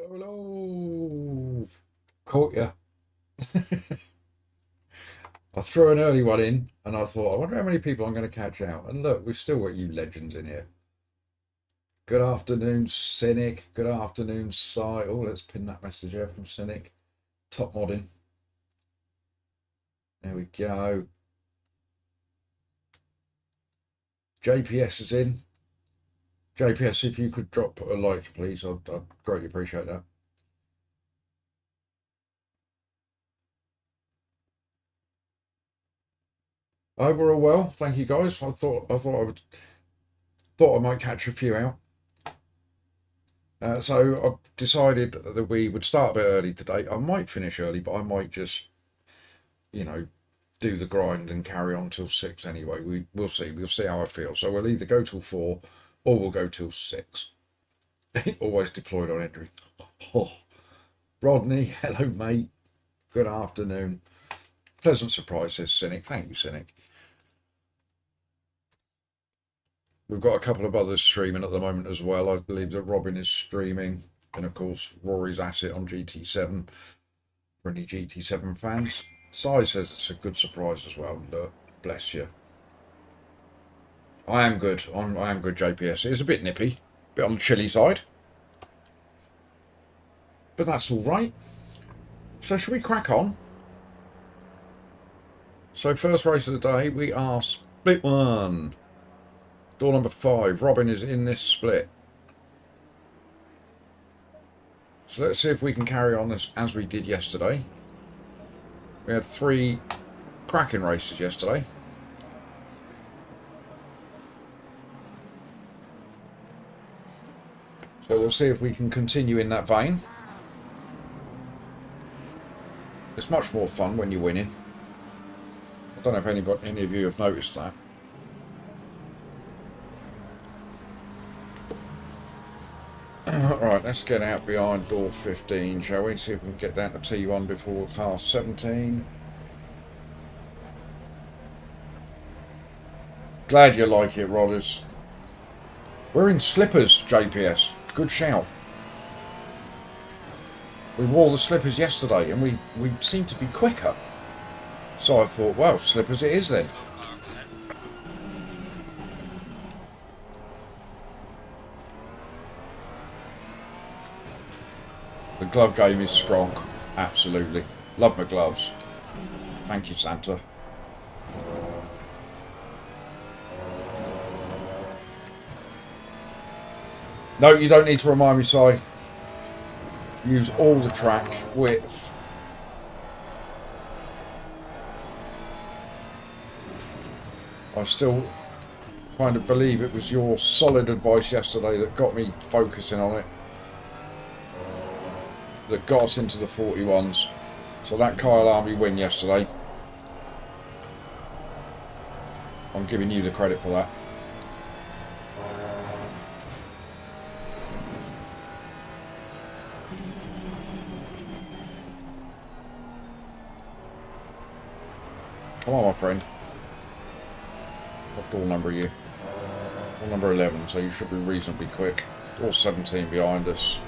Hello. Caught you. I threw an early one in and I thought, I wonder how many people I'm going to catch out. And look, we've still got you legends in here. Good afternoon, Cynic. Good afternoon, Si. Oh, let's pin that message here from Cynic. Top modding. There we go. JPS is in. JPS, if you could drop a like, please, I'd greatly appreciate that. I hope we're all well. Thank you, guys. I might catch a few out. So I've decided that we would start a bit early today. I might finish early, but I might just, do the grind and carry on till 6 anyway. We'll see. We'll see how I feel. So we'll either go till 4 or we'll go till 6. Always deployed on entry. Oh. Rodney, hello, mate. Good afternoon. Pleasant surprise, says Cynic. Thank you, Cynic. We've got a couple of others streaming at the moment as well. I believe that Robin is streaming. And, of course, Rory's Asset on GT7 for any GT7 fans. Si says it's a good surprise as well. Look, bless you. I am good. I am good, JPS. It is a bit nippy. A bit on the chilly side. But that's all right. So should we crack on? So first race of the day, we are split 1. Door number 5. Robin is in this split. So let's see if we can carry on this as we did yesterday. We had 3 cracking races yesterday. So we'll see if we can continue in that vein. It's much more fun when you're winning. I don't know if any of you have noticed that. Right, let's get out behind door 15, shall we? See if we can get down to T1 before car 17. Glad you like it, Rodders. We're in slippers, JPS. Good shout. We wore the slippers yesterday and we seemed to be quicker. So I thought, well, slippers it is then. The glove game is strong. Absolutely. Love my gloves. Thank you, Santa. No, you don't need to remind me, Si. Use all the track width. I still kind of believe it was your solid advice yesterday that got me focusing on it. That got us into the 41s. So that Kyalami win yesterday, I'm giving you the credit for that. Come on, my friend. What door number are you? Door number 11, so you should be reasonably quick. Door 17 behind us.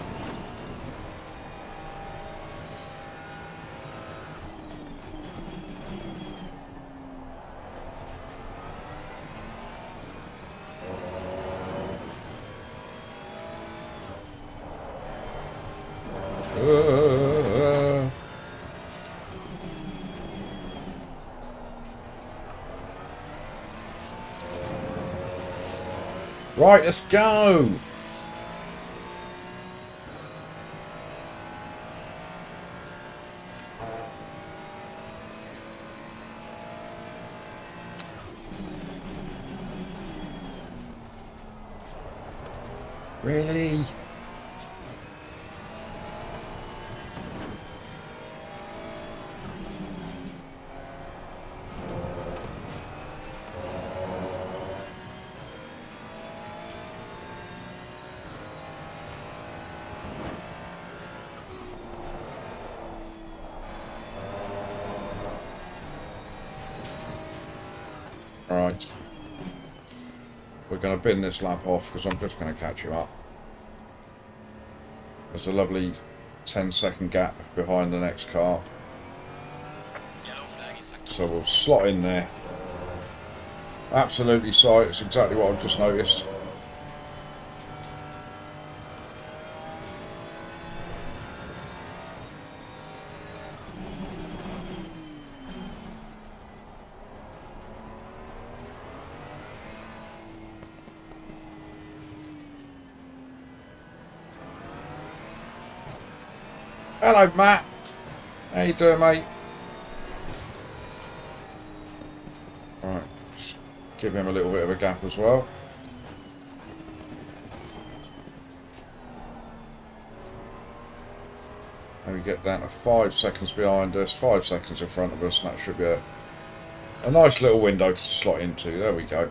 Right, let's go. Really? Right. We're going to bin this lap off because I'm just going to catch him up. There's a lovely 10-second gap behind the next car. So we'll slot in there. Absolutely sight. It's exactly what I've just noticed. Hello, Matt. How you doing, mate? Right, give him a little bit of a gap as well. Maybe get down to 5 seconds behind us, 5 seconds in front of us, and that should be a nice little window to slot into. There we go.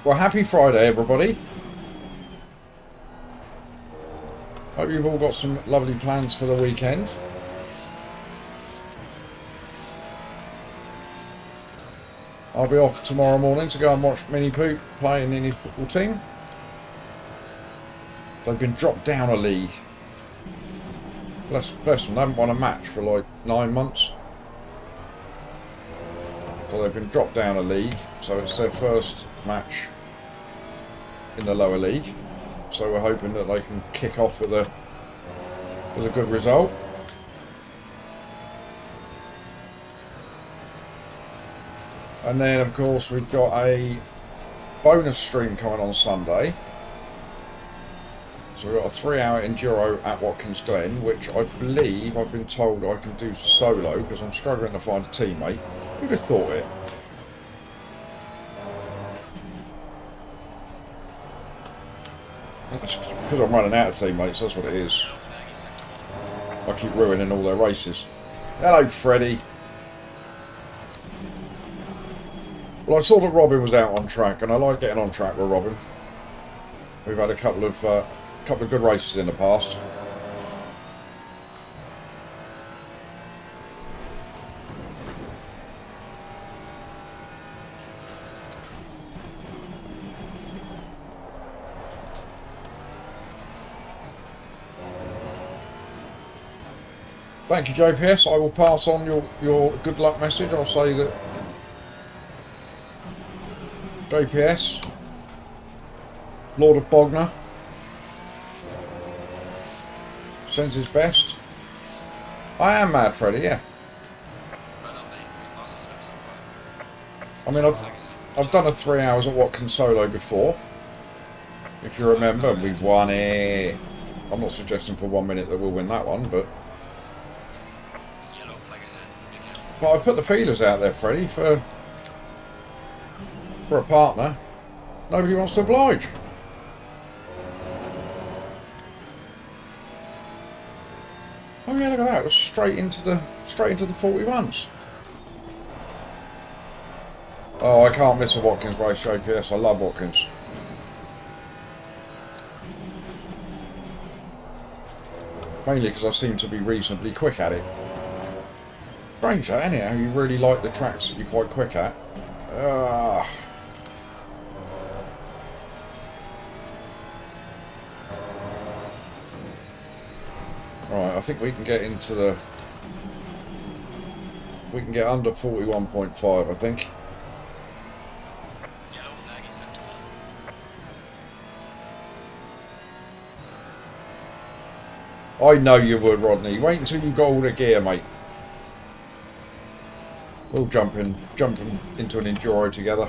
Well, happy Friday, everybody. Hope you've all got some lovely plans for the weekend. I'll be off tomorrow morning to go and watch Mini Poop playing in his football team. They've been dropped down a league. Bless them, they haven't won a match for like 9 months. So they've been dropped down a league, so it's their first match in the lower league. So we're hoping that they can kick off with a good result. And then of course we've got a bonus stream coming on Sunday. So we've got a 3-hour enduro at Watkins Glen, which I believe I've been told I can do solo because I'm struggling to find a teammate. Who'd have thought it? Because I'm running out of teammates, that's what it is. I keep ruining all their races. Hello, Freddie. Well, I saw that Robin was out on track, and I like getting on track with Robin. We've had a couple of good races in the past. Thank you, JPS. I will pass on your good luck message. I'll say that JPS, Lord of Bognor, sends his best. I am mad, Freddie, yeah. I mean, I've done a 3 hours at Watkins solo before. If you remember, we won it. I'm not suggesting for 1 minute that we'll win that one, but I've put the feelers out there, Freddie, for a partner. Nobody wants to oblige. Oh yeah, look at that! It was straight into the 41s. Oh, I can't miss a Watkins race, JPS. I love Watkins. Mainly because I seem to be reasonably quick at it. Strange that, anyhow, you really like the tracks that you're quite quick at. Right, I think we can get into the... We can get under 41.5, I think. I know you would, Rodney. Wait until you got all the gear, mate. We'll jump into an enduro together.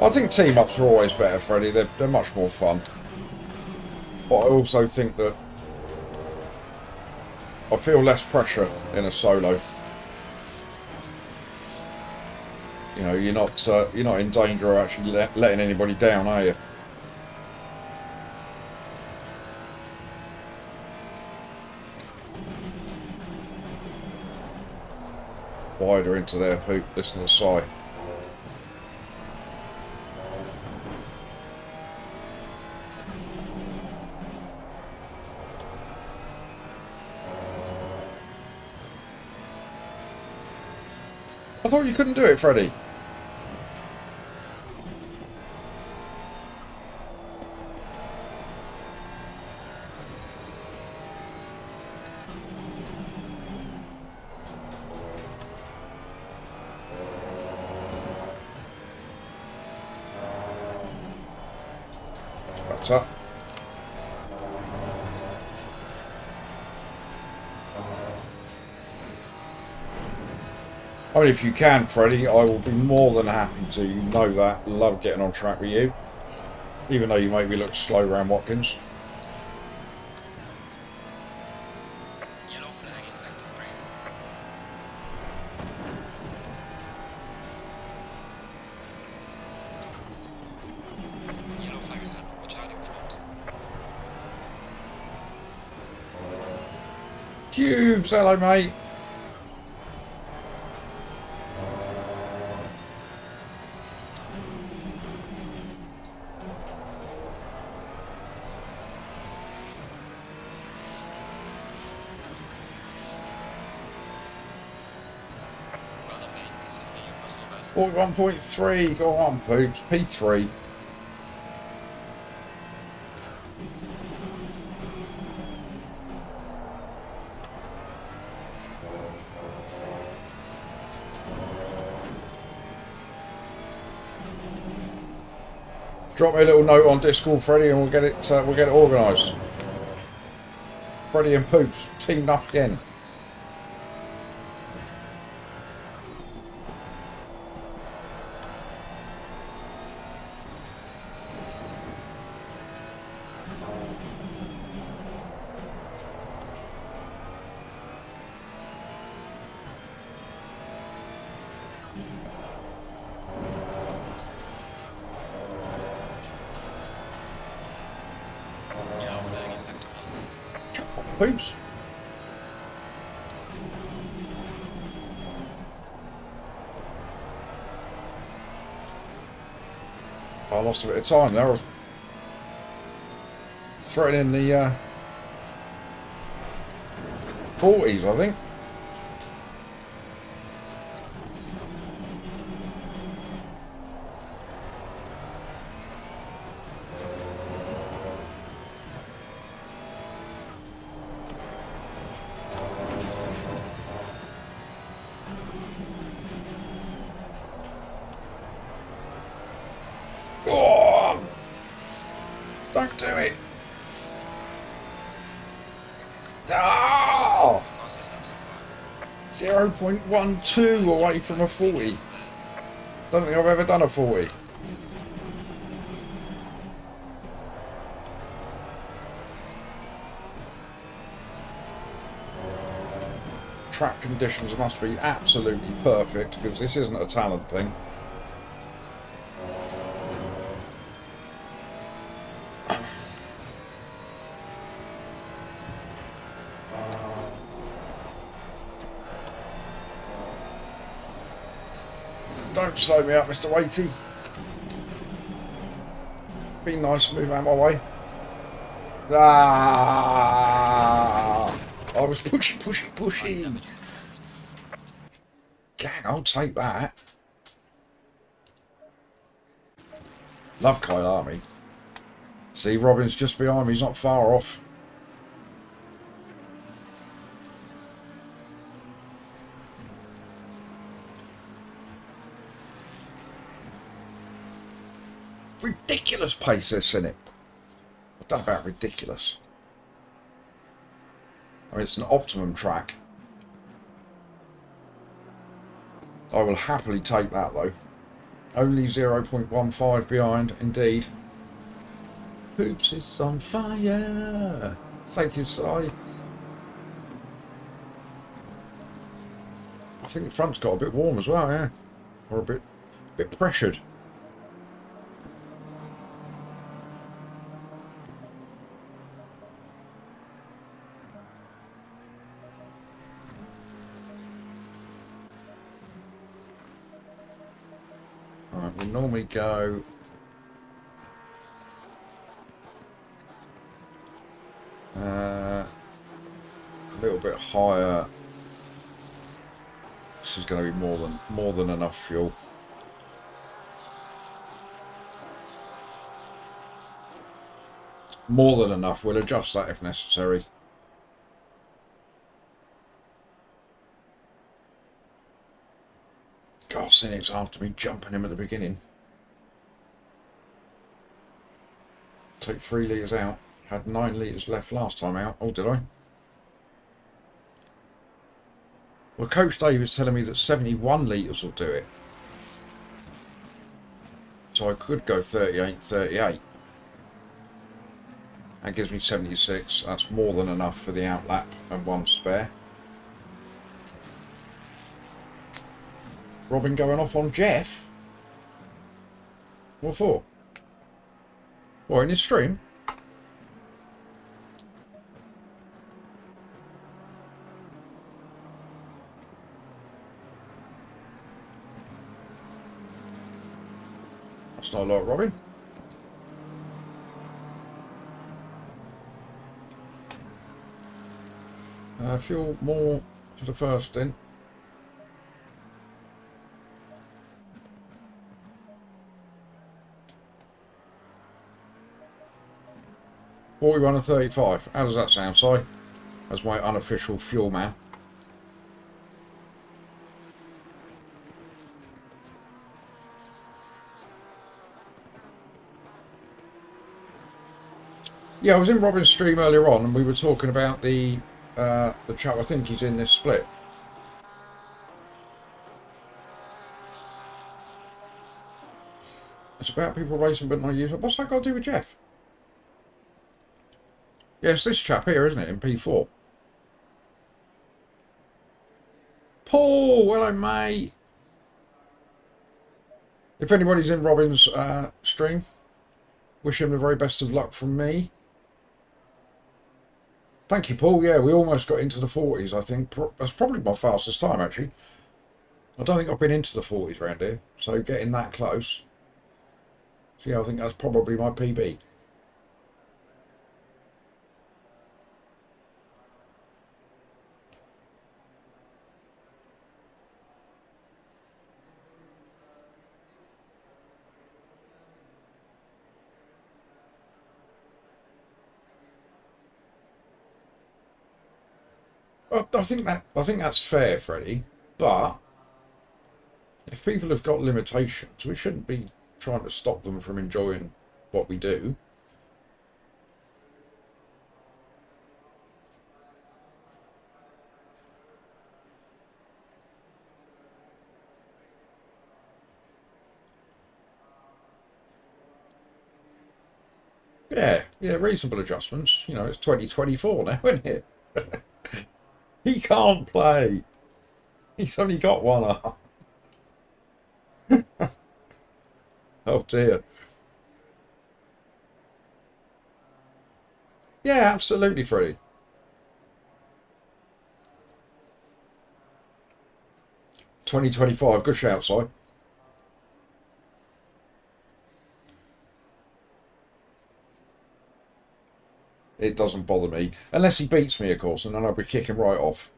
I think team ups are always better, Freddie. They're much more fun. But I also think that I feel less pressure in a solo. You know, you're not in danger of actually letting anybody down, are you? Wider into their poop. Listen to the sigh. I thought you couldn't do it, Freddie. That's up. I mean, if you can, Freddie, I will be more than happy to. You know that. Love getting on track with you. Even though you make me look slow round Watkins. Yellow flag in sector 3. Yellow flag ahead. Watch out in front. Cubes, hello, mate. Well done, mate. This has been your personal best. 41.3, go on, Poops. P3. Drop me a little note on Discord, Freddie, and we'll get it organised. Freddie and Poops teamed up again. Yellow flag in sector 1. Poops. I lost a bit of time there. I was throwing in the 40s, I think. Oh, don't do it. Oh, Fastest lap so far. 0.12 away from a 40. Don't think I've ever done a 40. Track conditions must be absolutely perfect because this isn't a talent thing. Don't slow me up, Mr. Waity. Be nice and move out my way. Ah! I was pushy. Gang, I'll take that. Love Kyalami. See, Robin's just behind me. He's not far off. Ridiculous pace this, isn't it? I don't know about ridiculous. I mean, it's an optimum track. I will happily take that though. Only 0.15 behind, indeed. Poops is on fire. Thank you, Si. I think the front's got a bit warm as well, yeah. Or a bit pressured. Right, we normally go a little bit higher This is going to be more than enough fuel. More than enough. We'll adjust that if necessary. God, Cynic's after me jumping him at the beginning. Take 3 litres out. Had 9 litres left last time out. Oh, did I? Well, Coach Dave is telling me that 71 litres will do it. So I could go 38, 38. That gives me 76. That's more than enough for the outlap and 1 spare. Robin going off on Jeff? What for? What, in his stream? That's not a lot, Robin. Fuel more for the first then. $41 and 35. How does that sound, Si? As my unofficial fuel man. Yeah, I was in Robin's stream earlier on, and we were talking about the chap. I think he's in this split. It's about people racing but not using. What's that got to do with Jeff? Yeah, it's this chap here, isn't it, in P4? Paul, hello, mate. If anybody's in Robin's stream, wish him the very best of luck from me. Thank you, Paul. Yeah, we almost got into the 40s, I think. That's probably my fastest time, actually. I don't think I've been into the 40s around here, so getting that close. So yeah, I think that's probably my PB. I think that's fair, Freddie. But if people have got limitations, we shouldn't be trying to stop them from enjoying what we do. Yeah, reasonable adjustments. You know, it's 2024 now, isn't it? He can't play. He's only got one arm. Oh dear. Yeah, absolutely, Freddie. $20.25, good shout, Si. It doesn't bother me. Unless he beats me, of course, and then I'll be kicking right off.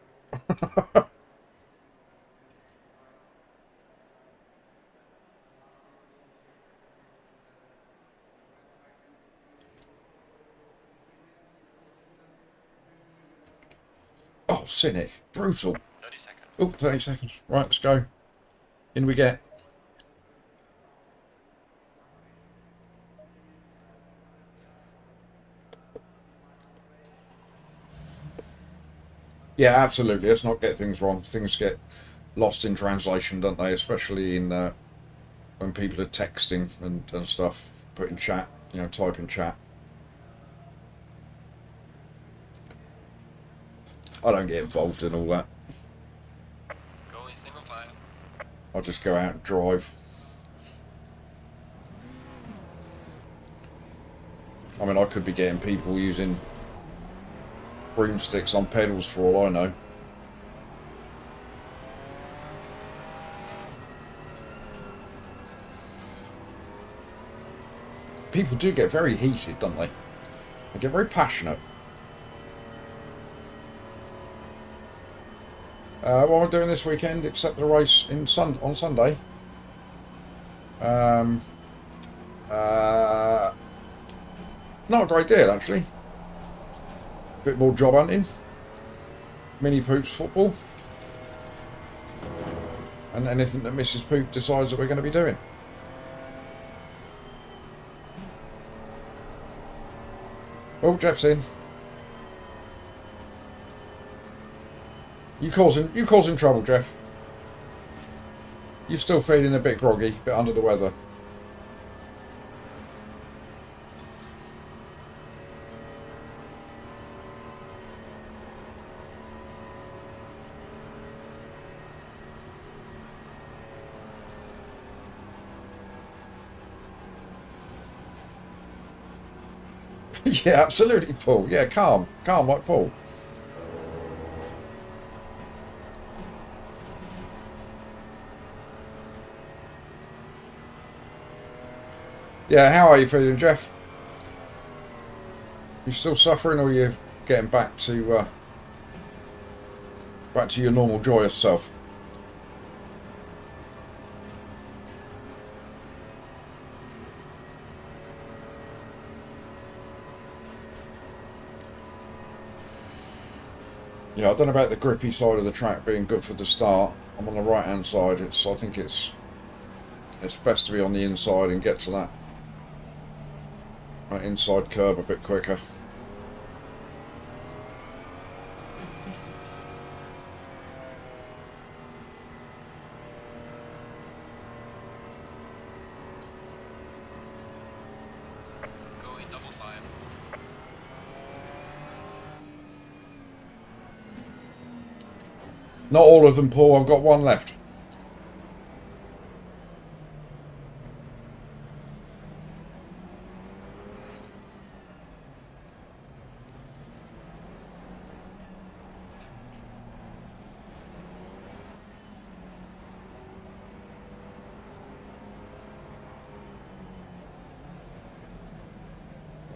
Oh, Cynic. Brutal. 30 seconds. Oh, 30 seconds. Right, let's go. In we get. Yeah, absolutely. Let's not get things wrong. Things get lost in translation, don't they? Especially in when people are texting and stuff. Put in chat, you know, type in chat. I don't get involved in all that. Go in single file. I just go out and drive. I mean, I could be getting people using broomsticks on pedals for all I know. People do get very heated, don't they? They get very passionate. What am I doing this weekend except the race on Sunday? Not a great deal, actually. Bit more job hunting. Mini Poops football. And anything that Mrs. Poop decides that we're going to be doing. Oh, Jeff's in. You causing trouble, Jeff. You're still feeling a bit groggy, a bit under the weather. Yeah, absolutely, Paul. Yeah, calm like Paul. Yeah, how are you feeling, Jeff? You still suffering, or are you getting back to your normal joyous self? Yeah, I don't know about the grippy side of the track being good for the start. I'm on the right hand side. I think it's best to be on the inside and get to that inside curb a bit quicker. Going double file. Not all of them, Paul. I've got one left.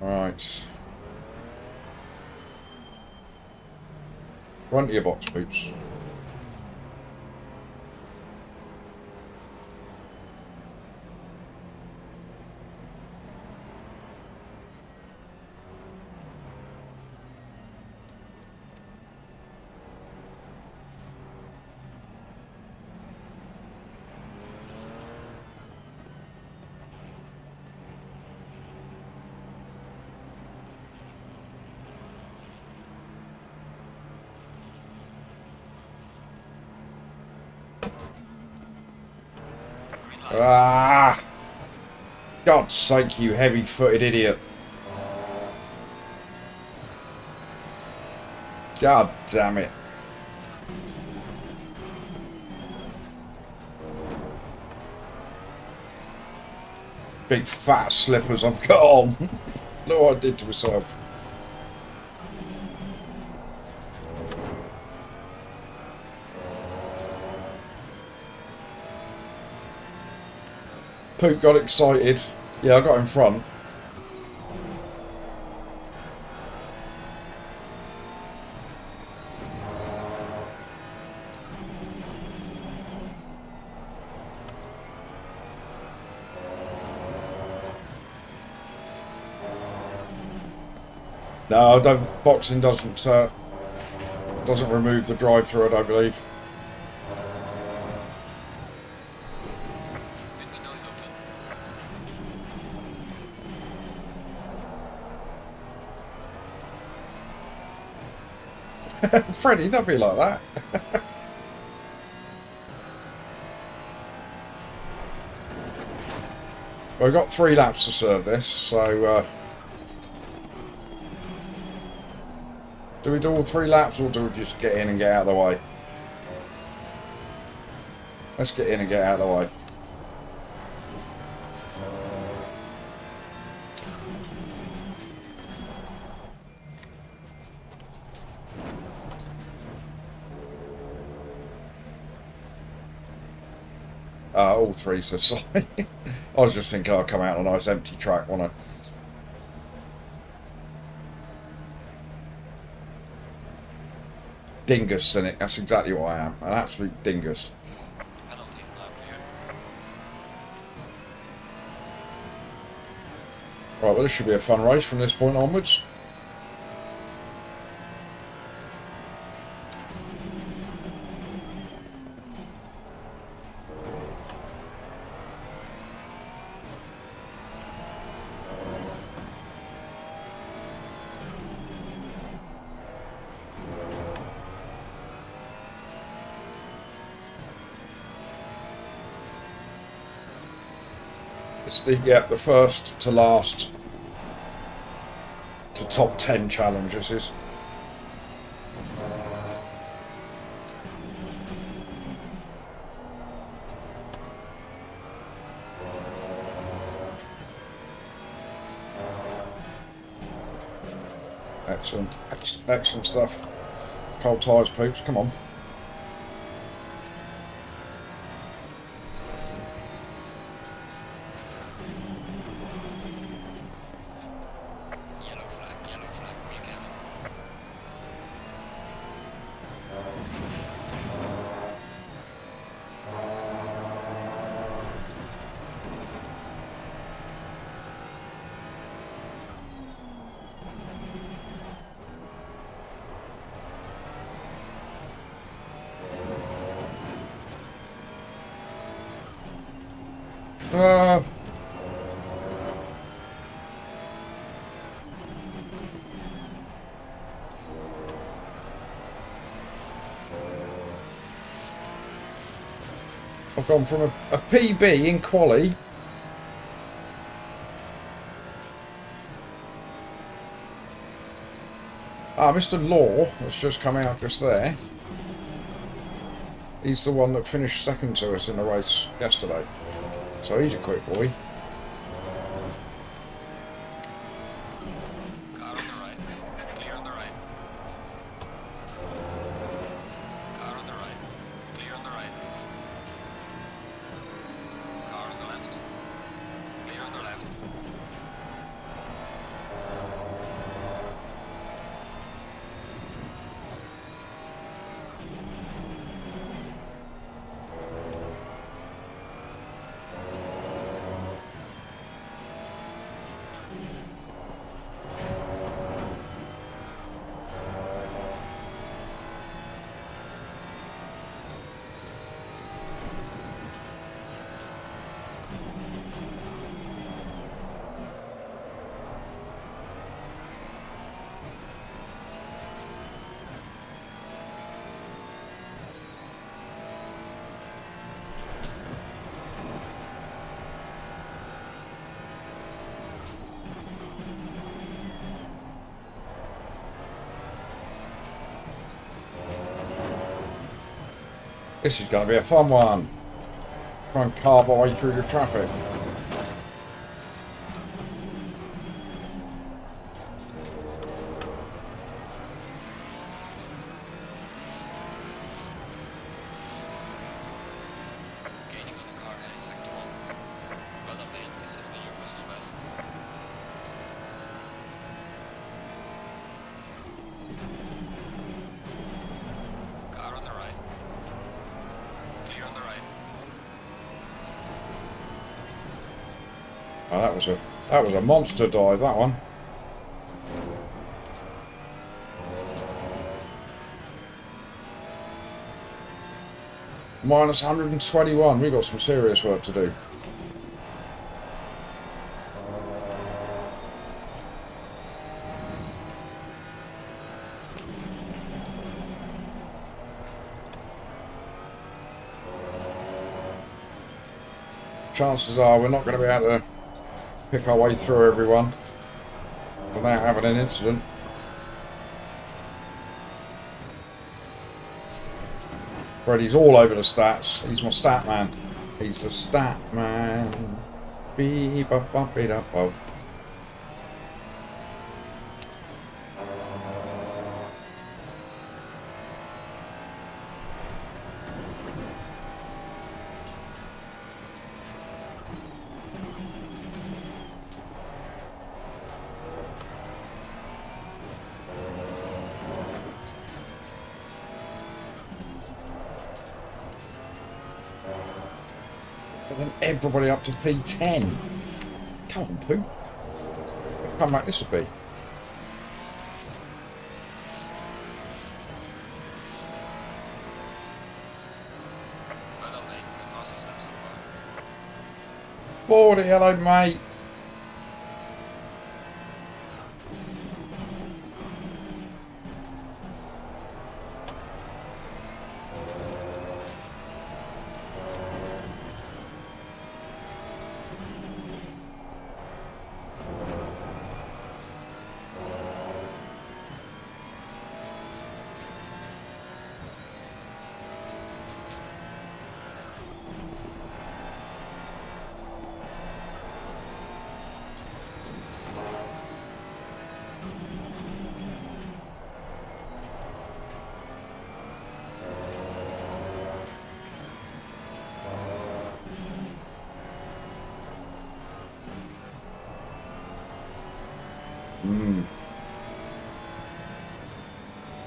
Right. Run to your box, Poops. Ah! God's sake, you heavy-footed idiot. God damn it. Big fat slippers I've got on. Look what I did to myself. Poop got excited. Yeah, I got in front. No, boxing doesn't remove the drive-through, I don't believe. Windows open. Freddie, don't be like that. Well, we've got 3 laps to serve this, so do we do all 3 laps, or do we just get in and get out of the way? Let's get in and get out of the way. All 3, so sorry. I was just thinking I'll come out on a nice empty track, won't I? dingus in it. That's exactly what I am. An absolute dingus. The penalty is now clear. Right, well, this should be a fun race from this point onwards. It's the first to last to top 10 challenges is. Excellent, excellent stuff. Cold tyres, peeps, come on. Yellow flag, be careful. I've gone from a PB in quali Mr. Law has just come out just there. He's the one that finished second to us in the race yesterday. So he's a quick boy. Car on the right, clear on the right. Car on the right, clear on the right. Car on the left, clear on the left. This is going to be a fun one. Try and carve our way through the traffic. Gaining on the car heading sector 1. Well done, mate. This has been your personal best. Car on the right. Clear on the right. Oh, that was a monster dive, that one. Minus 121. We've got some serious work to do. Chances are we're not going to be able to pick our way through everyone without having an incident. Freddie's all over the stats. He's my stat man. He's the stat man. Beep up up it up up. But then everybody up to P10. Come on, Pooh. What comeback this would be? Well done, mate. The fastest lap so far. 40, hello, mate.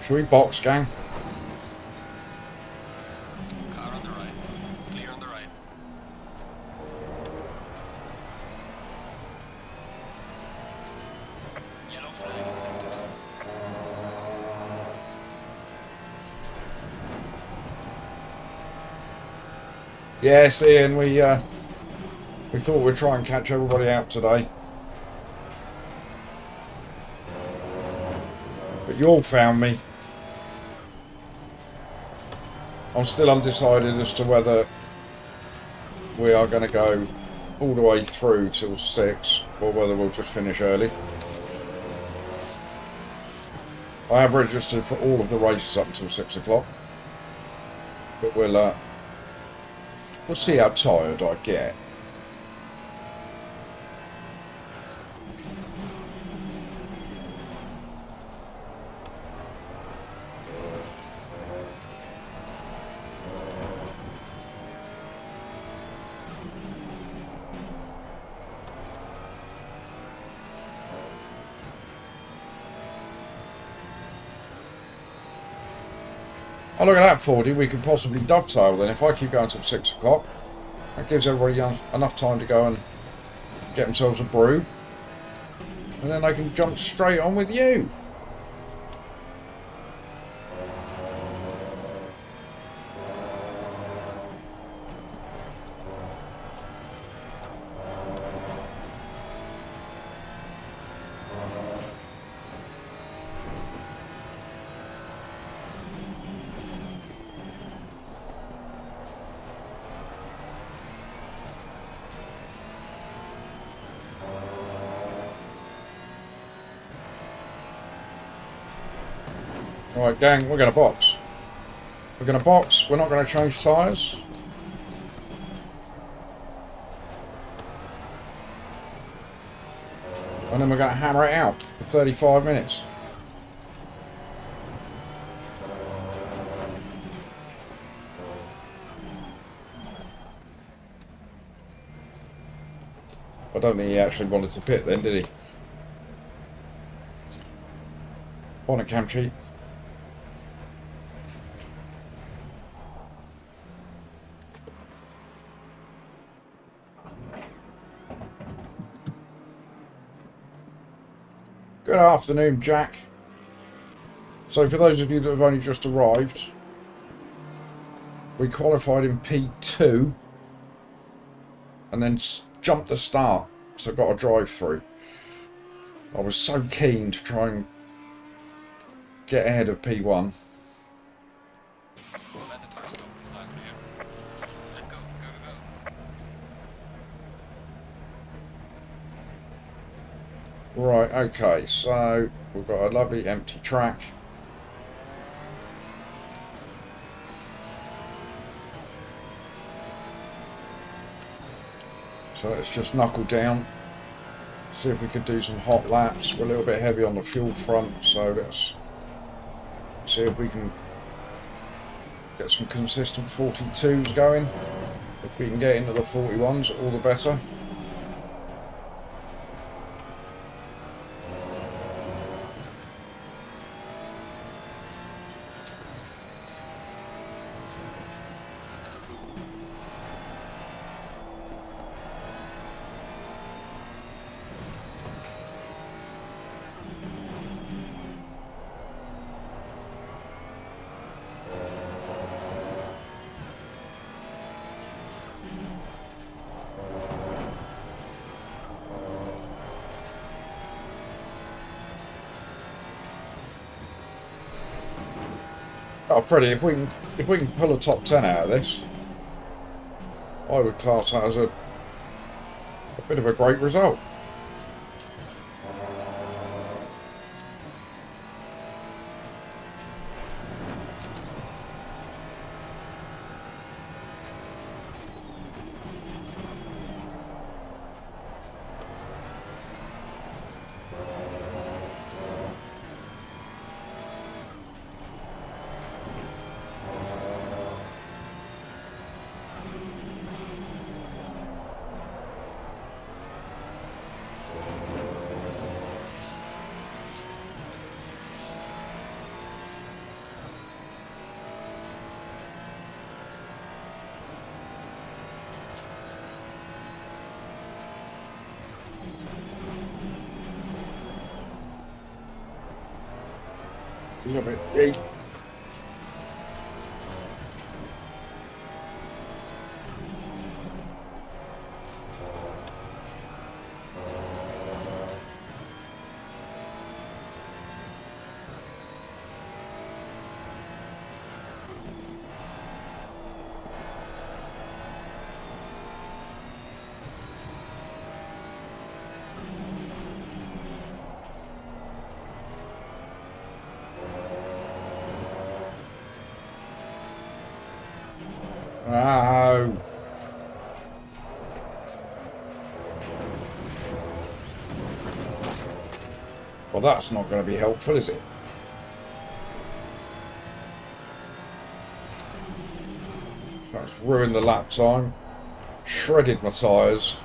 Should we box, gang? Car on the right. Clear on the right. Yellow flag accepted. Yes, Ian, we thought we'd try and catch everybody out today. But you all found me. I'm still undecided as to whether we are going to go all the way through till 6 or whether we'll just finish early. I have registered for all of the races up until 6 o'clock. But we'll see how tired I get. Oh, look at that, 40. We could possibly dovetail then if I keep going till 6 o'clock. That gives everybody enough time to go and get themselves a brew. And then they can jump straight on with you. Alright, gang, we're going to box. We're going to box. We're not going to change tyres. And then we're going to hammer it out for 35 minutes. I don't think he actually wanted to pit then, did he? On a cam sheet. Good afternoon, Jack. So for those of you that have only just arrived, we qualified in P2 and then jumped the start, so got a drive through. I was so keen to try and get ahead of P1. Mandatory stop is now clear. Let's go, go, go. Right, okay, so we've got a lovely empty track. So let's just knuckle down, see if we could do some hot laps. We're a little bit heavy on the fuel front, so let's see if we can get some consistent 42s going. If we can get into the 41s, all the better. Oh, Freddie, if we can pull a top 10 out of this, I would class that as a bit of a great result. A little bit deep. Oh. Well, that's not going to be helpful, is it? That's ruined the lap time. Shredded my tyres.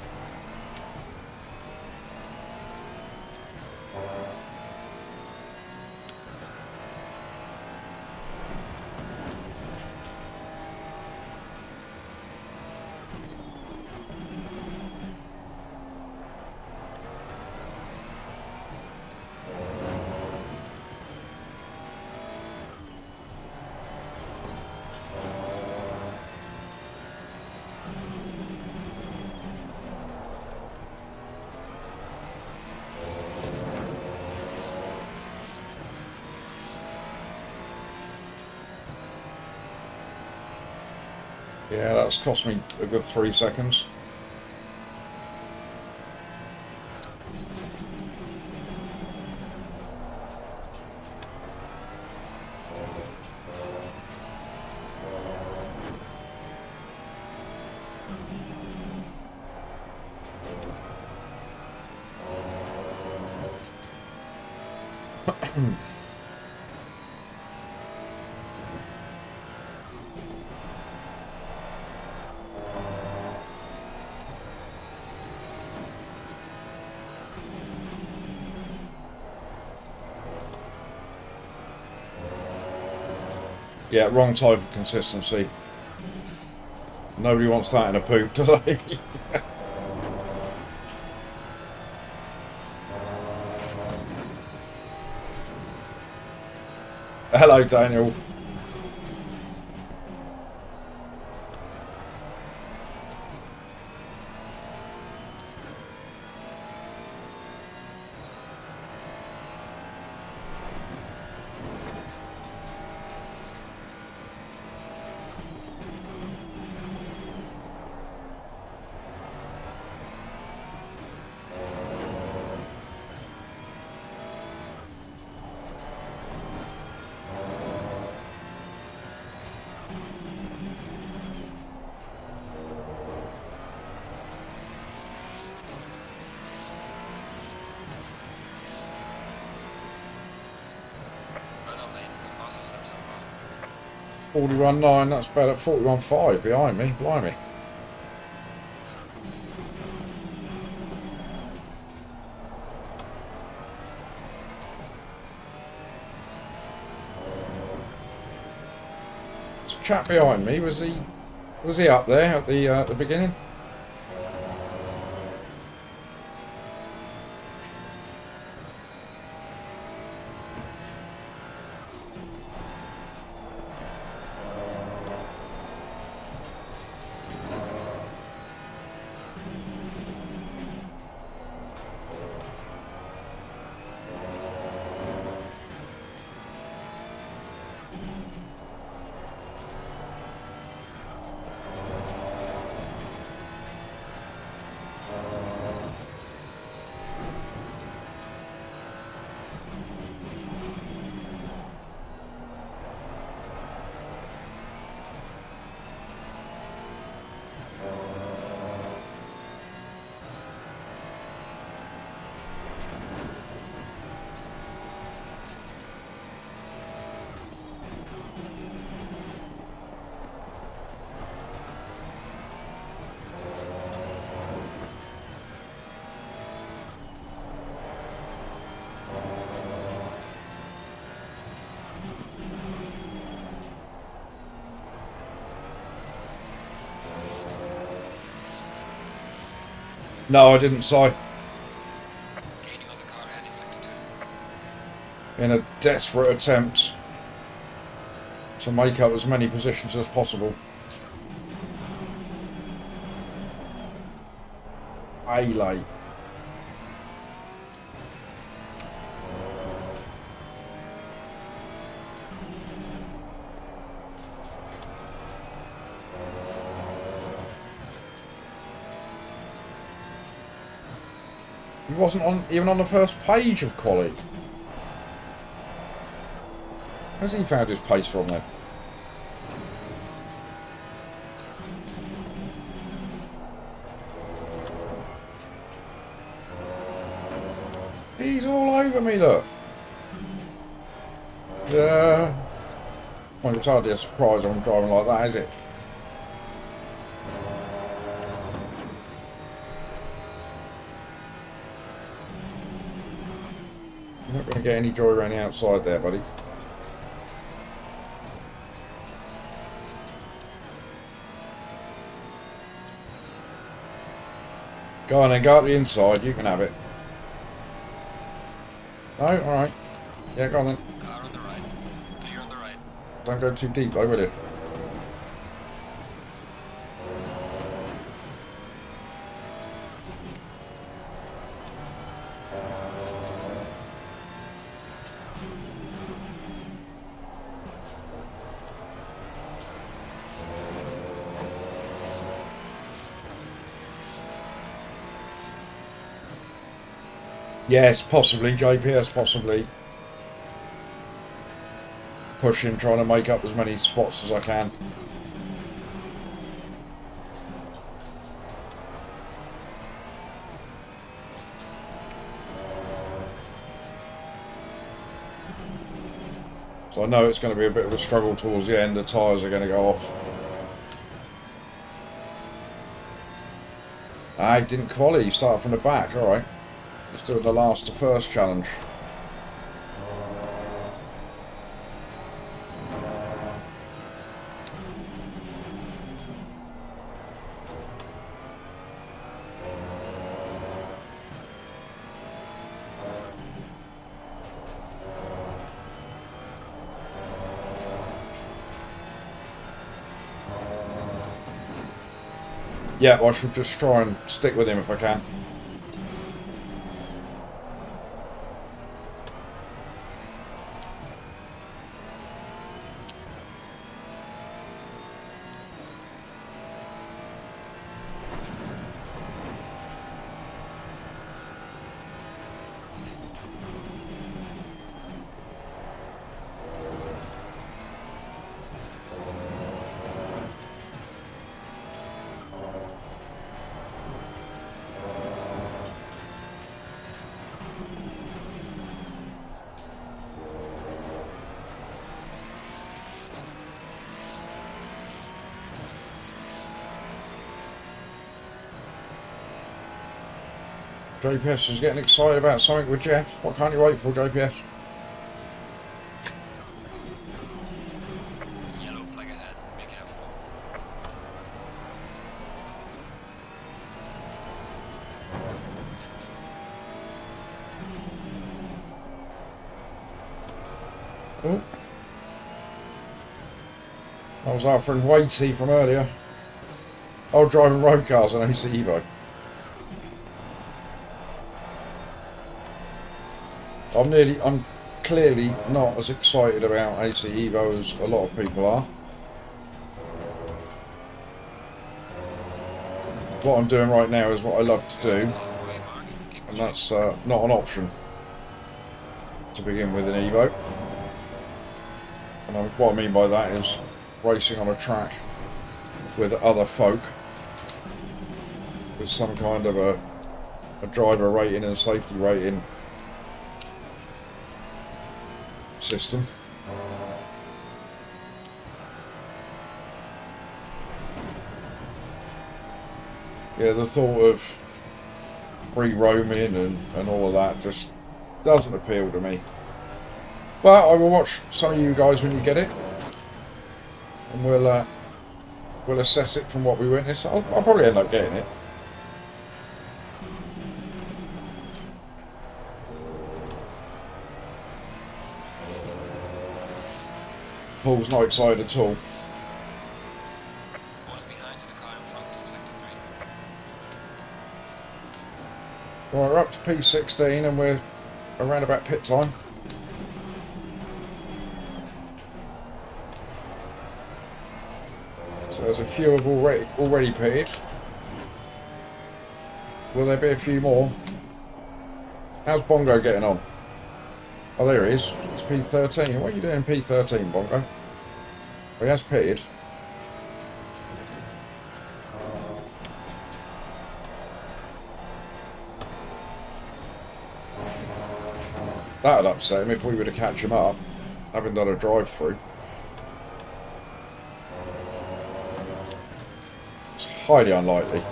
Yeah, that's cost me a good 3 seconds. Yeah, wrong type of consistency. Nobody wants that in a poop, do they? Hello, Daniel. Well done, mate. The fastest lap so far. 41.9, that's about at 41.5 behind me. Blimey. There's a chap behind me. Was he up there at the beginning? No, I didn't, Si. Gaining on the car heading sector 2. In a desperate attempt to make up as many positions as possible. Late. He wasn't even on the first page of quali. Where's he found his pace from then? He's all over me, look. Yeah. Well, it's hardly a surprise I'm driving like that, is it? You're not going to get any joy around the outside there, buddy. Go on then, go up the inside, you can have it. No, alright. Yeah, go on then. Car on the right. Clear on the right. Don't go too deep though, will you? Yes, possibly, JPS, possibly. Pushing, trying to make up as many spots as I can. So I know it's going to be a bit of a struggle towards the end. The tyres are going to go off. Ah, he didn't qualify. He started from the back. All right. Let's do the last to first challenge. Yeah, well, I should just try and stick with him if I can. JPS is getting excited about something with Jeff. What can't you wait for, JPS? Yellow flag ahead. Be careful. Oh. I was after Waity from earlier. Oh, driving road cars on AC Evo. I'm clearly not as excited about AC Evo as a lot of people are. What I'm doing right now is what I love to do, Halfway mark. Keep and that's not an option to begin with in Evo. And what I mean by that is racing on a track with other folk with some kind of a driver rating and safety rating system. Yeah, the thought of free roaming and all of that just doesn't appeal to me. But I will watch some of you guys when you get it, and we'll assess it from what we witness. I'll probably end up getting it. Paul's not excited at all. Falling behind to the car in front in sector 3. Right, we're up to P16 and we're around about pit time. So there's a few have already pitted. Will there be a few more? How's Bongo getting on? Oh, there he is. It's P13. What are you doing in P13, Bongo? Well, he has pitted. That'd upset him if we were to catch him up, having done a drive-through. It's highly unlikely.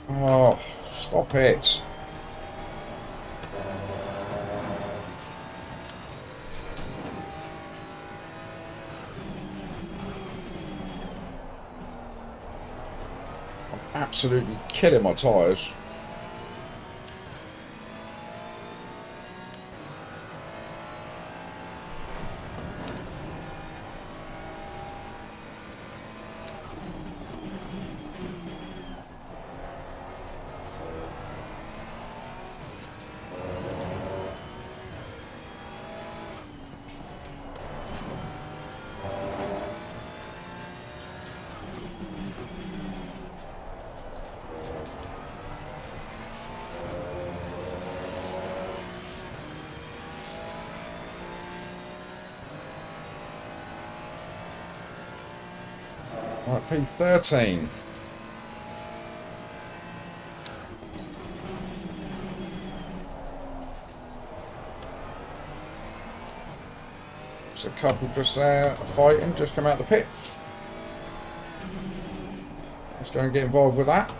Oh, stop it. I'm absolutely killing my tyres. Right, P13. There's a couple just there fighting, just come out the pits. Let's go and get involved with that.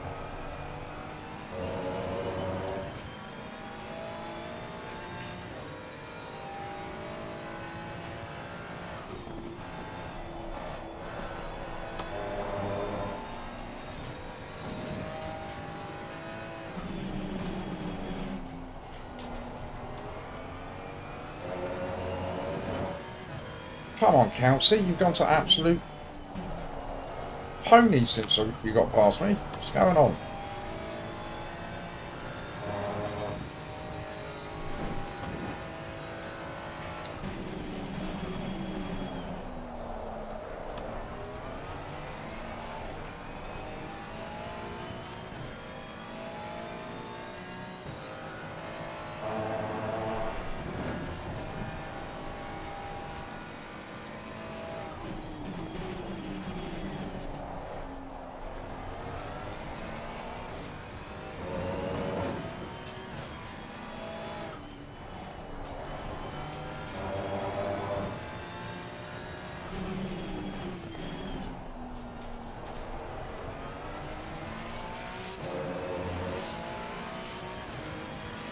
Come on, Kelsey, you've gone to absolute pony since you got past me. What's going on?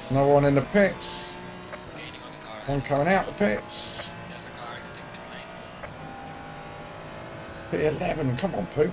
Another one in the pits. Gaining on the car One ahead. coming out the pits. There's a car exiting pit lane. P11, come on, Pooh.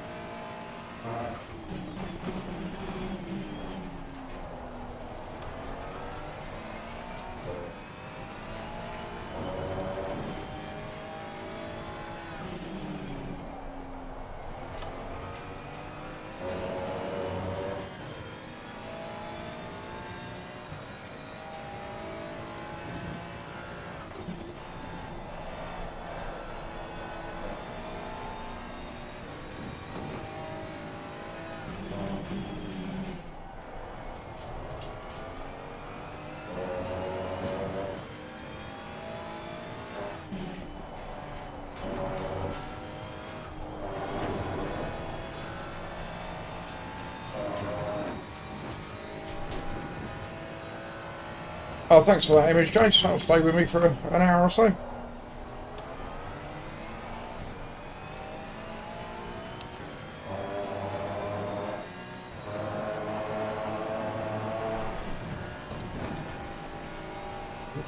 Oh, thanks for that image, Jace. That'll stay with me for an hour or so.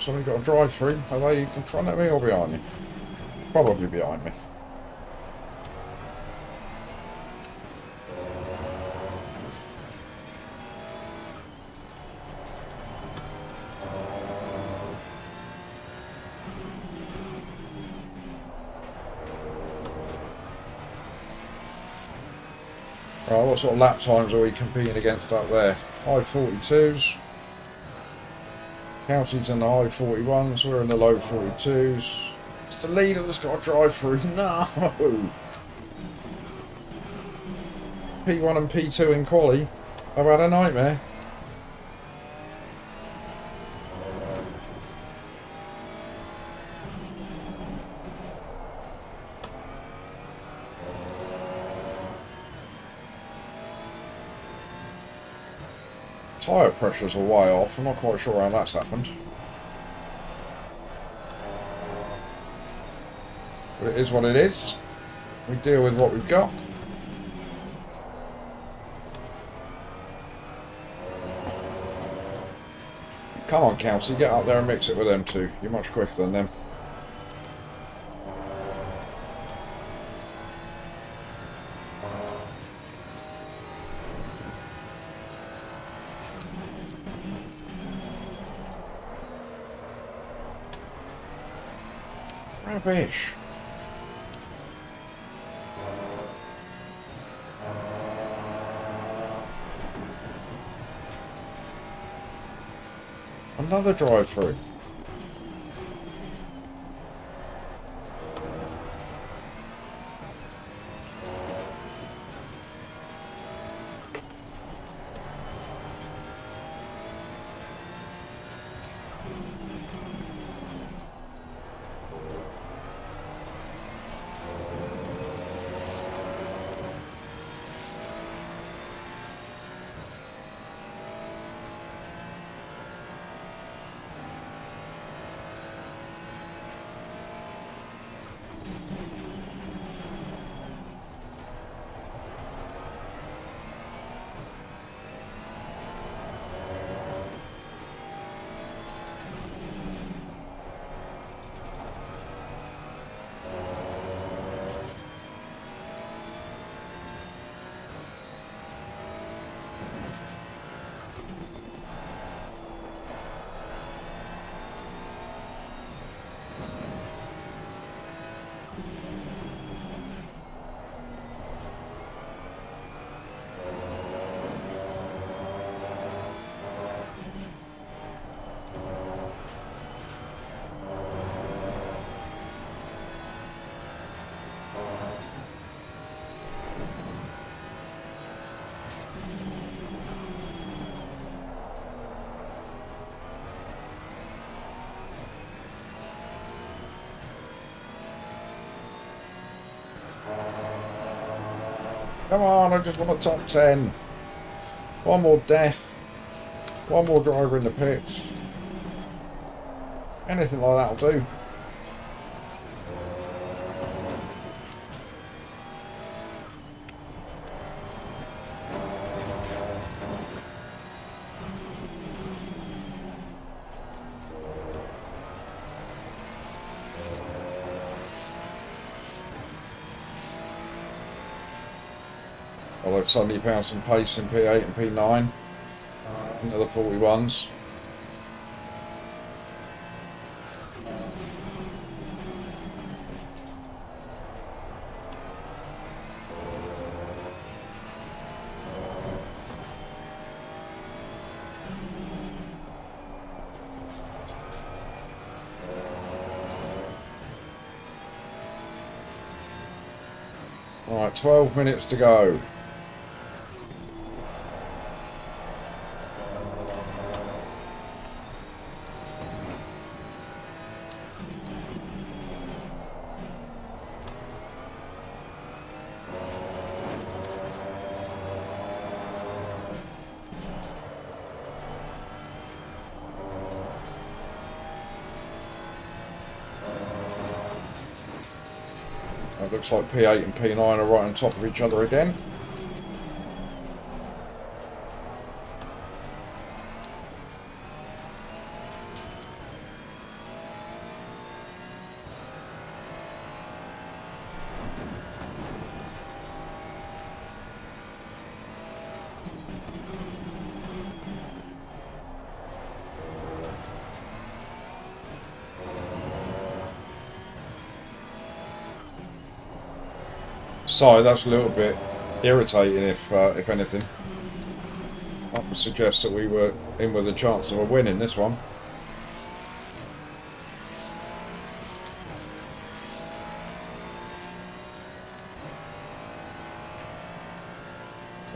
Somebody got a drive through. Are they in front of me or behind me? Probably behind me. Right, what sort of lap times are we competing against up there? High 42s. Kelsey's in the high 41s. We're in the low 42s. It's the leader that's got to drive through. No! P1 and P2 in quali. I've had a nightmare. Tyre pressures are way off. I'm not quite sure how that's happened. But it is what it is. We deal with what we've got. Come on, Kelsey, get up there and mix it with them two. You're much quicker than them. Rubbish. Another drive-through. Come on, I just want a top 10. One more death. One more driver in the pits. Anything like that will do. Well, they've suddenly found some pace in P8 and P9 into the 41s. Alright, 12 minutes to go. It looks like P8 and P9 are right on top of each other again. So that's a little bit irritating if anything. I would suggest that we were in with a chance of a win in this one.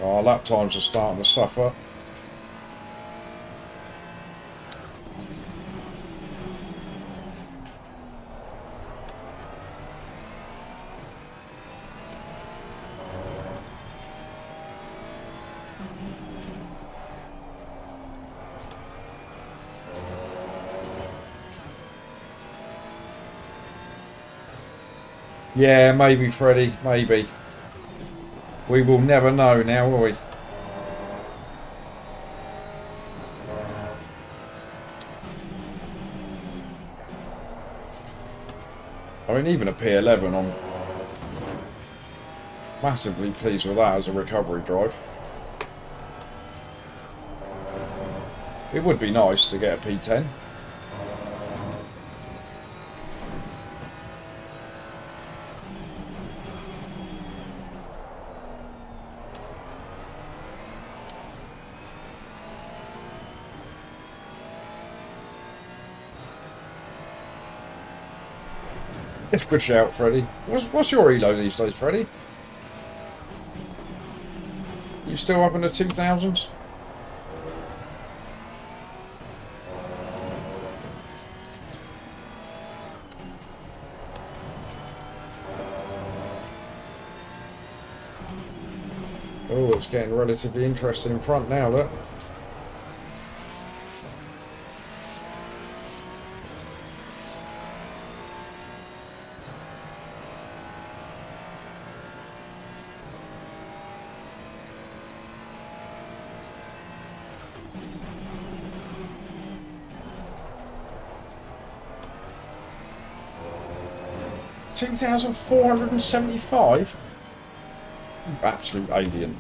Our lap times are starting to suffer. Yeah, maybe, Freddie, maybe. We will never know now, will we? I mean, even a P11, I'm massively pleased with that as a recovery drive. It would be nice to get a P10. It's a good shout, Freddie. What's your elo these days, Freddie? You still up in the 2000s? Oh, it's getting relatively interesting in front now, look. $2,475? You absolute alien.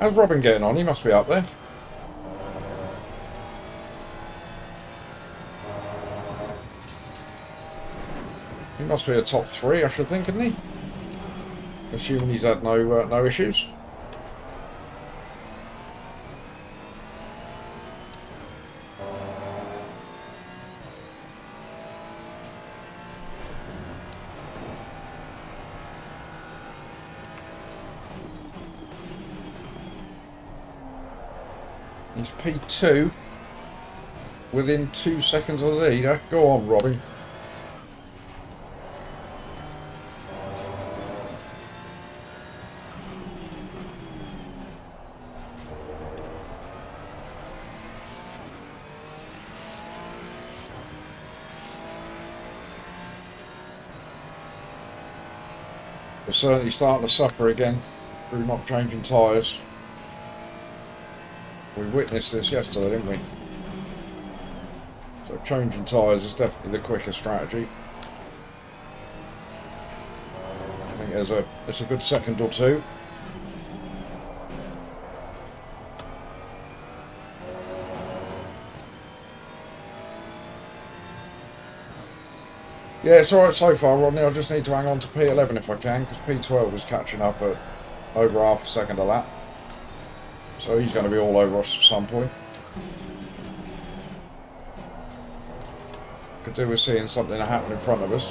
How's Robin getting on? He must be up there. He must be a top 3, I should think, isn't he? Assuming he's had no issues. He's P2 within 2 seconds of the leader. Go on, Robin. We're certainly starting to suffer again through not changing tyres. We witnessed this yesterday, didn't we? So changing tyres is definitely the quicker strategy. I think it's a good second or two. Yeah, it's alright so far, Rodney. I just need to hang on to P11 if I can, because P12 is catching up at over half a second a lap. So he's going to be all over us at some point. Could do with seeing something happen in front of us.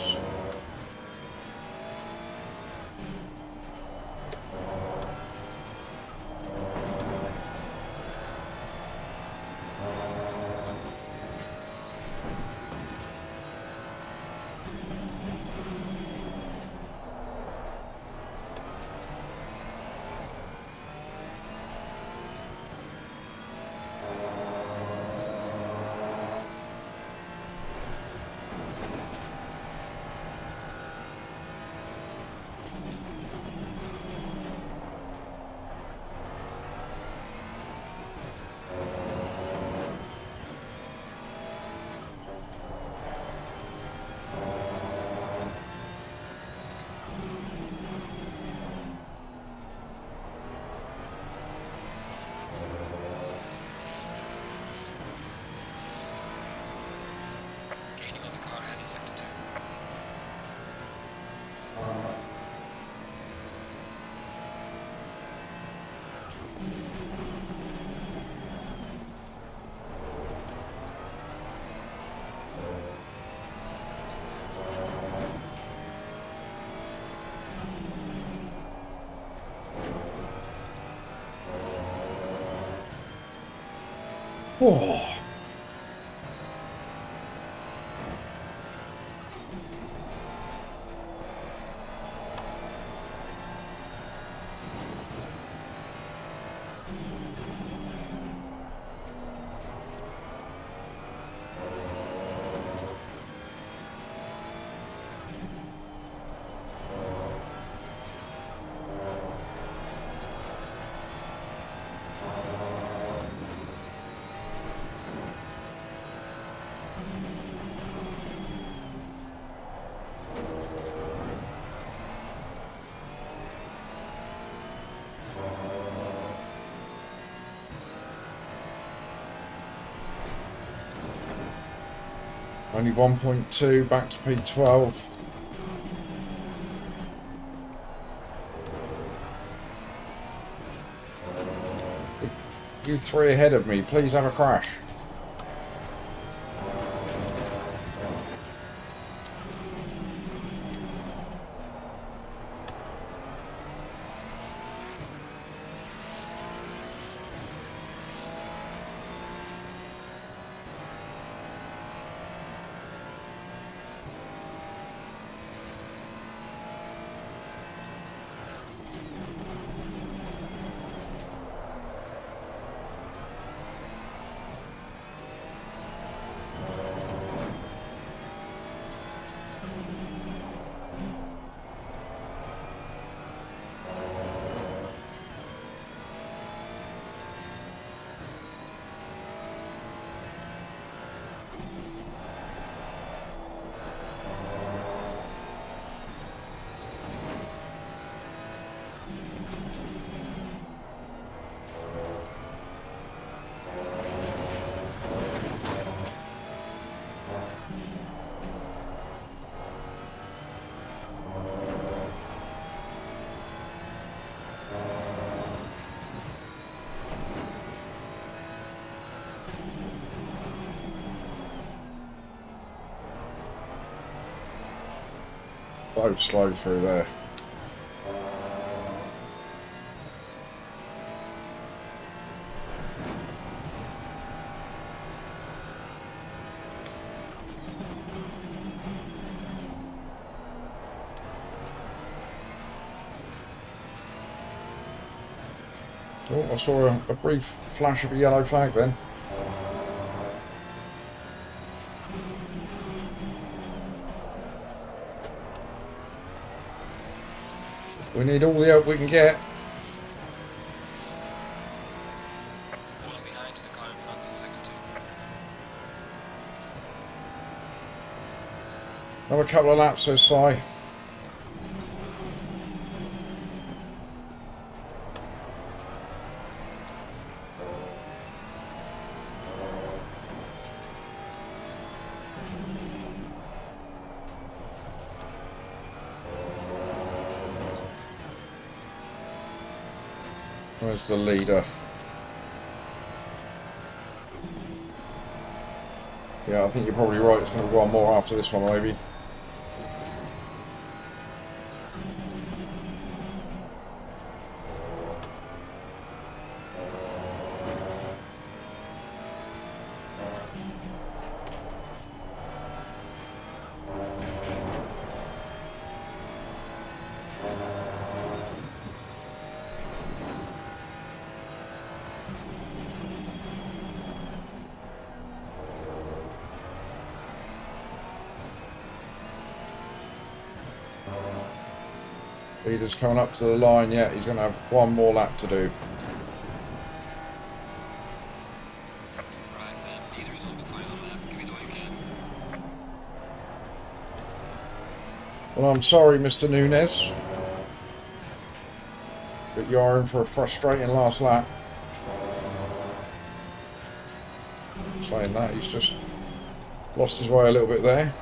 Oh. Only 1.2, back to P12. You three ahead of me, please have a crash. So slow through there. Oh, I saw a brief flash of a yellow flag then. We need all the help we can get. Falling behind to the car in front in sector 2. Another couple of laps, says Si. Where's the leader? Yeah, I think you're probably right. It's going to be one more after this one, maybe. Leader's coming up to the line yet. He's going to have one more lap to do. Right, man. Leader is on the final lap. Give it all you can. Well, I'm sorry, Mr. Nunes, but you are in for a frustrating last lap. Saying that, he's just lost his way a little bit there.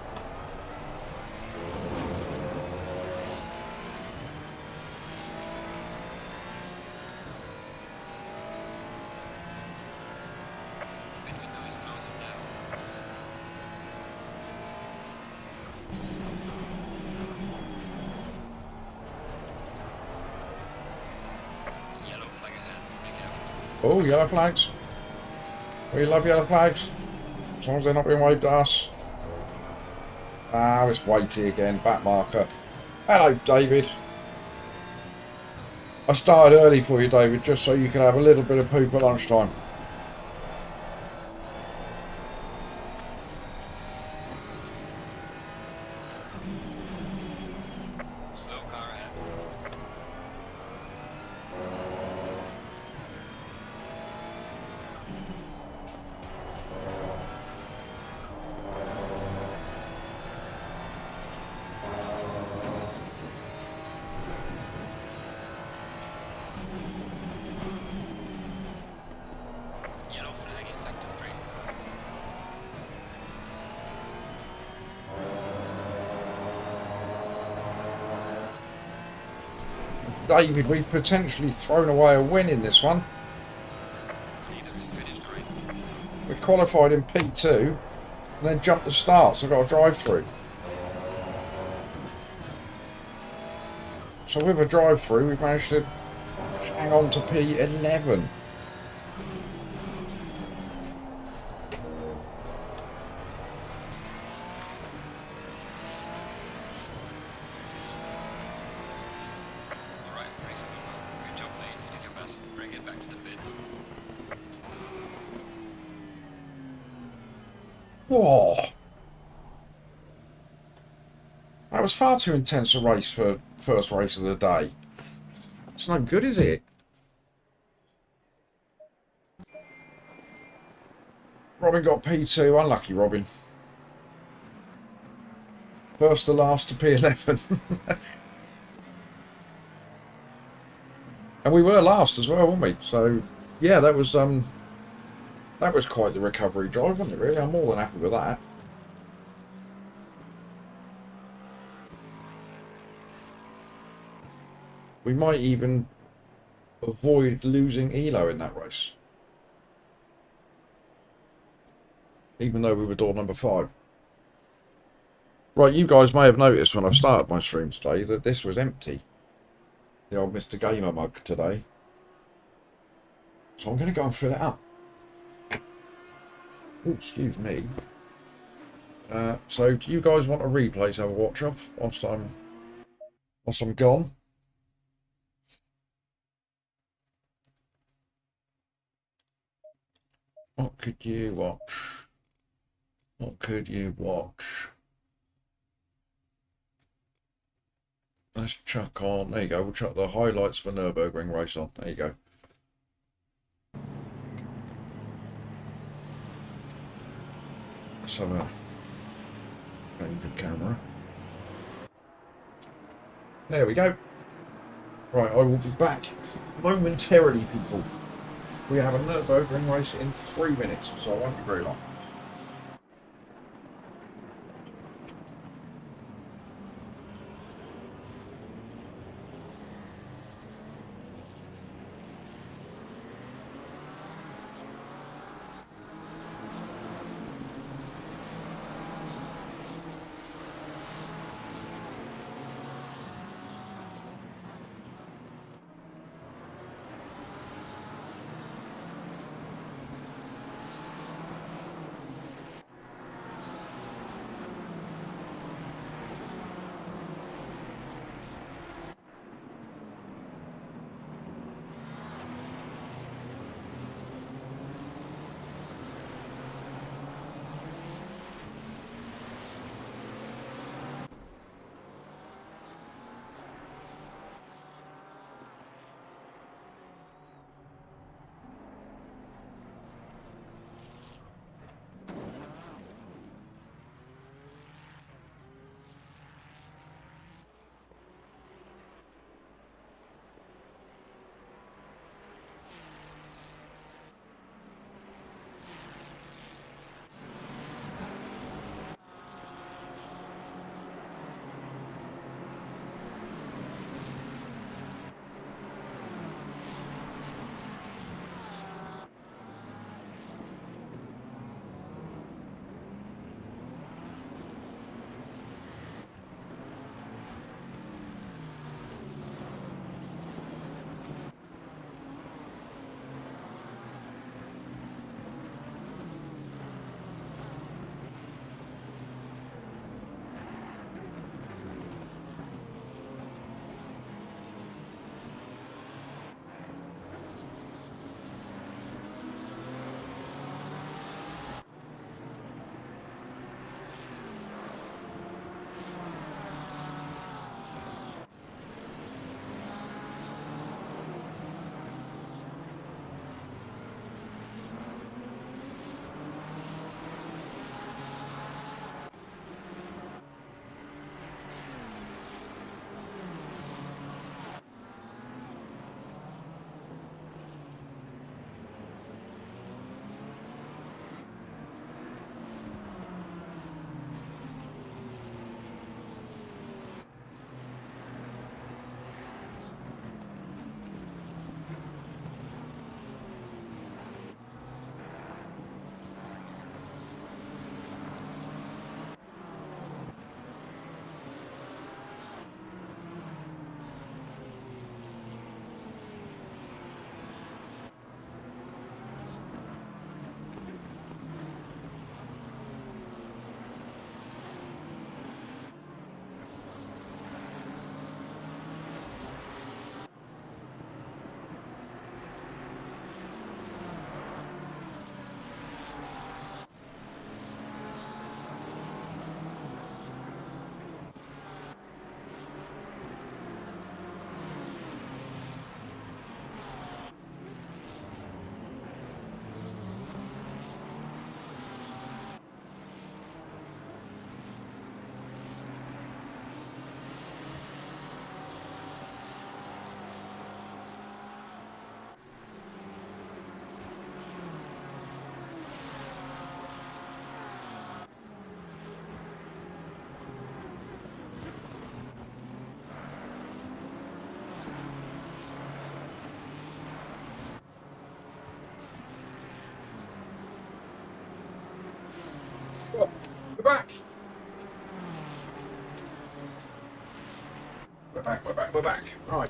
Pit window is closing now. Yellow flag ahead. Be careful. Oh, yellow flags. We love yellow flags. As long as they're not being waved at us. Ah, it's weighty again. Back marker. Hello, David. I started early for you, David, just so you can have a little bit of poop at lunchtime. Slow car ahead. Yellow flag in sector 3. David, we've potentially thrown away a win in this one. Leader has finished the race. We qualified in P2 and then jumped the start, so I got a drive-through. So with a drive-through, we've managed to hang on to P11. Alright, race is over. Good job, mate. You did your best. Bring it back to the pits. Whoa! That was far too intense a race for first race of the day. It's no good, is it? Robin got P2. Unlucky, Robin. First to last to P11. And we were last as well, weren't we? So, yeah, that was quite the recovery drive, wasn't it, really? I'm more than happy with that. We might even avoid losing Elo in that race. Even though we were door number 5. Right, you guys may have noticed when I started my stream today that this was empty. The old Mr. Gamer mug today. So I'm going to go and fill it up. Oh, excuse me. So do you guys want a replay to have a watch of whilst I'm gone? What could you watch? What could you watch? Let's chuck on. There you go. We'll chuck the highlights for Nürburgring race on. There you go. Let's have a change of camera. There we go. Right, I will be back momentarily, people. We have a Nürburgring race in 3 minutes, so I won't be very long. back. We're back, we're back, we're back. Right.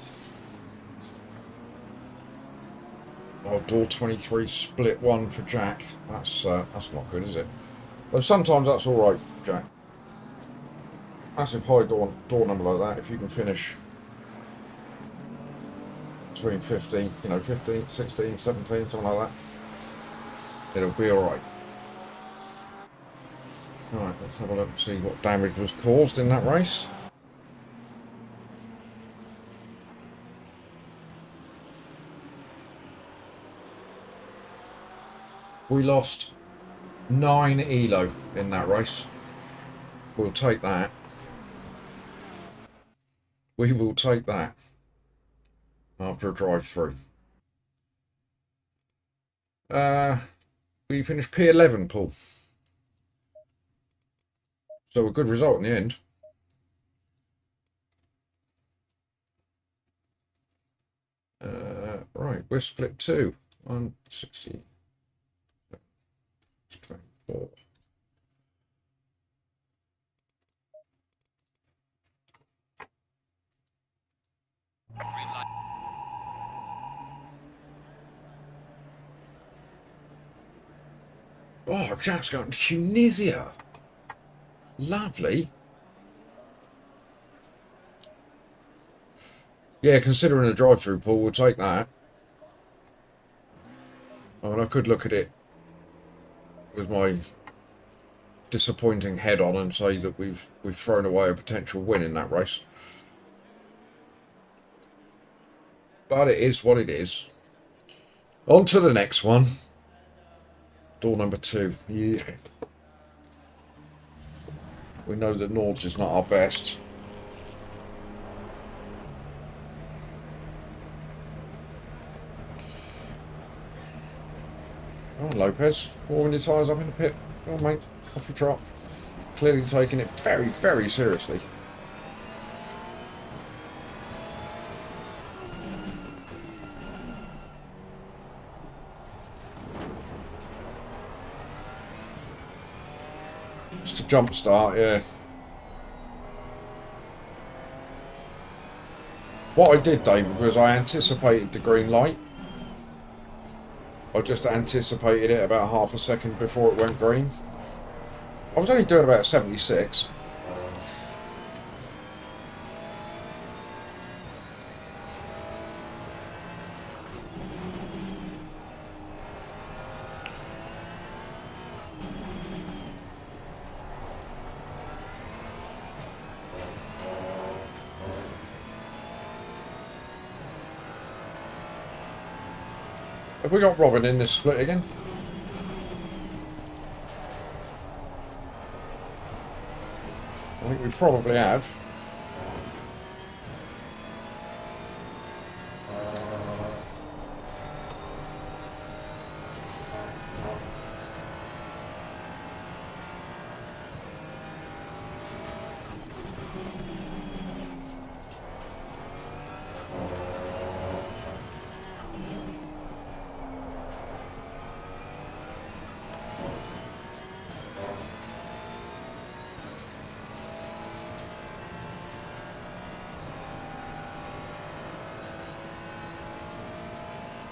Oh, door 23, split one for Jack. That's not good, is it? But sometimes that's all right, Jack. Massive high door number like that, if you can finish between 15, 15, 16, 17, something like that, it'll be alright. Alright, let's have a look and see what damage was caused in that race. We lost 9 elo in that race. We'll take that. We will take that after a drive-through. We finished P11, Paul. So a good result in the end. Right, we're split 2. 160. 24. Green light. Oh, Jack's going to Tunisia. Lovely. Yeah, considering a drive-through, Paul, we'll take that. I mean, I could look at it with my disappointing head on and say that we've thrown away a potential win in that race. But it is what it is. On to the next one. Door number 2. Yeah. We know that Nurbs is not our best. Come on, Lopez. Warming your tyres up in the pit. Come on, mate. Off your trot. Clearly taking it very, very seriously. Just a jump start, yeah. What I did, David, was I anticipated the green light. I just anticipated it about half a second before it went green. I was only doing about 76. Have we got Robin in this split again? I think we probably have.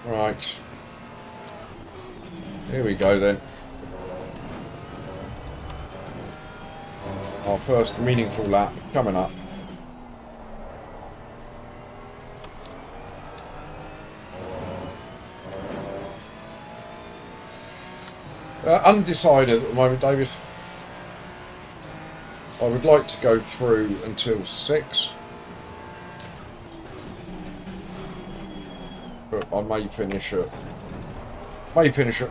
Right. Here we go then. Our first meaningful lap coming up. Undecided at the moment, David. I would like to go through until 6. But I may finish at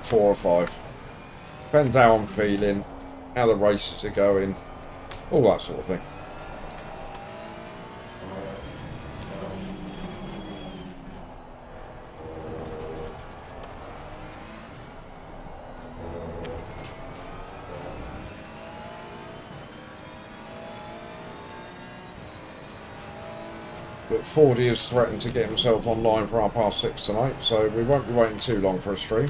4 or 5. Depends how I'm feeling, how the races are going, all that sort of thing. But Fordy has threatened to get himself online for 6:30 tonight, so we won't be waiting too long for a stream.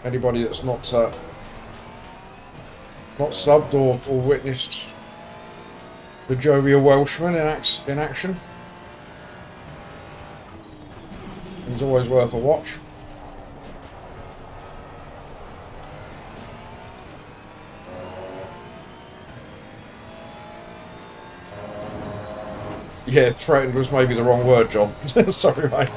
Anybody that's not not subbed or witnessed the jovial Welshman in action. He's always worth a watch. Yeah, threatened was maybe the wrong word, John. Sorry, mate.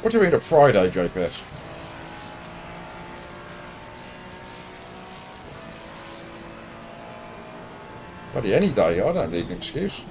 What do you mean a Friday, JPS? Bloody any day, I don't need an excuse.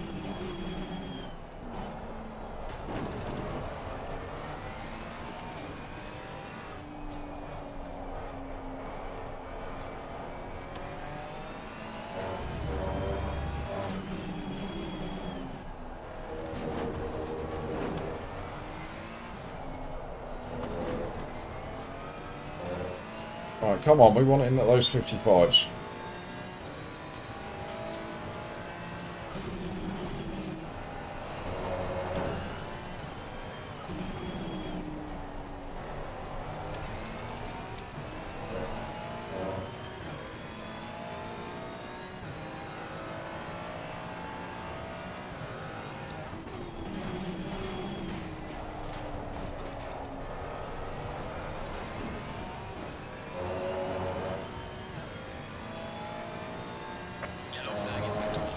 Right, come on, we want it in at those 55s. Yellow flag is sector 1.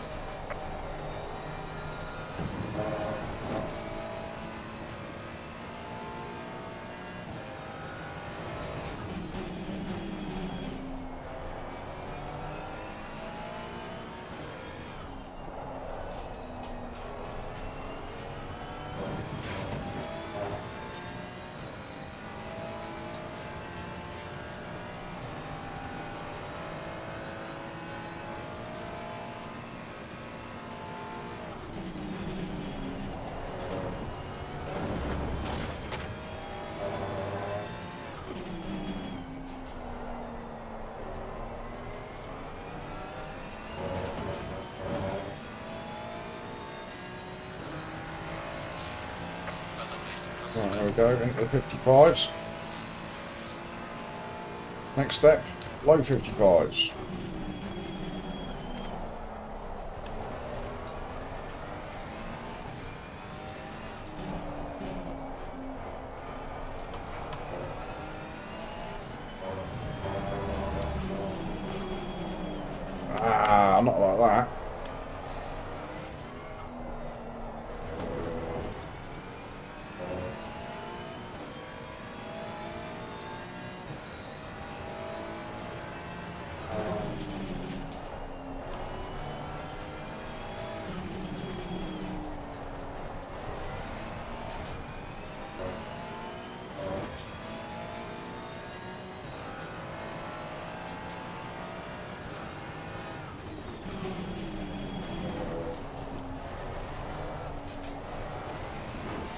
Well done, mate. Personal Right, there we best. go, into the 55s. Next step, low 55s. Ah, not like that.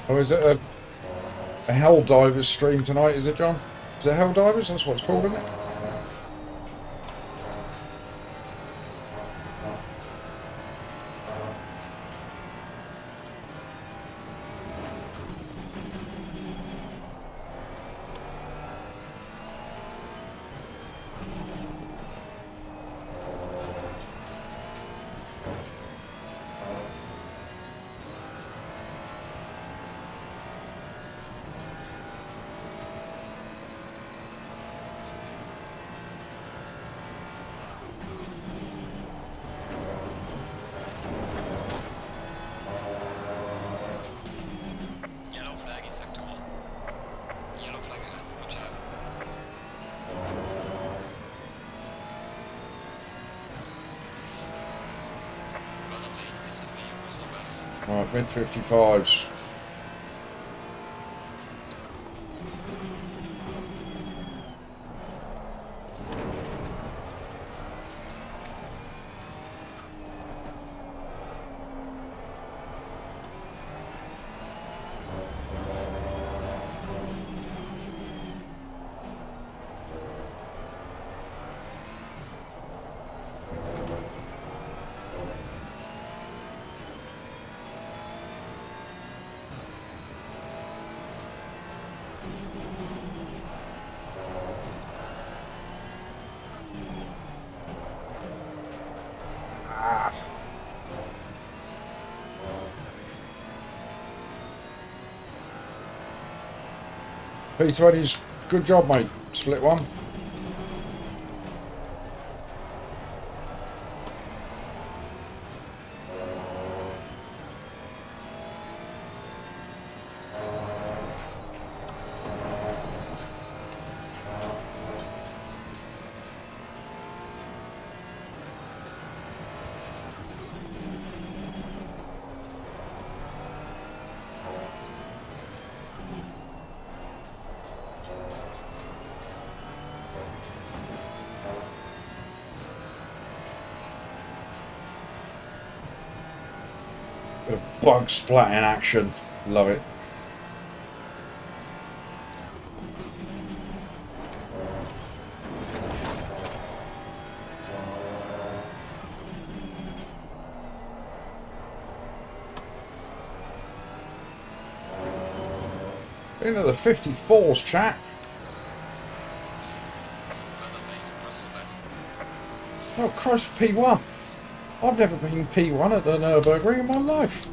Oh, is it a Hell Divers stream tonight, is it, John? Is it Hell Divers? That's what it's called, isn't it? Right, mid 55s. P20's good job, mate. Split one. Bit of bug splatting action. Love it. Into the 54s, chat. Well done, mate. Personal best. Oh, Christ, P1. I've never been P1 at the Nürburgring in my life.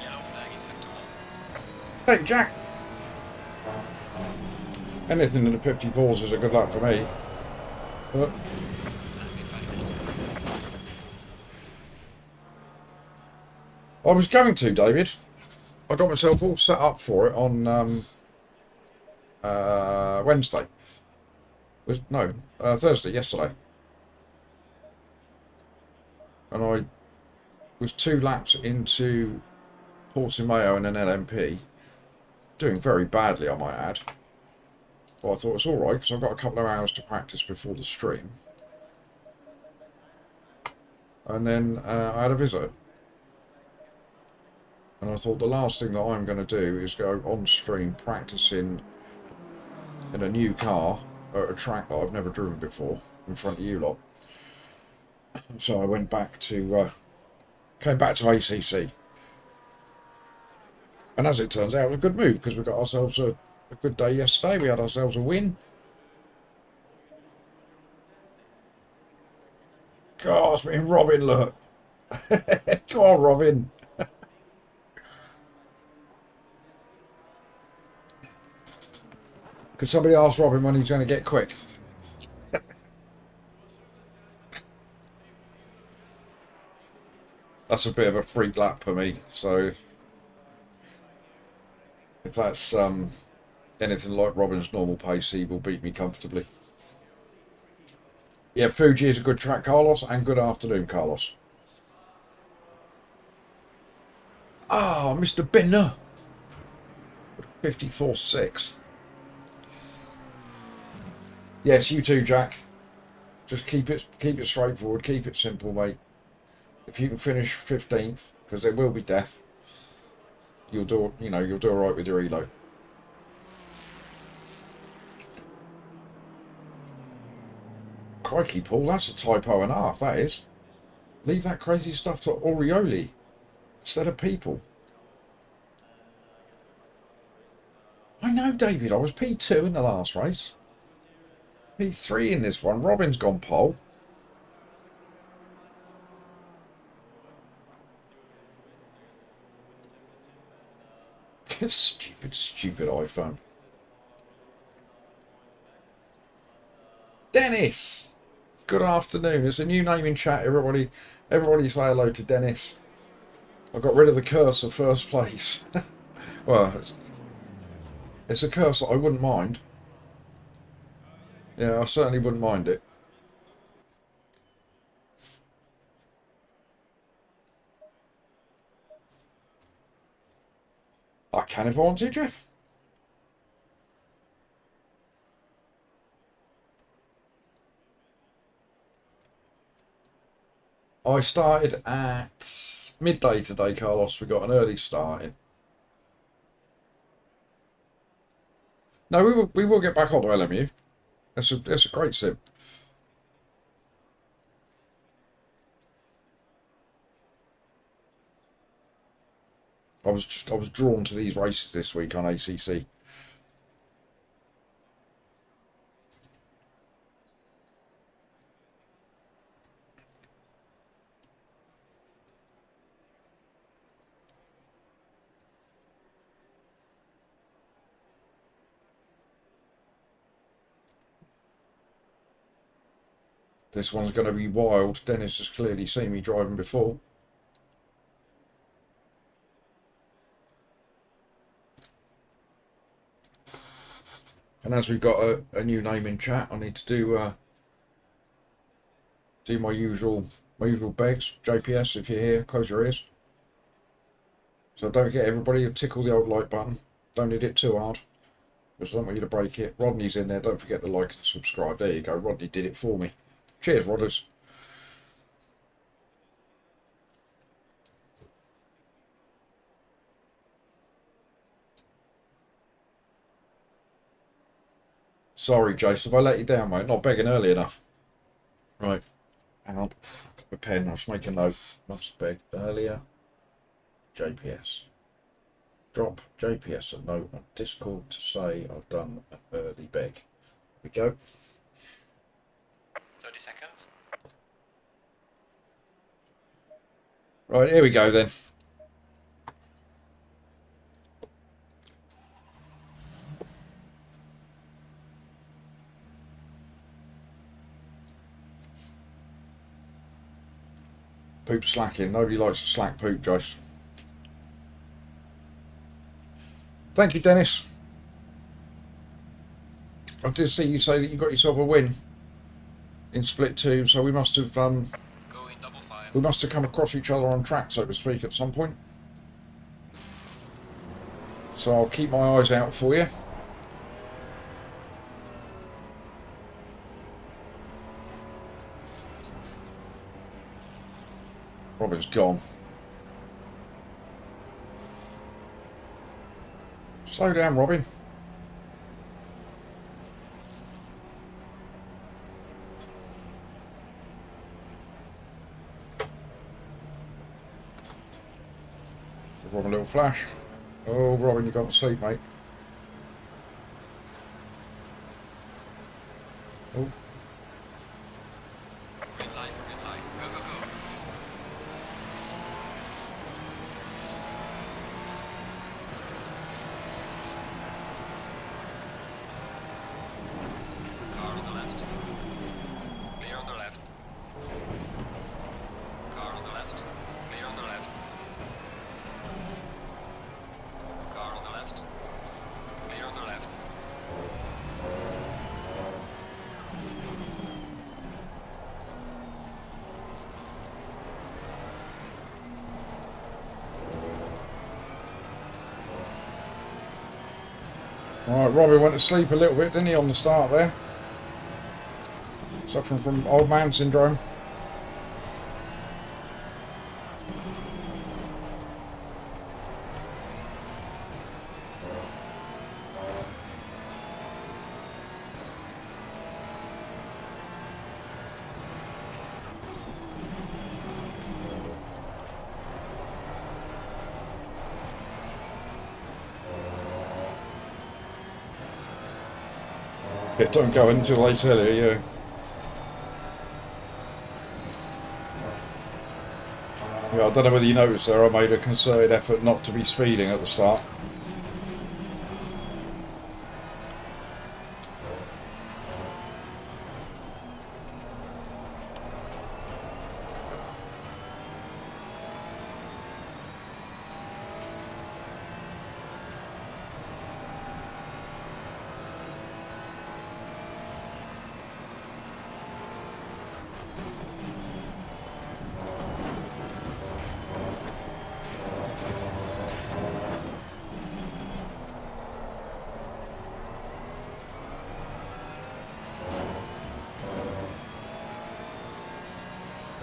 Yellow flag in sector 1. Hey, Jack. Anything in the 54s is a good luck for me. But I was going to, David. I got myself all set up for it on Wednesday. Thursday, yesterday. And I was 2 laps into Portimao and an LMP. Doing very badly, I might add. But I thought it's alright because I've got a couple of hours to practice before the stream. And then I had a visit. And I thought the last thing that I'm going to do is go on stream practicing in a new car at a track that I've never driven before in front of you lot. So I went back to, came back to ACC. And as it turns out, it was a good move because we got ourselves a good day yesterday. We had ourselves a win. God, me and Robin, look. Go on, Robin. Could somebody ask Robin when he's going to get quick? That's a bit of a freak lap for me. So if that's anything like Robin's normal pace, he will beat me comfortably. Yeah, Fuji is a good track, Carlos, and good afternoon, Carlos. Ah, Mr. Benner. 54.6. Yes, you too, Jack. Just keep it straightforward, keep it simple, mate. If you can finish 15th, because there will be death, you'll do all right with your elo. Crikey, Paul, that's a typo and a half, that is. Leave that crazy stuff to Orioli instead of people. I know, David, I was P2 in the last race. P3 in this one. Robin's gone pole. Stupid iPhone. Dennis! Good afternoon. It's a new name in chat. Everybody say hello to Dennis. I got rid of the curse of first place. Well, it's a curse that I wouldn't mind. Yeah, I certainly wouldn't mind it. I can if I want to, Jeff. I started at midday today, Carlos. We got an early starting. No, we will get back onto LMU. That's a great sim. I was drawn to these races this week on ACC. This one's going to be wild. Dennis has clearly seen me driving before. And as we've got a new name in chat, I need to do my usual begs. JPS, if you're here, close your ears. So don't forget, everybody, tickle the old like button. Don't hit it too hard, because I don't want you to break it. Rodney's in there. Don't forget to like and subscribe. There you go. Rodney did it for me. Cheers, Rodders. Sorry, Jason, if I let you down, mate. Not begging early enough. Right. Hang on. Got my pen. I was making a note. Must beg earlier. JPS. Drop JPS a note on Discord to say I've done an early beg. Here we go. 30 seconds. Right, here we go then. Poop slacking. Nobody likes to slack poop, Joyce. Thank you, Dennis. I did see you say that you got yourself a win in Split 2, so we must have Go in double file. we must have come across each other on track, so to speak, at some point. So I'll keep my eyes out for you. Robin's gone. Slow down, Robin. Give Robin a little flash. Oh, Robin, you've got to sleep, mate. Oh. Green light. Go, go, go. Car on the left. Clear on the left. Car on the left. Clear on the left. Car on the left. Clear on the left. Alright, Robbie went to sleep a little bit, didn't he, on the start there? Suffering from old man syndrome. It don't go until they tell you, yeah. Yeah, I don't know whether you noticed there, I made a concerted effort not to be speeding at the start.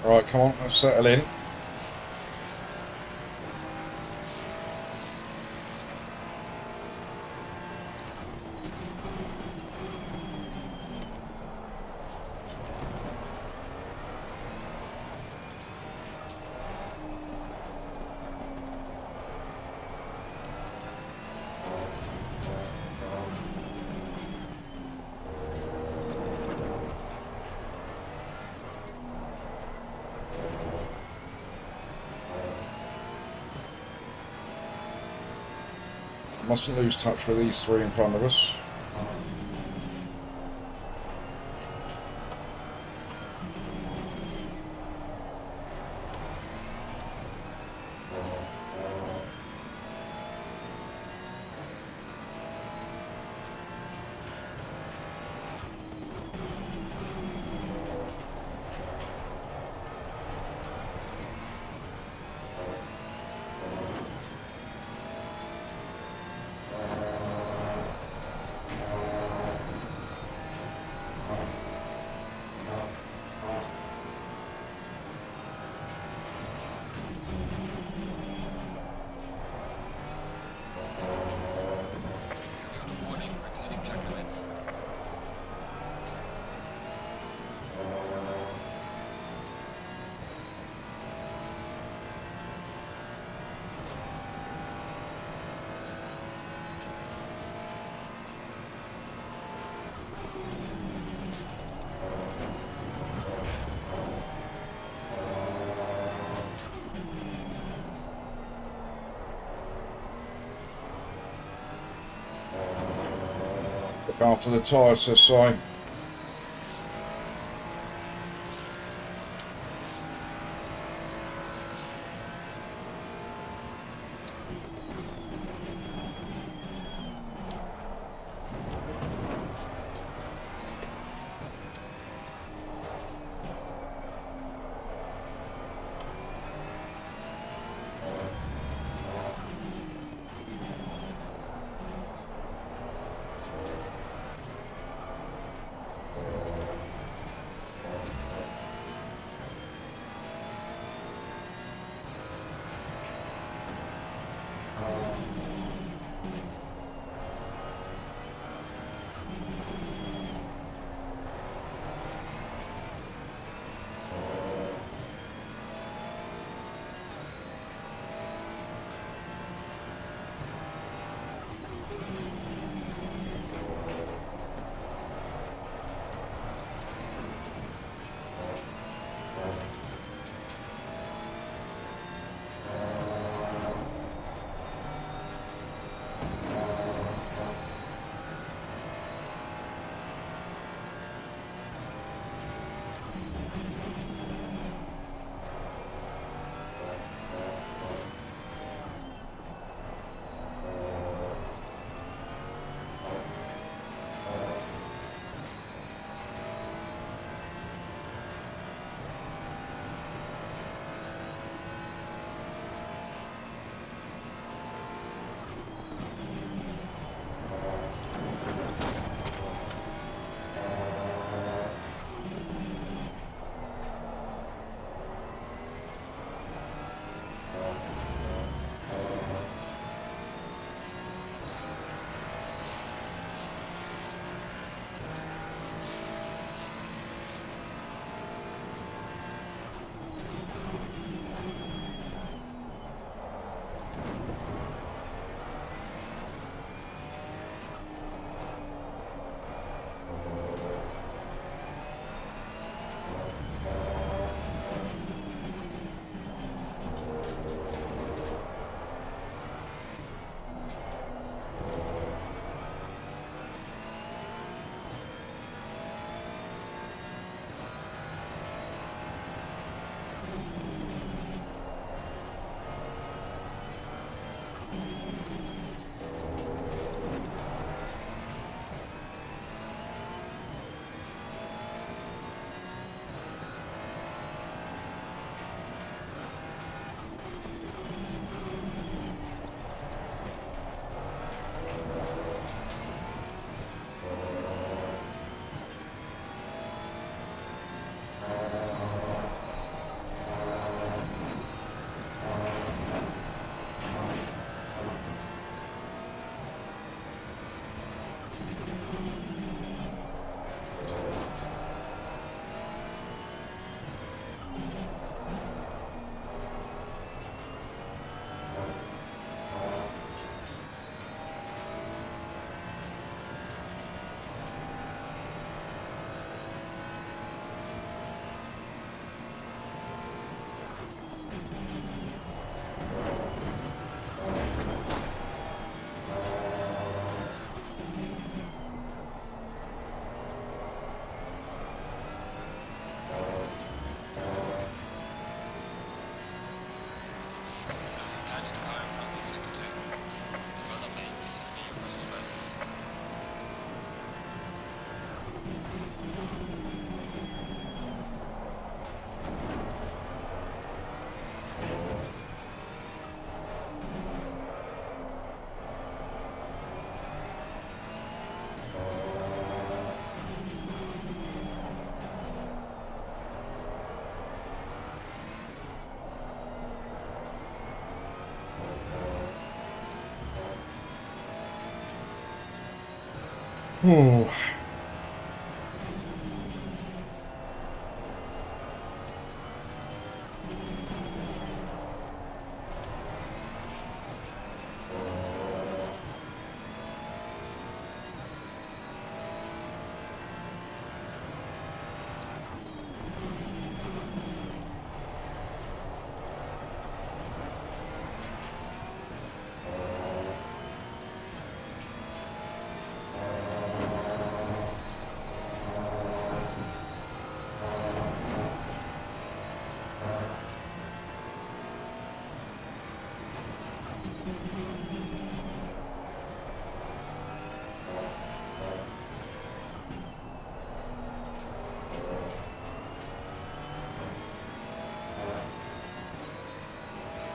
Right, come on, let's settle in. Mustn't lose touch with these three in front of us. Warning for exceeding track limits. Look after the tyres, says Si. Ooh.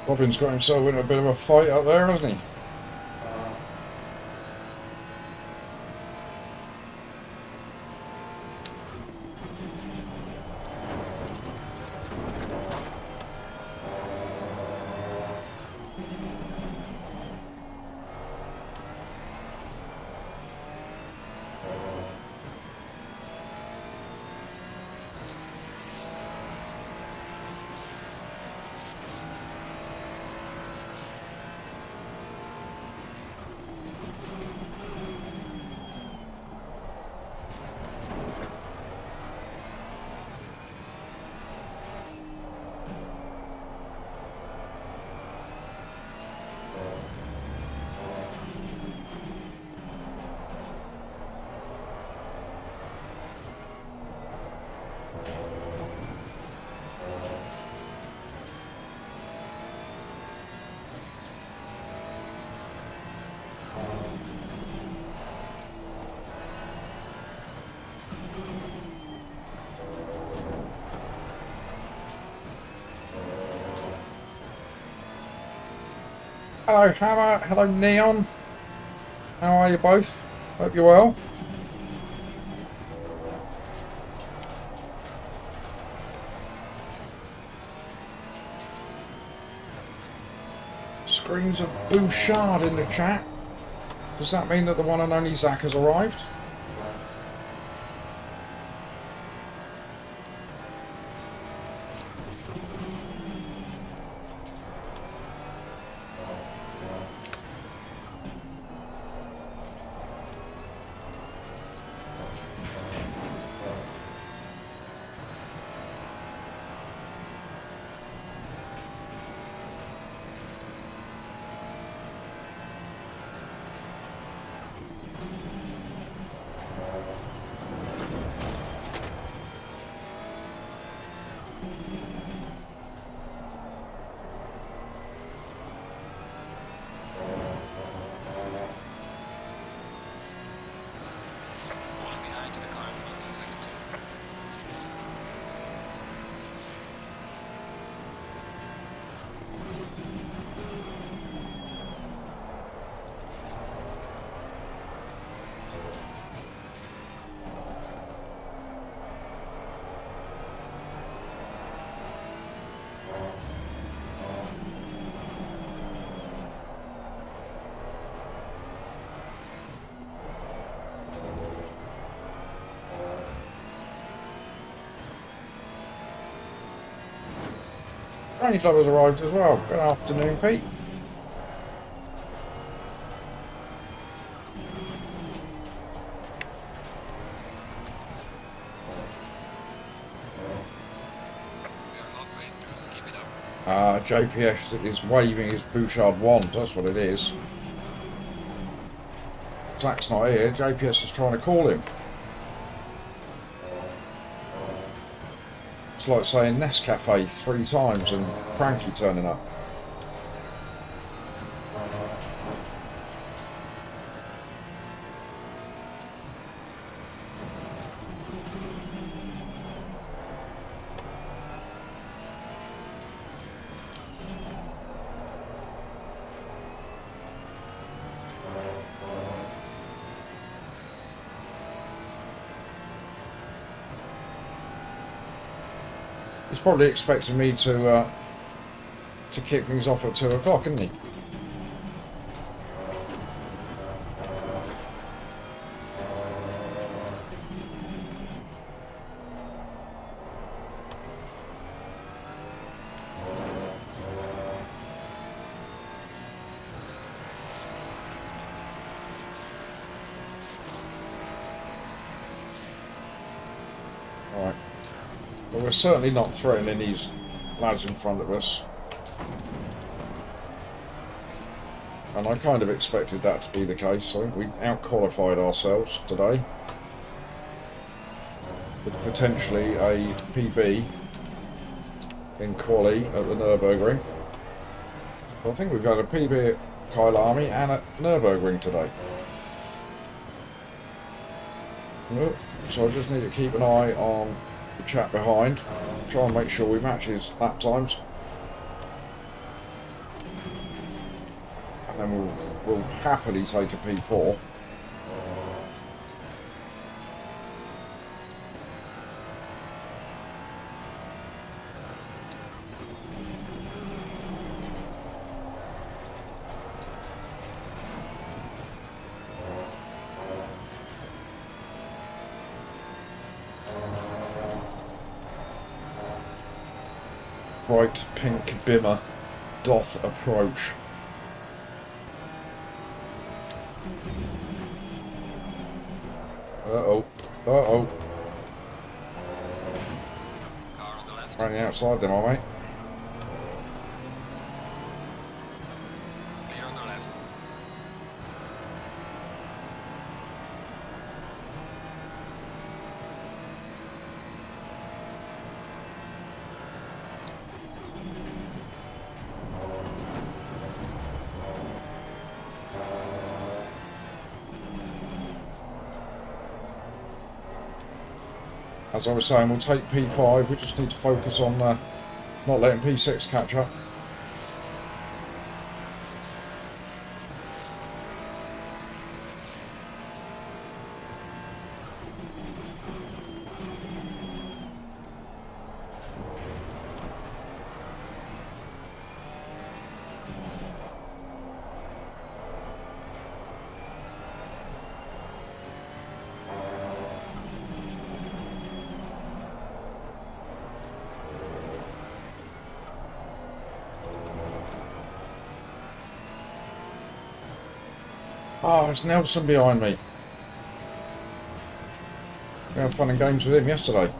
Robin's got himself in a bit of a fight up there, hasn't he? Hello Hammer, hello Neon. How are you both? Hope you're well. Screams of Bouchard in the chat. Does that mean that the one and only Zach has arrived? Falling behind to the car in front in sector 2. Range Lover's arrived as well. Good afternoon, Pete. We are halfway through, keep it up. JPS is waving his Bouchard wand, that's what it is. Zach's not here, JPS is trying to call him. It's like saying Nescafe 3 times and Frankie turning up. He's probably expecting me to kick things off at 2 o'clock, isn't he? we're certainly not threatening these lads in front of us. And I kind of expected that to be the case. I think we out-qualified ourselves today. With potentially a PB in quali at the Nürburgring. So I think we've got a PB at Kyalami and at Nürburgring today. So I just need to keep an eye on the chap behind. Try and make sure we match his lap times. And then we'll happily take a P4. Bright pink bimmer doth approach. Uh-oh. Uh-oh. Car on the left. Running outside them, are we? Clear on the left. As I was saying, we'll take P5. We just need to focus on not letting P6 catch up. Oh, it's Nelson behind me. We had fun and games with him yesterday.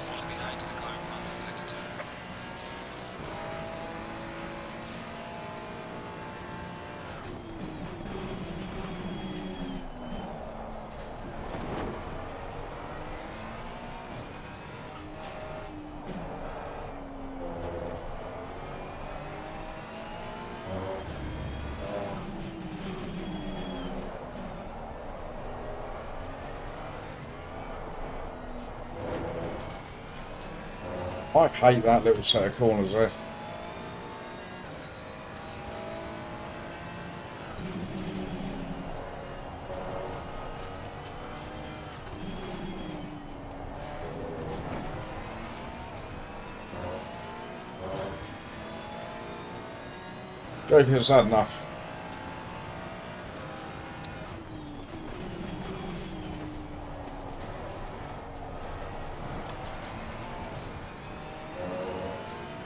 Falling behind to the car in front in sector 2. I hate that little set of corners there. JP has had enough.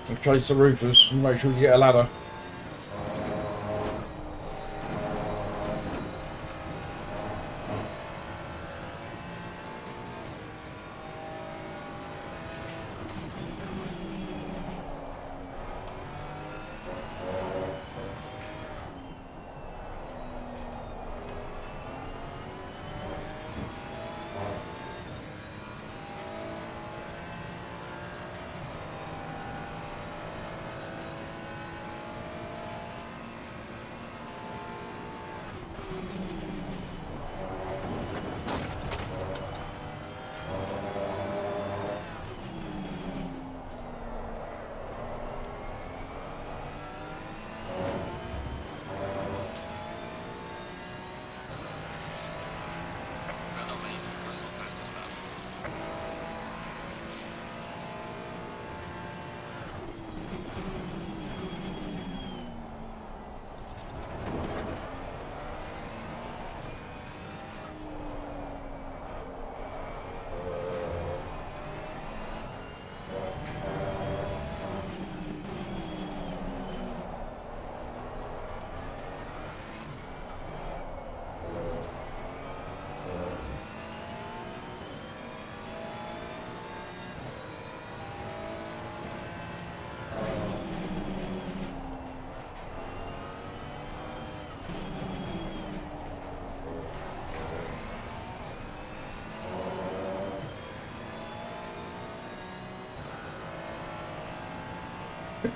And chase the roofers and make sure you get a ladder.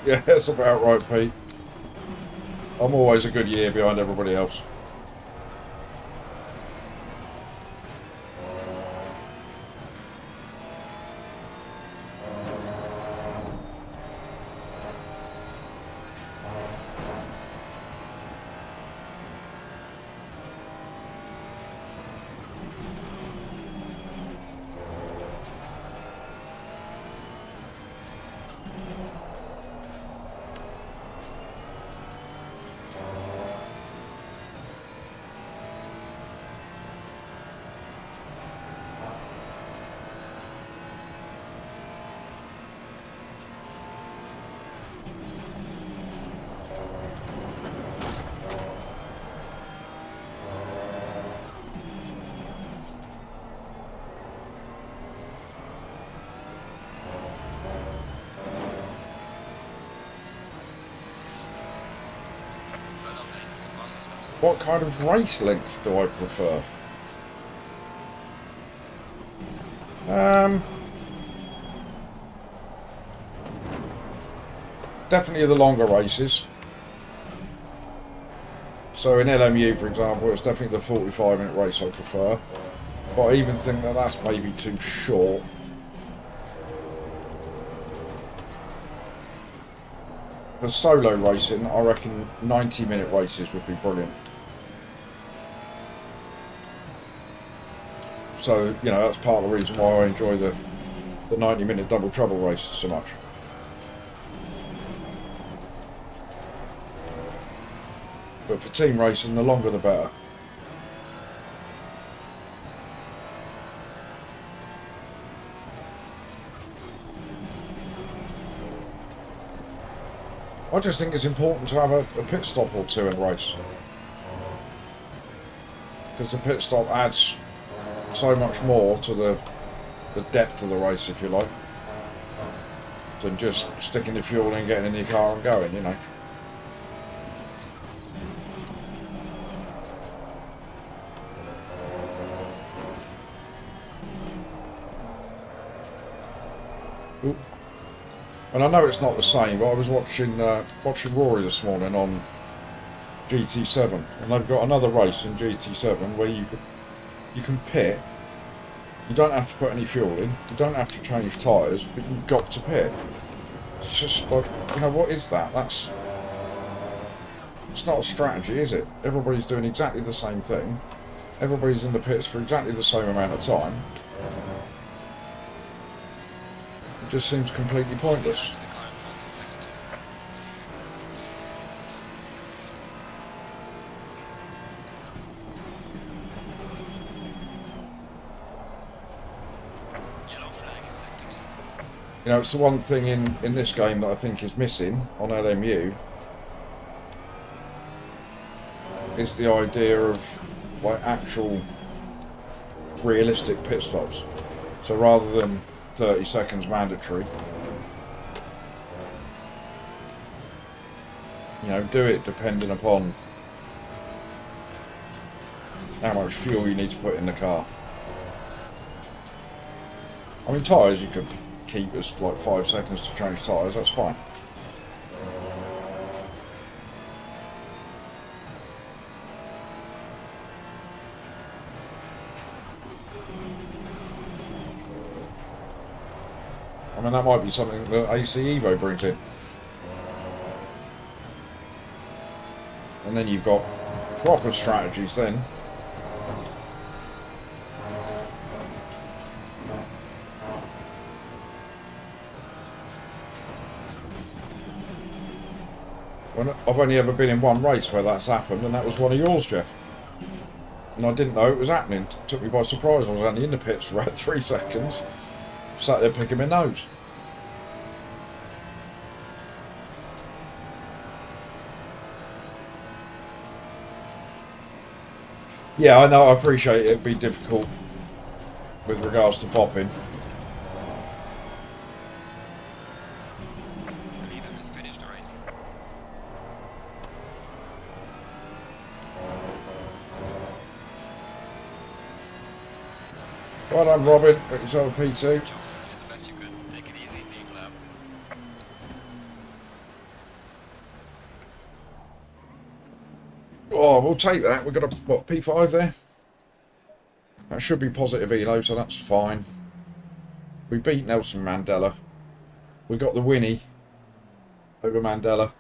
Yeah, that's about right, Pete. I'm always a good year behind everybody else. Well done, mate. The fastest laps. What kind of race length do I prefer? Definitely the longer races. So in LMU, for example, it's definitely the 45-minute race I prefer. But I even think that that's maybe too short. For solo racing, I reckon 90-minute races would be brilliant. So, you know, that's part of the reason why I enjoy the 90-minute double trouble races so much. But for team racing, the longer the better. I just think it's important to have a pit stop or two in a race. Because the pit stop adds so much more to the depth of the race, if you like, than just sticking the fuel in, getting in your car and going, you know. Ooh. And I know it's not the same, but I was watching Rory this morning on GT7, and they've got another race in GT7 where you can pit. You don't have to put any fuel in. You don't have to change tyres, but you've got to pit. It's just like, you know, what is that? It's not a strategy, is it? Everybody's doing exactly the same thing. Everybody's in the pits for exactly the same amount of time. It just seems completely pointless. To the car in front in sector 2. Yellow flag in sector 2. You know, it's the one thing in this game that I think is missing on LMU is the idea of like actual realistic pit stops. So rather than 30 seconds mandatory, you know, do it depending upon how much fuel you need to put in the car. I mean, tyres you could keep as like 5 seconds to change tyres, that's fine. I mean, that might be something that AC Evo brings in. And then you've got proper strategies then. When I've only ever been in one race where that's happened, and that was one of yours, Jeff. And I didn't know it was happening. It took me by surprise. I was only in the pits for about 3 seconds. Sat there picking my nose. Yeah, I know, I appreciate it'd be difficult with regards to popping. The leader has finished the race. Well done, Robin. Got yourself a P2. Job, you did the best you could. Take it easy, lead lap. Oh, we'll take that. We've got a, what, P5 there? That should be positive elo, so that's fine. We beat Nelson Mandela. We got the Winnie over Mandela.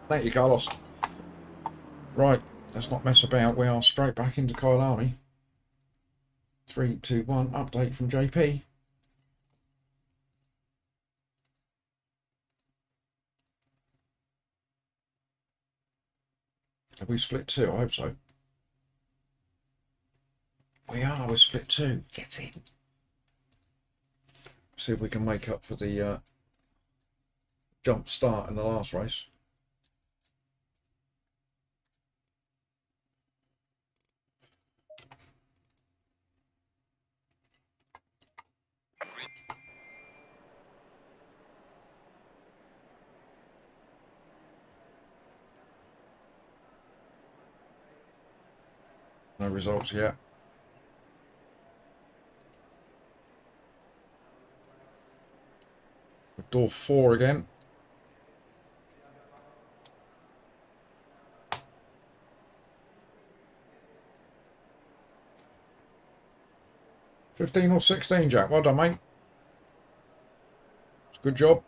Thank you, Carlos. Right, let's not mess about. We are straight back into Kyalami. 3, 2, 1, update from JP. Have we split 2? I hope so. We are, we're split 2. Get in. See if we can make up for the jump start in the last race. No results yet. Door 4 again. $15 or $16, Jack. Well done, mate. Good job.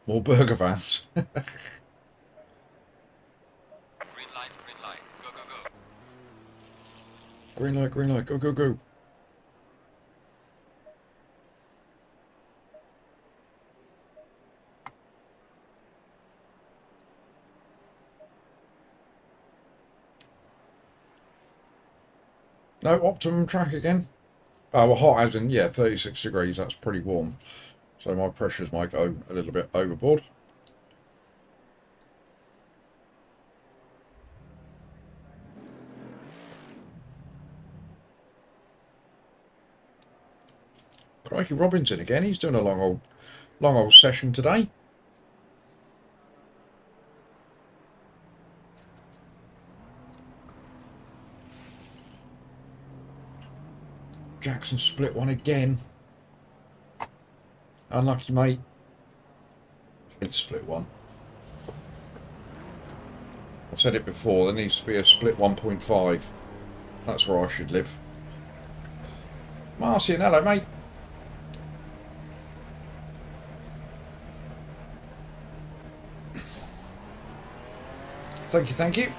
More burger vans. Green light, go, go, go. Green light, go, go, go. No, optimum track again. Oh, well, hot as in, yeah, 36 degrees. That's pretty warm. So my pressures might go a little bit overboard. Crikey, Robinson again. He's doing a long old session today. Jackson split one again. Unlucky, mate. It's split one. I've said it before, there needs to be a split 1.5. That's where I should live. Marcian, hello, mate. Thank you, thank you.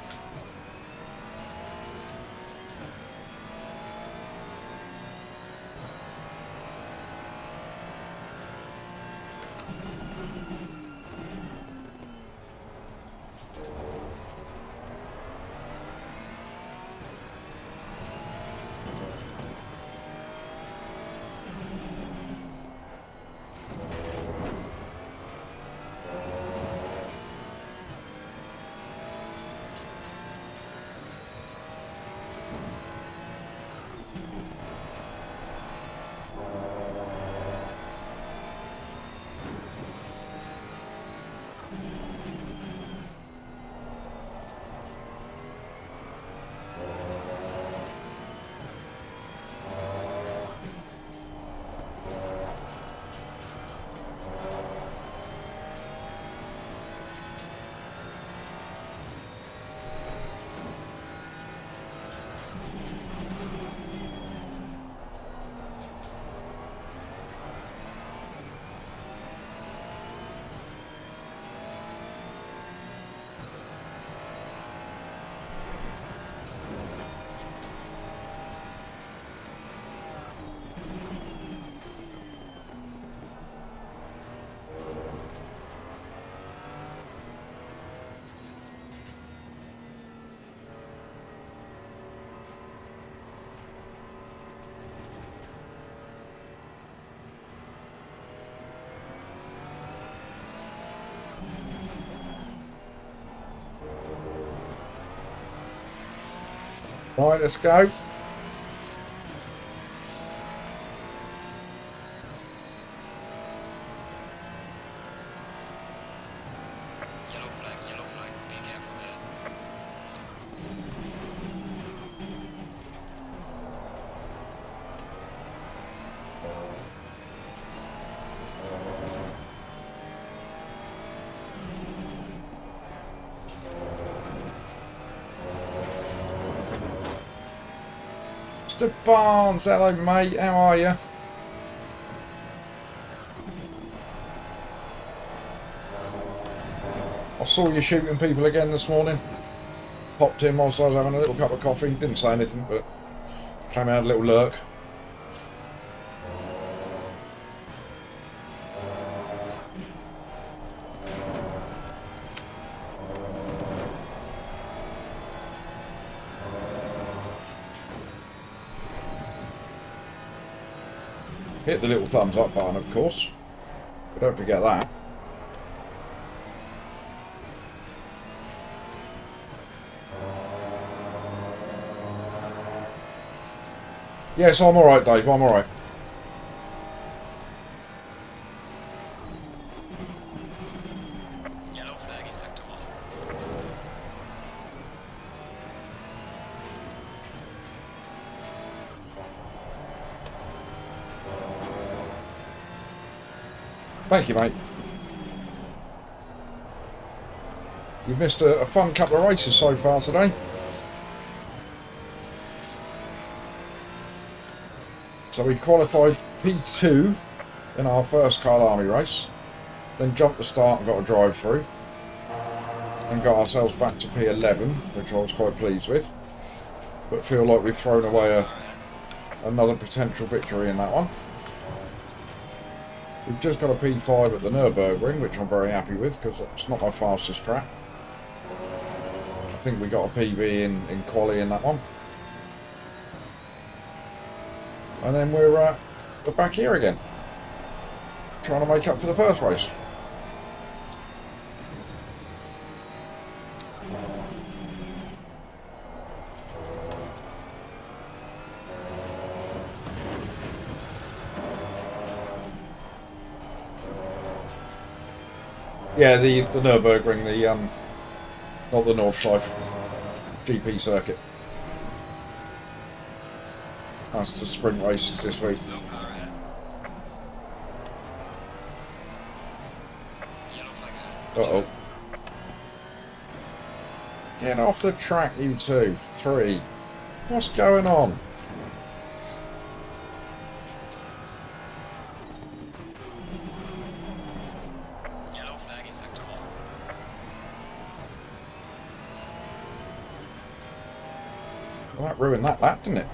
Right, let's go. Mr. Barnes, hello mate, how are you? I saw you shooting people again this morning. Popped in whilst I was having a little cup of coffee. Didn't say anything, but came out a little lurk. Hit the little thumbs up button, of course. But don't forget that. Yes, I'm alright, Dave. I'm alright. Yellow flag in sector 1. Thank you, mate. You've missed a fun couple of races so far today. So we qualified P2 in our first Kyalami race, then jumped the start and got a drive through, and got ourselves back to P11, which I was quite pleased with, but feel like we've thrown away another potential victory in that one. We've just got a P5 at the Nürburgring, which I'm very happy with because it's not my fastest track. I think we got a PB in quali in that one. And then we're back here again, trying to make up for the first race. Yeah, the Nürburgring, not the North Side GP circuit. That's the sprint races this week. Slow car ahead. Yellow flag ahead. Uh-oh. Get off the track, you two. 3. What's going on? Yellow flag in sector 1. Well, that ruined that lap, didn't it?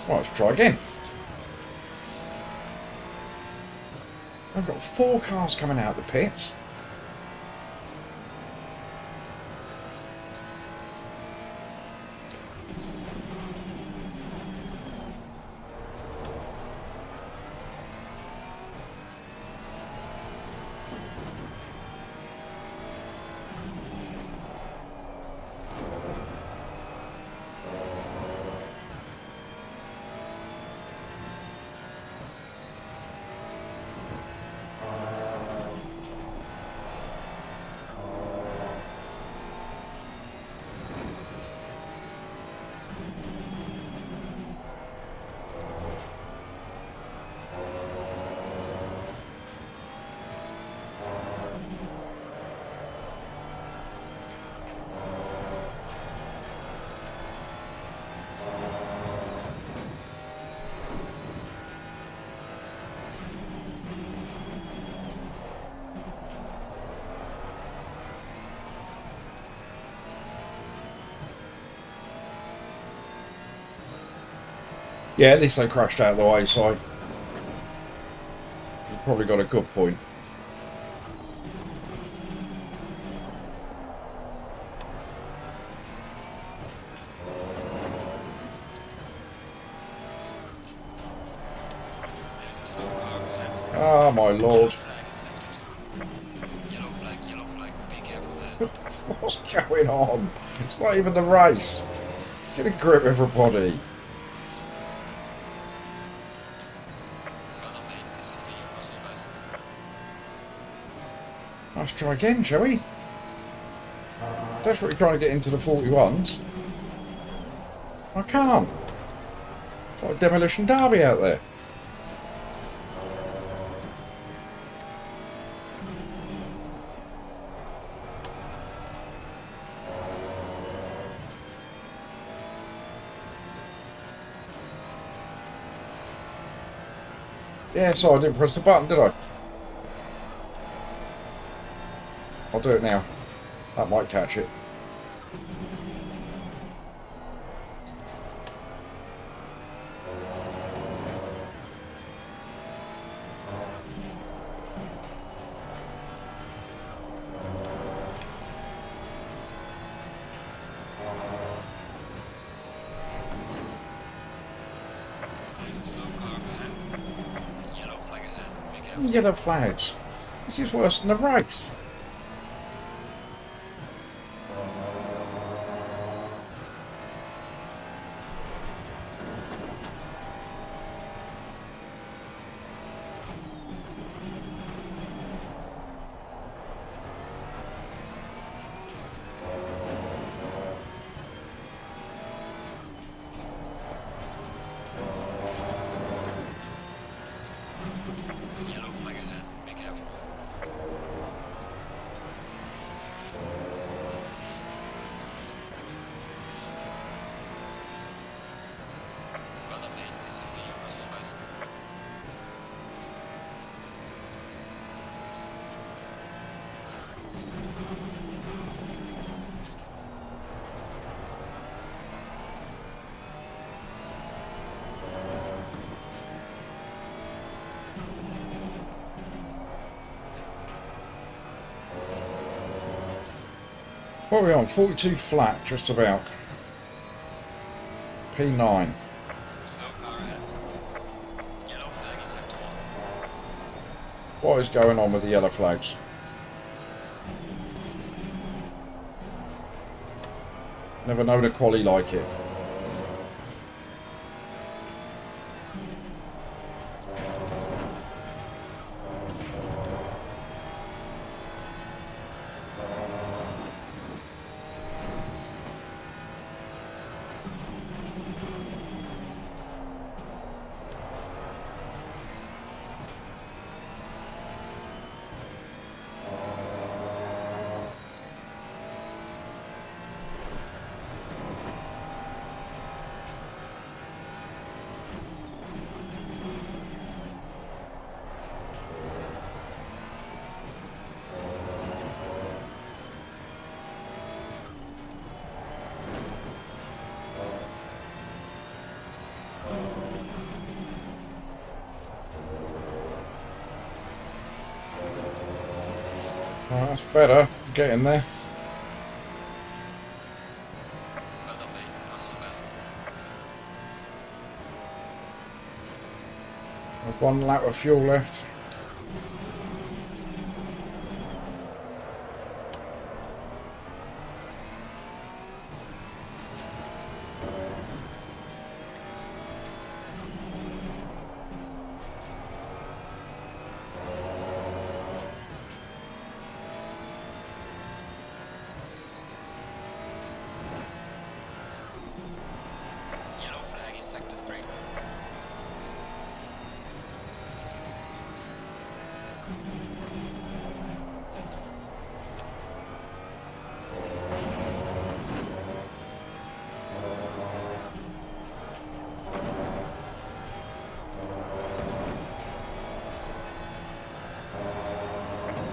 Well, let's try again. I've got 4 cars coming out of the pits. Yeah, at least they crashed out of the way, so you probably got a good point. There's a slow car ahead. Ah, my lord. Yellow flag in sector 2. Yellow flag, be careful there. What's going on? It's not even the race. Get a grip, everybody. Well done, mate. This has been your personal best. Let's try again, shall we? Desperately trying to get into the 41s. I can't. It's like a demolition derby out there. Yeah, so I didn't press the button, did I? I'll do it now. That might catch it. There's a slow car behind. Yellow flag ahead. Be careful. Yellow flags. This is worse than the race. Yellow flag ahead. Be careful. Well done, mate. This has been your personal best. What are we on? 42 flat, just about. P9. Slow car ahead. Yellow flag in sector 1. What is going on with the yellow flags? Never known a quali like it. Well, that's better. Getting there. Well done, mate. Personal best. With 1 lap of fuel left. Yellow flag in sector 3.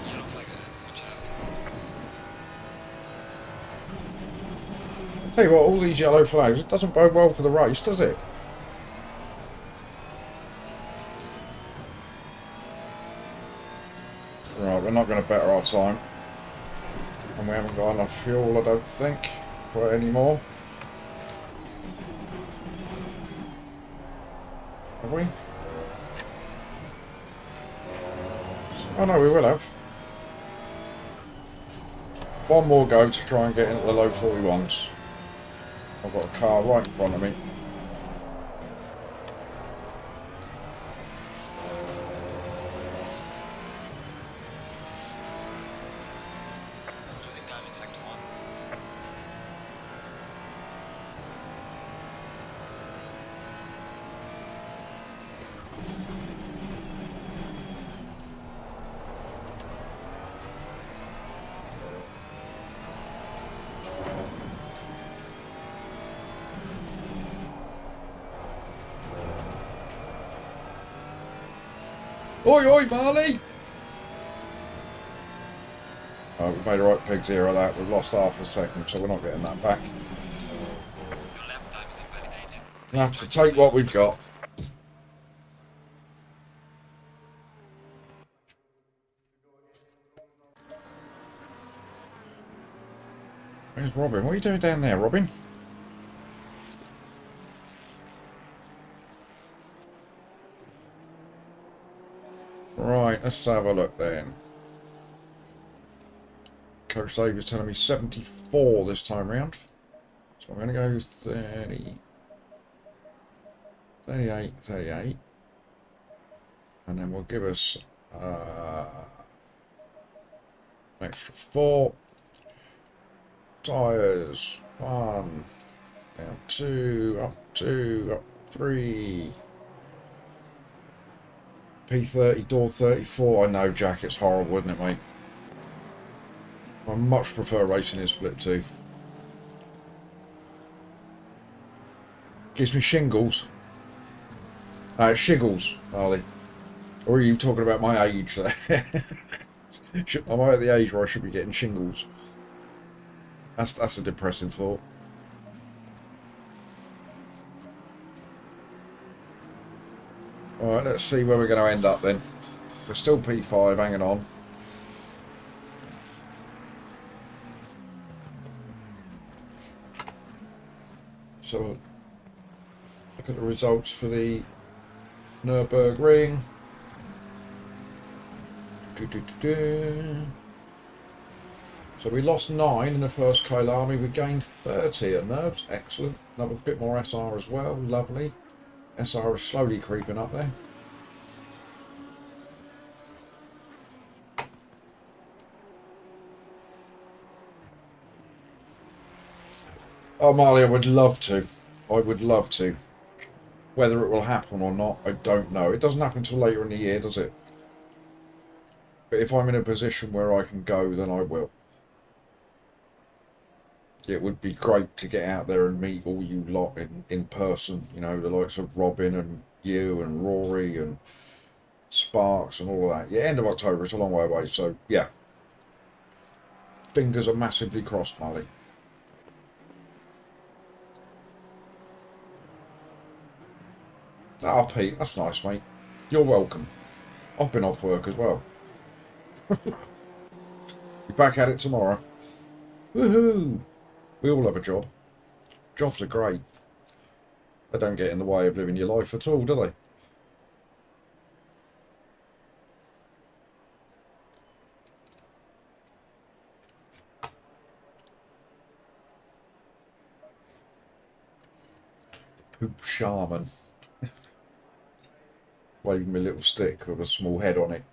Yellow flag ahead. Watch out. Tell you what, all these yellow flags, it doesn't bode well for the race, does it? Right, we're not going to better our time. And we haven't got enough fuel, I don't think, for it anymore. Have we? Oh no, we will have. One more go to try and get into the low 41s. I've got a car right in front of me. Losing time in sector 1. Oi, oi, Marley! Oh, we've made a right pig's ear of that. We've lost half a second, so we're not getting that back. Your lap time is invalidated. We'll have Please to try take stay what on we've the got. Where's Robin? What are you doing down there, Robin? Right, let's have a look then. Coach Dave is telling me 74 this time round. So I'm going to go 30, 38, 38. And then we'll give us extra 4. Tyres. 1. Down 2. Up 2. Up 3. P30, door 34. I know, Jack, it's horrible, isn't it, mate? I much prefer racing in split 2. Gives me shingles. Shiggles, Harley. Or are you talking about my age there? Am I at the age where I should be getting shingles? That's a depressing thought. Alright, let's see where we're going to end up then. We're still P5, hanging on. So, look at the results for the Nürburgring. So we lost 9 in the first Kyalami. We gained 30 at Nurbs. Excellent. Another bit more SR as well. Lovely. SR is slowly creeping up there. Oh, Marley, I would love to. I would love to. Whether it will happen or not, I don't know. It doesn't happen until later in the year, does it? But if I'm in a position where I can go, then I will. It would be great to get out there and meet all you lot in person. You know, the likes of Robin and you and Rory and Sparks and all of that. Yeah, end of October, it's a long way away. So, yeah. Fingers are massively crossed, Molly. Ah, Pete, that's nice, mate. You're welcome. I've been off work as well. Be back at it tomorrow. Woohoo! We all have a job. Jobs are great. They don't get in the way of living your life at all, do they? Poop shaman. Waving my little stick with a small head on it.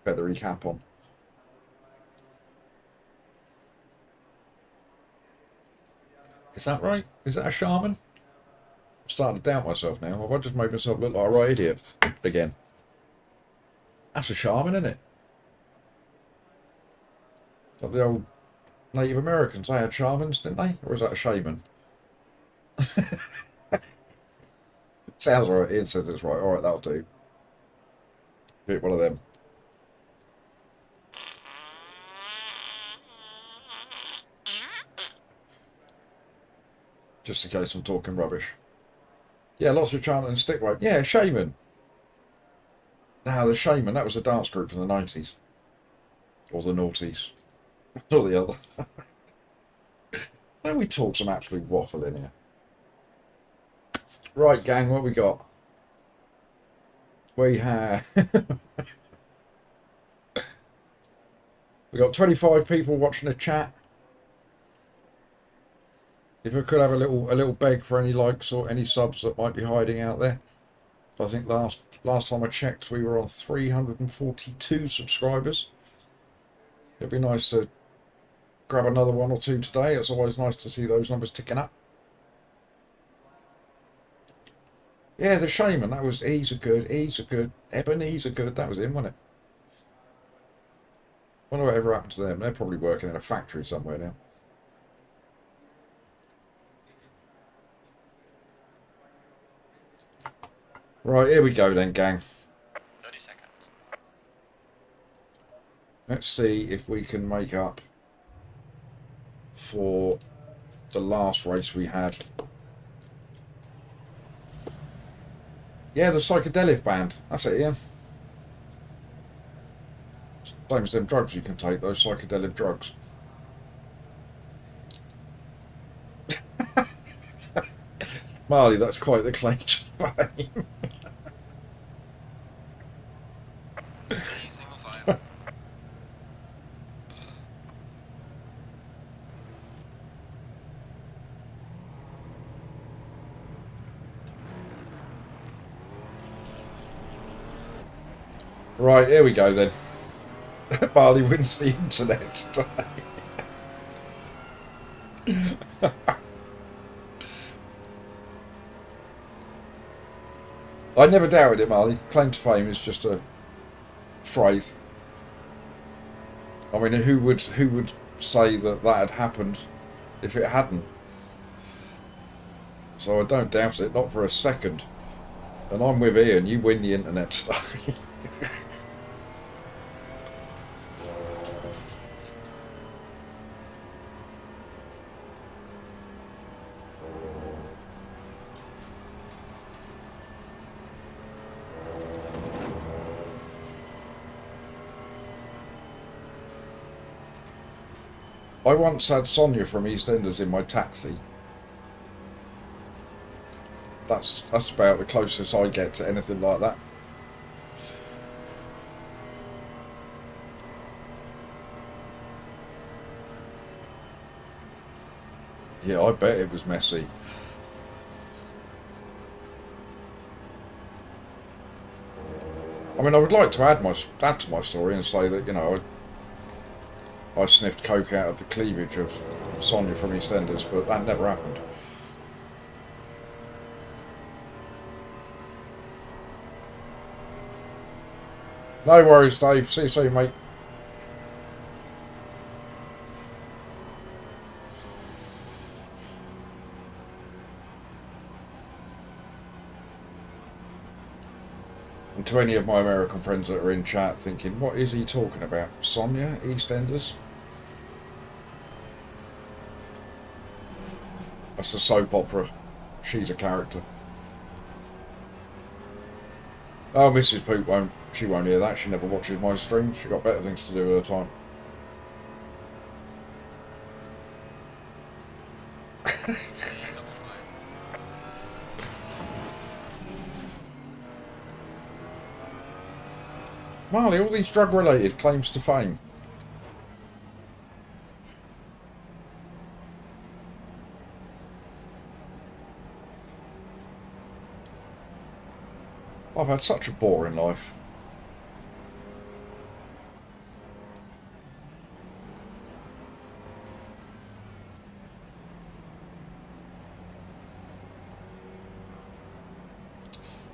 Feathery cap on. Is that right? Is that a shaman? I'm starting to doubt myself now. Have I just made myself look like a right idiot again? That's a shaman, isn't it? Like the old Native Americans, they had shamans, didn't they? Or is that a shaman? Sounds right. Ian says it's right. Alright, that'll do. Pick one of them. Just in case I'm talking rubbish. Yeah, lots of chanting and stick weight. Yeah, shaman. Now, the shaman, that was a dance group from the 90s. Or the noughties. Not the other. Then we talk some absolute waffle in here. Right, gang, what we got? We have... we got 25 people watching the chat. If I could have a little beg for any likes or any subs that might be hiding out there. I think last time I checked, we were on 342 subscribers. It'd be nice to grab another 1 or 2 today. It's always nice to see those numbers ticking up. Yeah, the shaman, that was, he's a good, Ebenezer good, that was him, wasn't it? Wonder whatever happened to them. They're probably working in a factory somewhere now. Right, here we go then, gang. 30 seconds. Let's see if we can make up for the last race we had. Yeah, the psychedelic band. That's it, Ian. Same as them drugs you can take, those psychedelic drugs. Marley, that's quite the claim to fame. Staying single file. Right, here we go then. Marley wins the internet today. I never doubted it, Marley. Claim to fame is just a phrase. I mean, who would say that that had happened if it hadn't? So I don't doubt it, not for a second. And I'm with Ian. You win the internet today. I once had Sonia from EastEnders in my taxi. That's about the closest I get to anything like that. Yeah, I bet it was messy. I mean, I would like to add to my story and say that, you know, I sniffed coke out of the cleavage of Sonia from EastEnders, but that never happened. No worries, Dave. See you soon, mate. And to any of my American friends that are in chat thinking, what is he talking about? Sonia, EastEnders? That's a soap opera. She's a character. Oh, Mrs. Poop won't. She won't hear that. She never watches my streams. She got better things to do with her time. Marley, all these drug-related claims to fame. I've had such a boring life.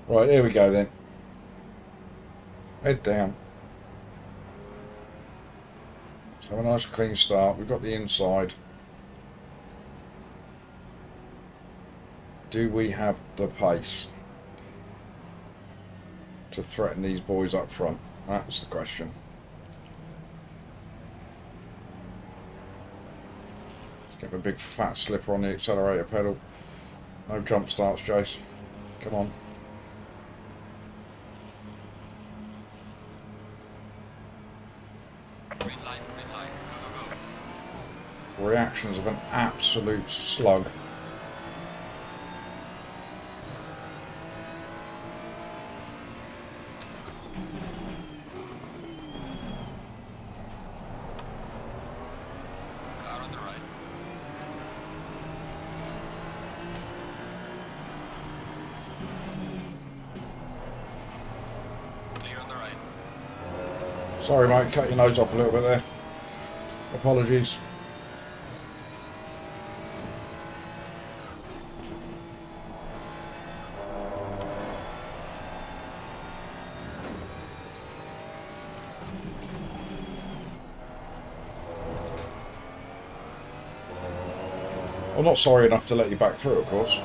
Right, here we go then. Head down. So a nice clean start. We've got the inside. Do we have the pace to threaten these boys up front? That's the question. Let's get a big fat slipper on the accelerator pedal. No jump starts, Jace. Come on. Green light, go, go, go. Reactions of an absolute slug. Car on the right. Clear on the right. Sorry mate, cut your nose off a little bit there. Apologies. I'm not sorry enough to let you back through, of course.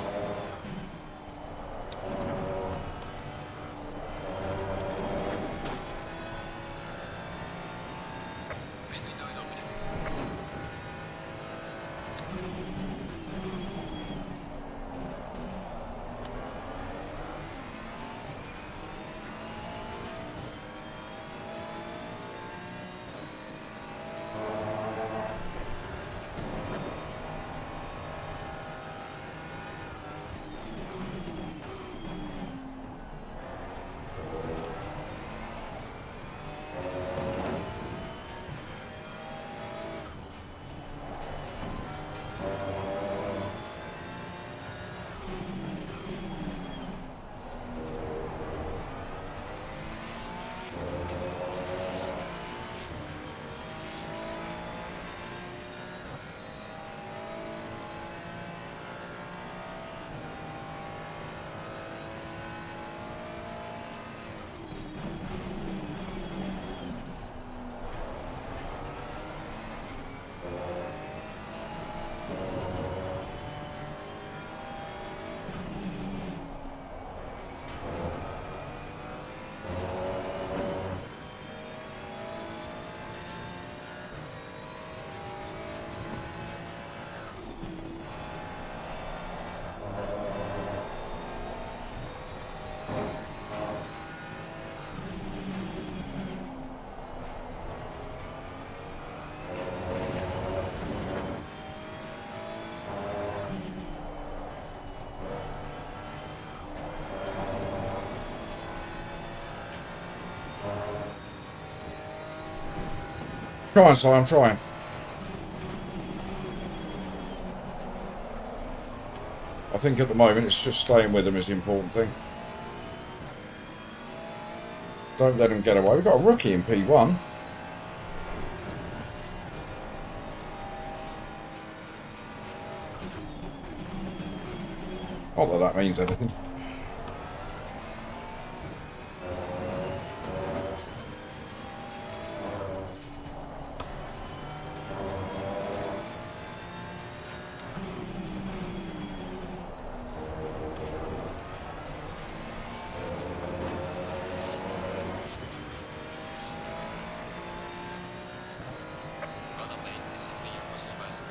Trying, Si, I'm trying. I think at the moment it's just staying with them is the important thing. Don't let them get away. We've got a rookie in P1. Not that that means anything. Well done, mate. This has been your personal best.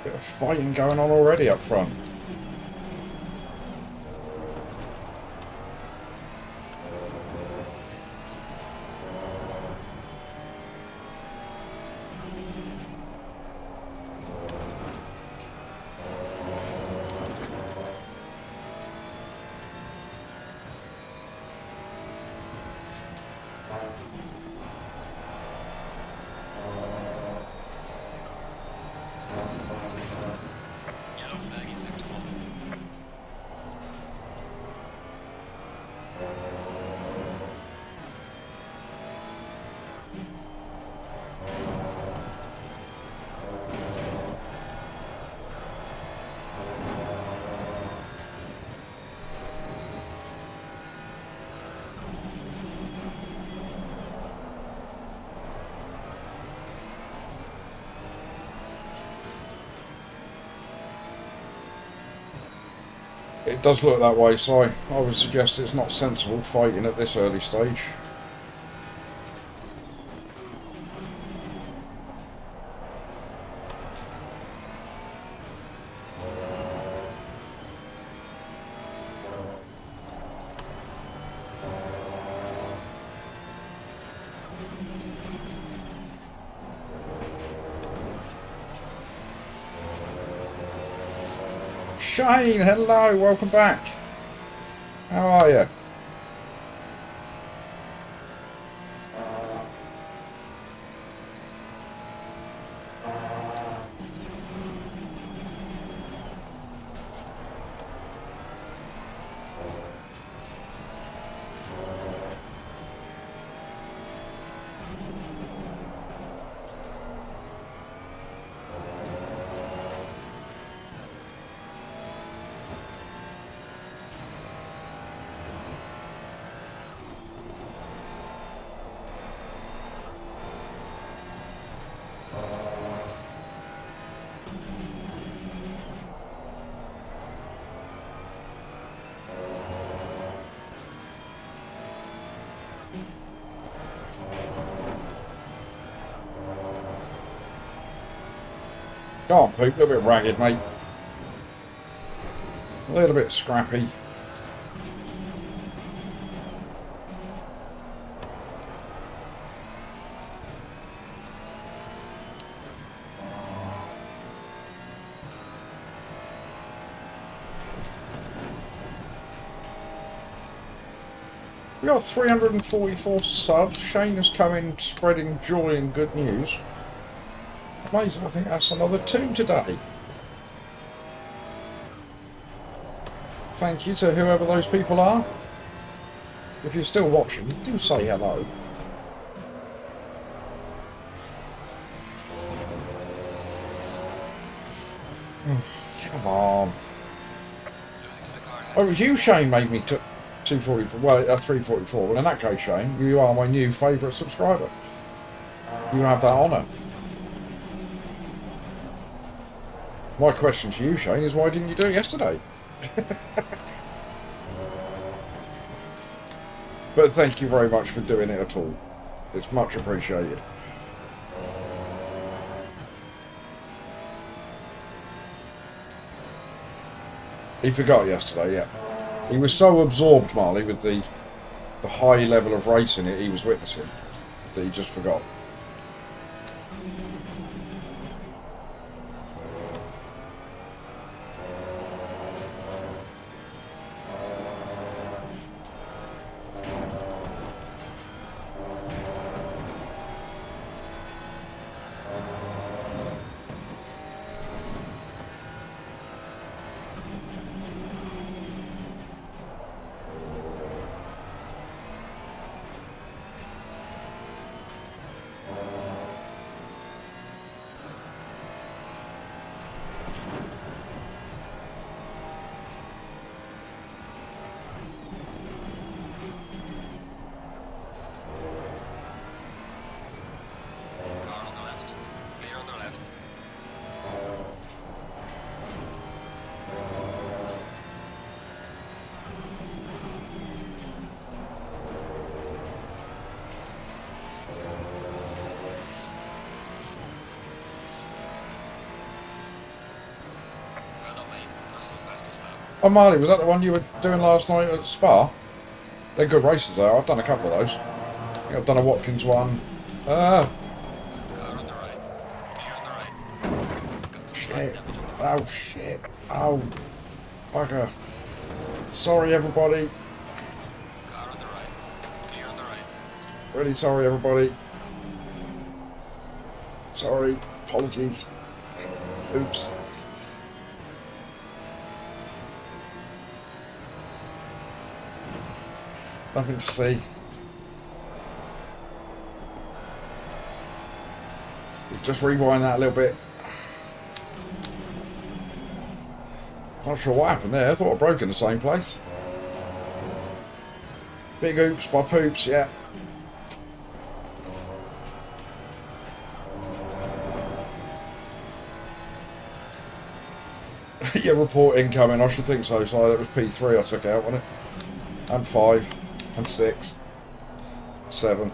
Bit of fighting going on already up front. Yellow flag in sector 1. It does look that way, Si. I would suggest it's not sensible fighting at this early stage. Shane, hello, welcome back. How are you? Go on, Poop, a little bit ragged, mate. A little bit scrappy. We got 344 subs. Shane has come in spreading joy and good news. Amazing, I think that's another 2 today. Thank you to whoever those people are. If you're still watching, do say hello. Come on. Losing to the car ahead. Oh, it was you, Shane, made me 244. Well, 344. Well, in that case, Shane, you are my new favourite subscriber. You have that honour. My question to you, Shane, is why didn't you do it yesterday? But thank you very much for doing it at all. It's much appreciated. He forgot yesterday, yeah. He was so absorbed, Marley, with the high level of racing he was witnessing that he just forgot. Oh, Marley, was that the one you were doing last night at Spa? They're good races, though. I've done a couple of those. I think I've done a Watkins one. Car on the right. Clear on the right. We've got some Shit. light damage on the front. Oh, shit. Oh, bugger. Sorry, everybody. Car on the right. Clear on the right. Really sorry, everybody. Sorry. Apologies. Oops. Nothing to see. Just rewind that a little bit. Not sure what happened there. I thought I broke in the same place. Big oops by poops, yeah. Yeah, report incoming. I should think so. So that was P3 I took out, wasn't it? And 5. And 6. 7.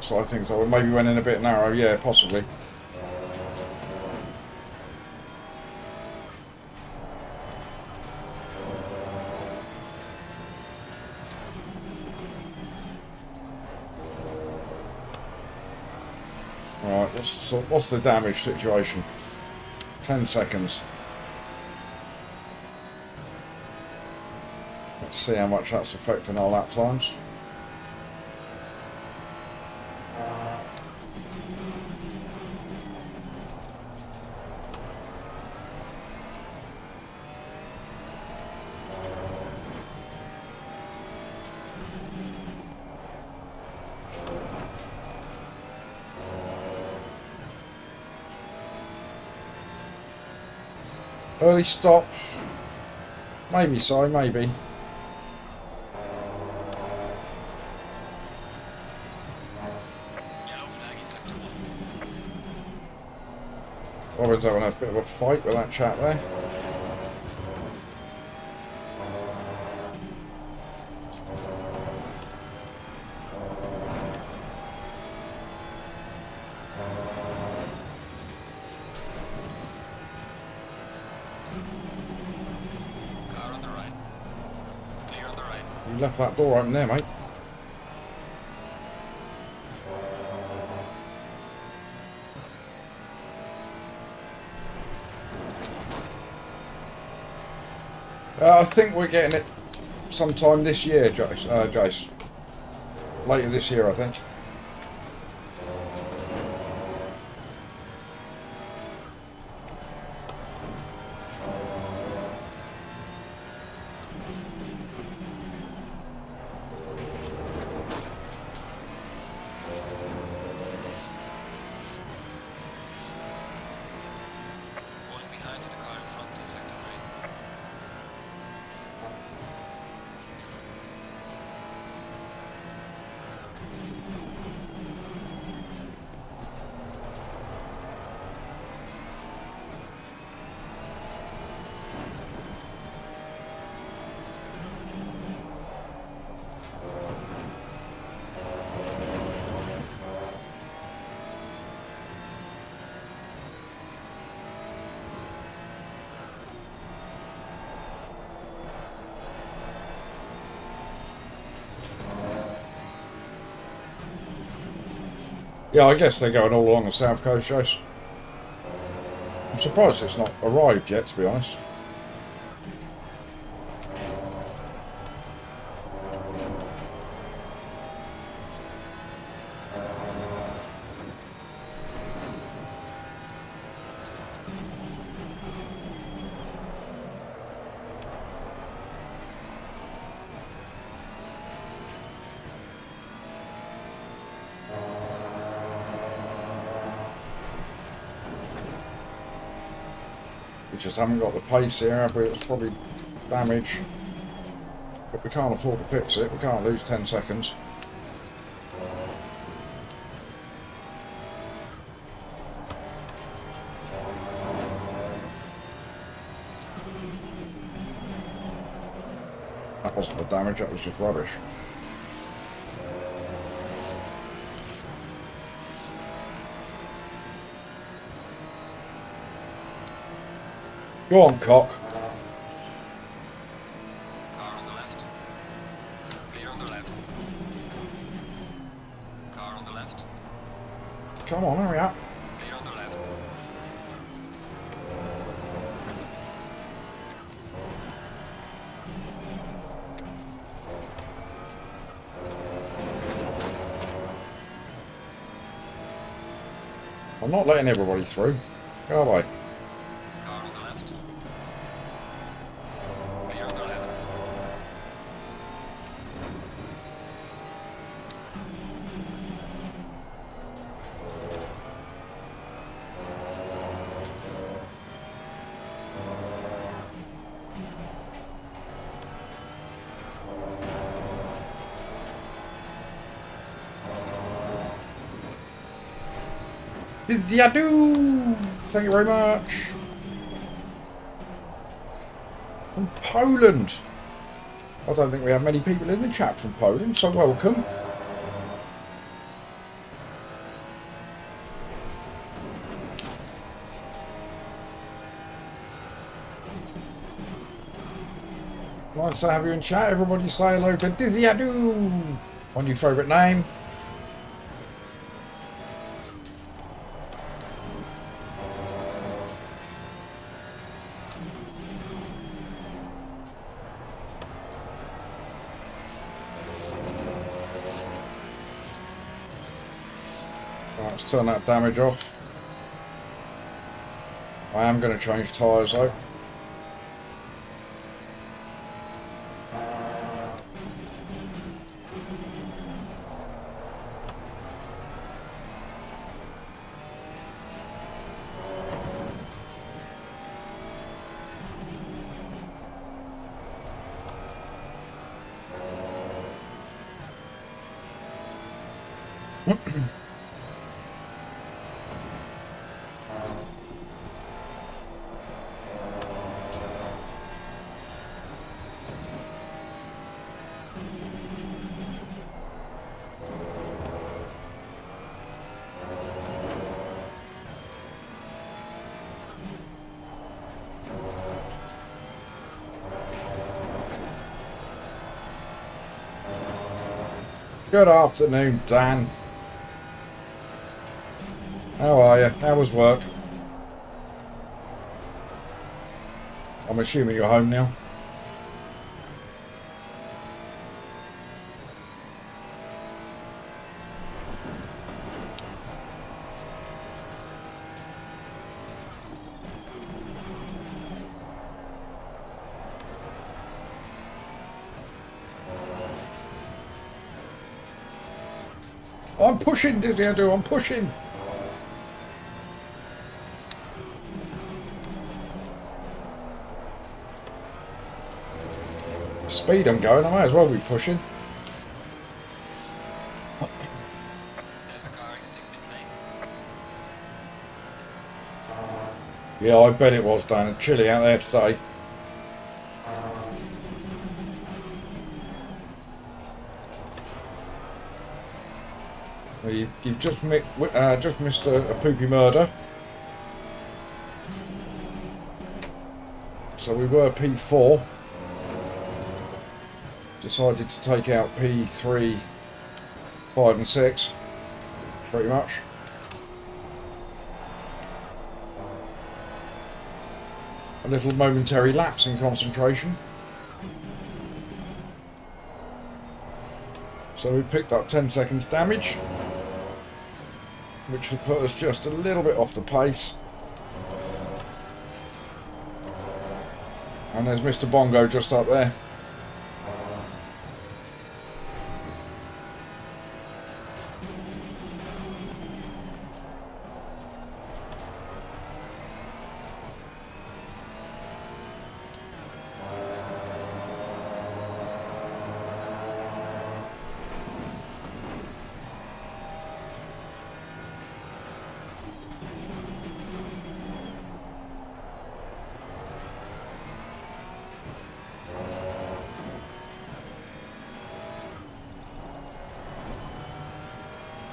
So I think so. Maybe went in a bit narrow. Yeah, possibly. Right, what's the damage situation? 10 seconds. Let's see how much that's affecting our lap times. Early stop. Maybe so, maybe. Yellow flag in sector 1. Robin's having a bit of a fight with that chap there. Car on the right. Clear on the right. You left that door open there, mate. I think we're getting it sometime this year, Jace. Later this year, I think. Falling behind to the car in front in sector 3. Yeah, I guess they're going all along the south coast, Jace. I'm surprised it's not arrived yet, to be honest. We just haven't got the pace here, have we? It's probably damage. But we can't afford to fix it. We can't lose 10 seconds. That wasn't the damage, that was just rubbish. Go on, cock. Car on the left. Clear on the left. Car on the left. Come on, hurry up. Clear on the left. I'm not letting everybody through. Go away. Car on the left. Clear on the left. Yadu! Thank you very much. From Poland. I don't think we have many people in the chat from Poland, so welcome. Nice to have you in chat. Everybody say hello to Dizzy Adu. On your favourite name. Right, let's turn that damage off. I am going to change tyres though. Good afternoon, Dan. How are you? How was work? I'm assuming you're home now. I'm pushing, Dizzy Adu, I'm pushing. Speed I'm going, I might as well be pushing. There's a car exiting pit lane. Yeah, I bet it was, Dan. It's chilly out there today. Well, you've just missed a poopy murder. So we were P4. Decided to take out P3, 5 and 6. Pretty much. A little momentary lapse in concentration. So we picked up 10 seconds damage, which will put us just a little bit off the pace. And there's Mr. Bongo just up there.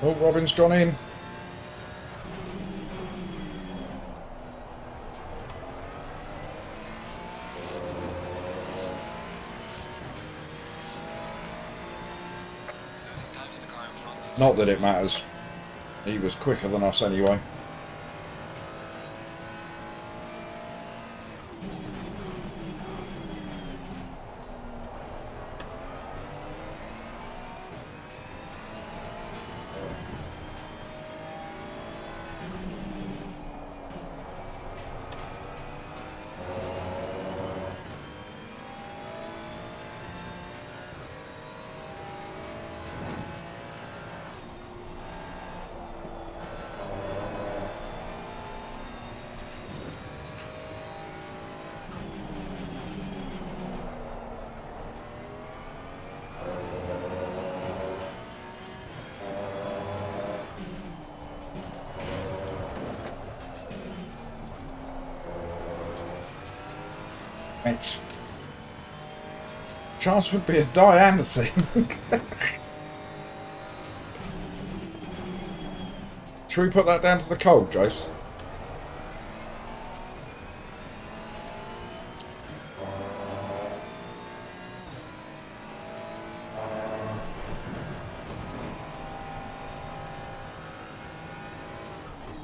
Oh, Robin's gone in. Losing time to the car in front is Not that it matters. He was quicker than us anyway. Right. Chance would be a die and a thing. Should we put that down to the cold, Jace?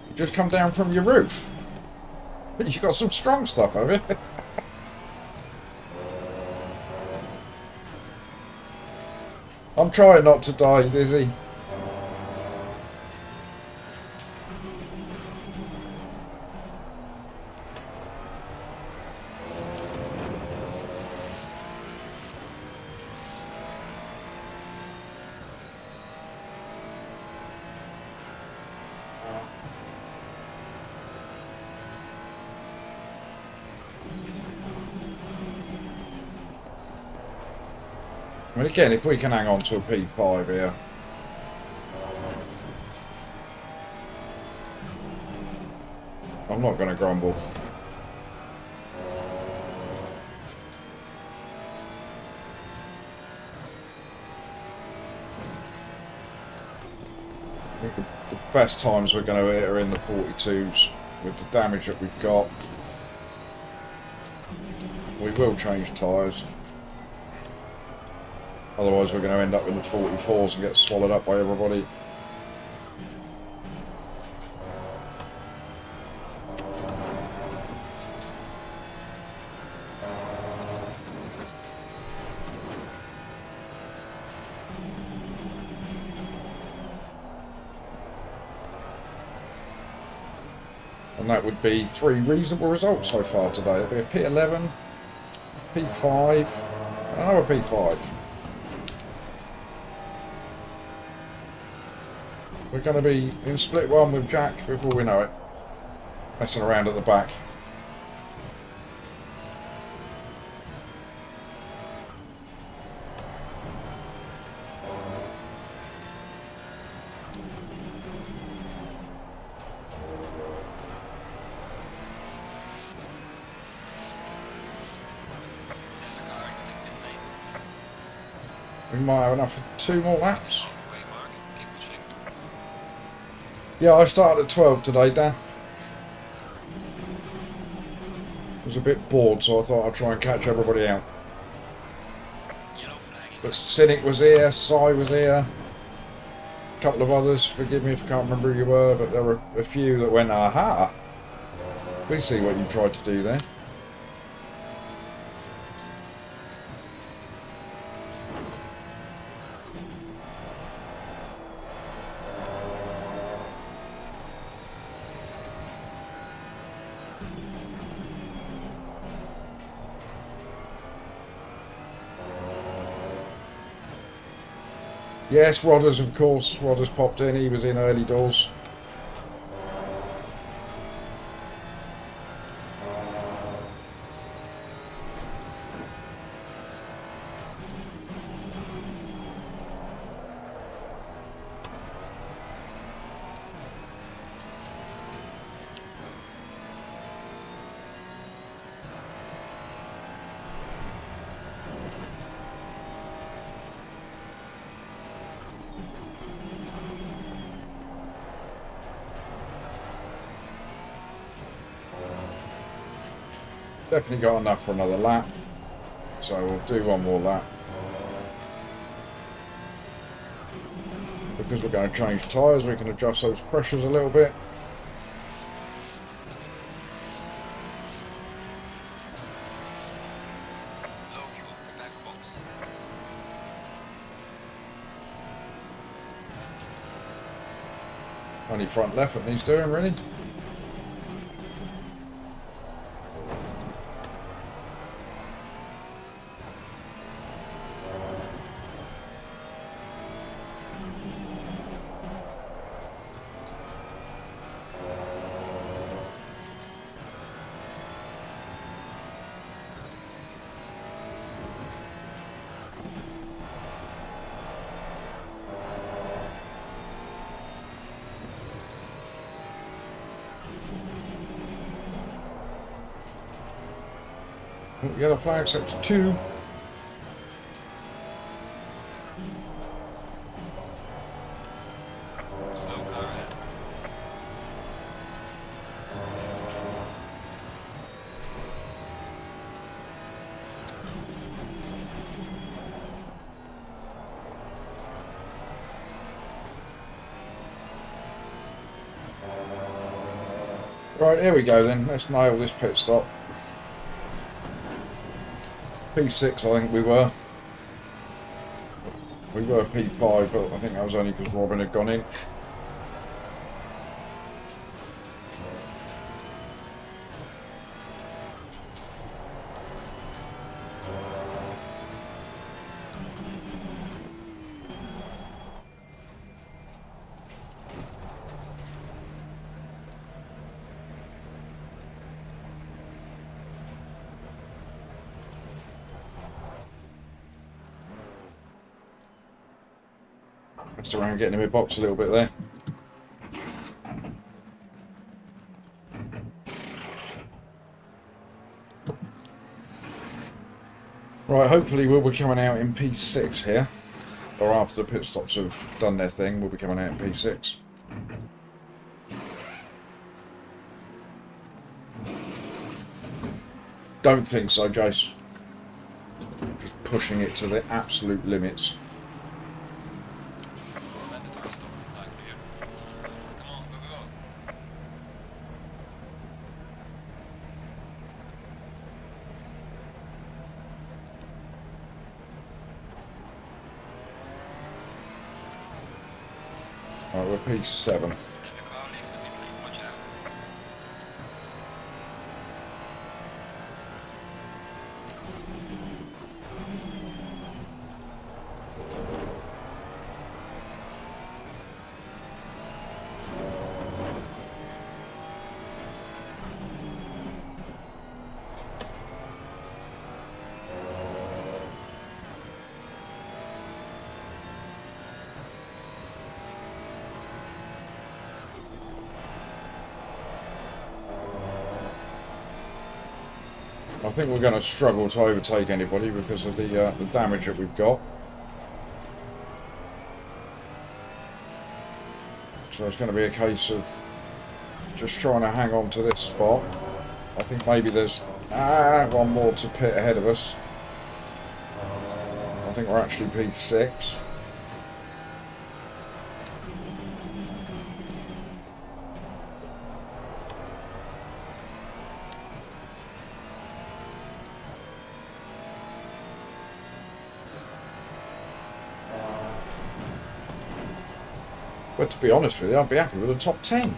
You just come down from your roof. You got some strong stuff, have you? I'm trying not to die, Dizzy. I mean, again, if we can hang on to a P5 here. I'm not going to grumble. I think the best times we're going to hit are in the 42s with the damage that we've got. We will change tyres. Otherwise we're going to end up in the 44s and get swallowed up by everybody. And that would be 3 reasonable results so far today. It'd be a P11, P5, another P5. We're going to be in split 1 with Jack before we know it. Messing around at the back. There's a car exiting pit lane. We might have enough for 2 more laps. Halfway mark. Keep pushing. Yeah, I started at 12 today, Dan. I was a bit bored, so I thought I'd try and catch everybody out. Yellow flag But inside. Cynic was here, Sai was here, a couple of others, forgive me if I can't remember who you were, but there were a few that went, aha! We see what you tried to do there. Yes, Rodders, of course. Rodders popped in. He was in early doors. Definitely got enough for another lap. So we'll do one more lap. Because we're going to change tyres, we can adjust those pressures a little bit. Low fuel, prepare for box. Only front left that needs doing, really. Oh, yellow flag, sector 2. Slow car ahead. Right, here we go then. Let's nail this pit stop. P6, I think we were. We were P5, but I think that was only because Robin had gone in. Just around getting in my box a little bit there. Right, hopefully we'll be coming out in P6 here. Or after the pit stops have done their thing, we'll be coming out in P6. Don't think so, Jace. Just pushing it to the absolute limits. Mandatory stop is not clear. Come on, go, go, go. Right, we're P7. There's a car leaving the pit lane, watch out. I think we're going to struggle to overtake anybody because of the damage that we've got. So it's going to be a case of just trying to hang on to this spot. I think maybe there's one more to pit ahead of us. I think we're actually P6. But to be honest with you, I'd be happy with a top 10.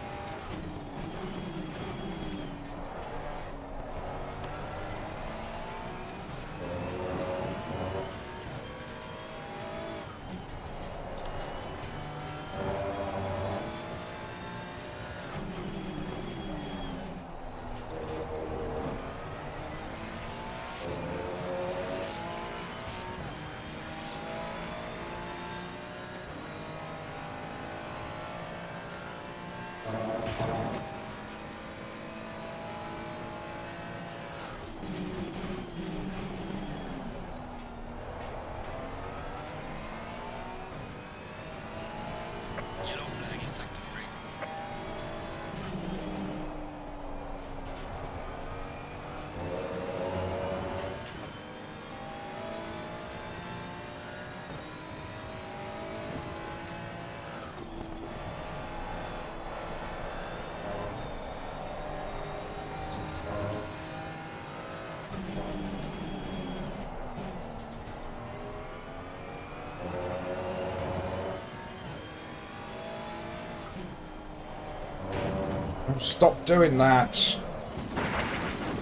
Oh, stop doing that. Some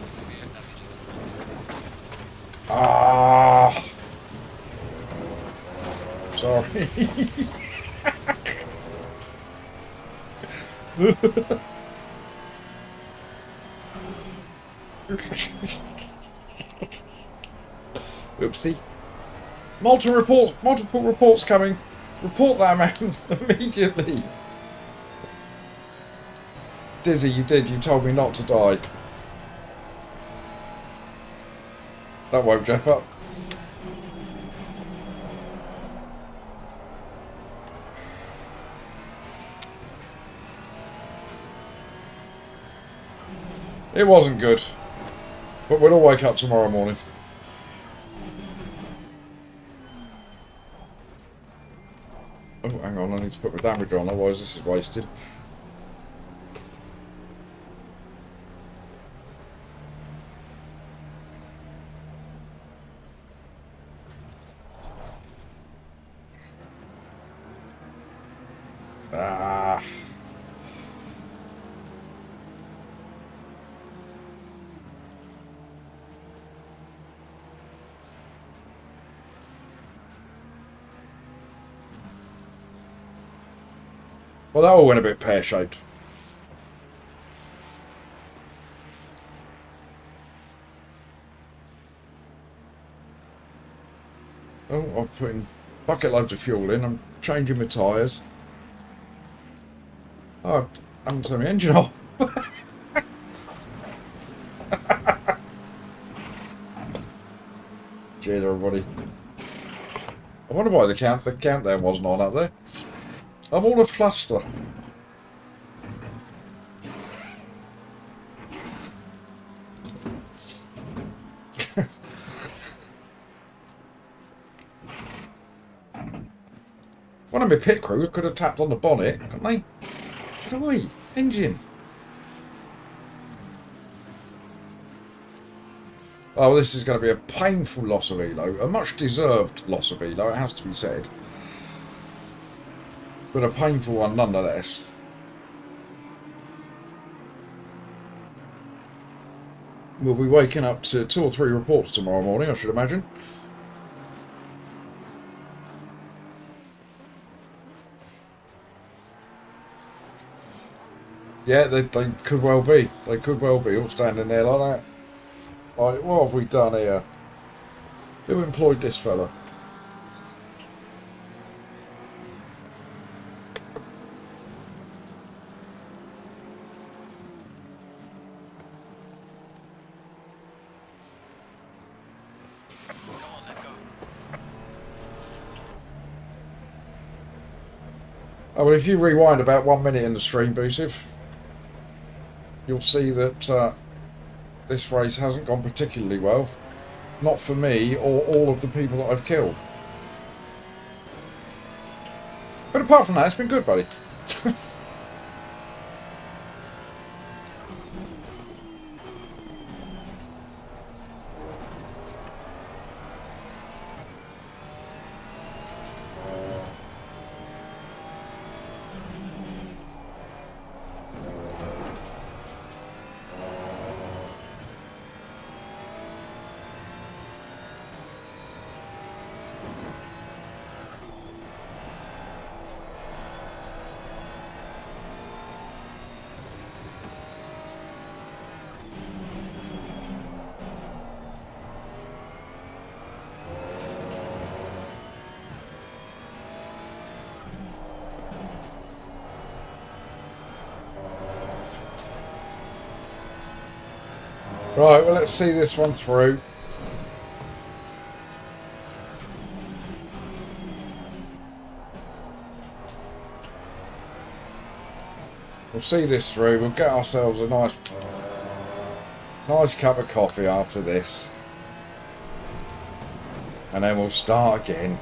severe damage in the front. Ah. Sorry. Oopsie. Multiple reports coming. Report that man immediately. Dizzy, you told me not to die. That woke Jeff up. It wasn't good. But we'll all wake up tomorrow morning. Oh, hang on, I need to put my damage on, otherwise this is wasted. Ah. Well, that all went a bit pear-shaped. Oh, I've put in bucket loads of fuel in. I'm changing my tyres. Oh, I haven't turned my engine off. Cheers, everybody. I wonder why the countdown wasn't on up there. I'm all a fluster. One of my pit crew could have tapped on the bonnet, couldn't they? Said, "Oi, engine." Oh, this is going to be a painful loss of elo. A much deserved loss of elo, it has to be said. But a painful one nonetheless. We'll be waking up to 2 or 3 reports tomorrow morning, I should imagine. Yeah, they could well be. They could well be all standing there like that. Like, what have we done here? Who employed this fella? Come on, let's go. Oh, well, if you rewind about 1 minute in the stream, Boosif, you'll see that this race hasn't gone particularly well. Not for me or all of the people that I've killed. But apart from that, it's been good, buddy. Right, well, let's see this one through. We'll see this through. We'll get ourselves a nice cup of coffee after this. And then we'll start again.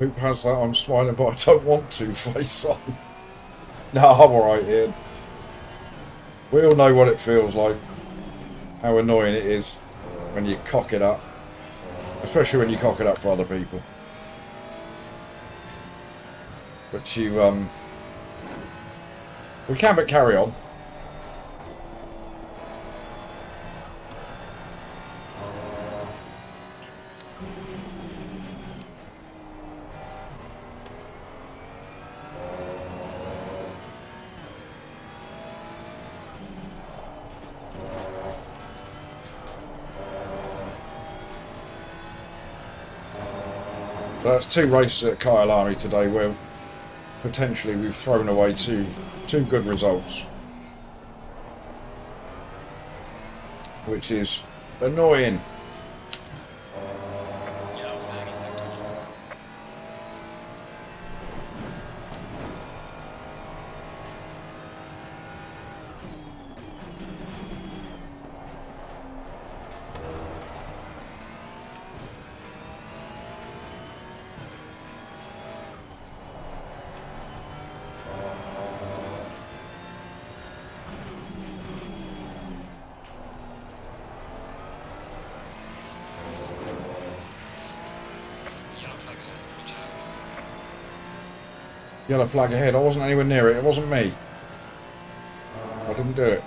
Who has that I'm smiling but I don't want to face on? No, I'm alright, Ian. We all know what it feels like. How annoying it is when you cock it up. Especially when you cock it up for other people. But you, we can but carry on. That's 2 races at Kyalami today where potentially we've thrown away two good results. Which is annoying. Yellow flag in sector 1. Yellow flag ahead, watch out. Yellow flag ahead. I wasn't anywhere near it. It wasn't me. I didn't do it.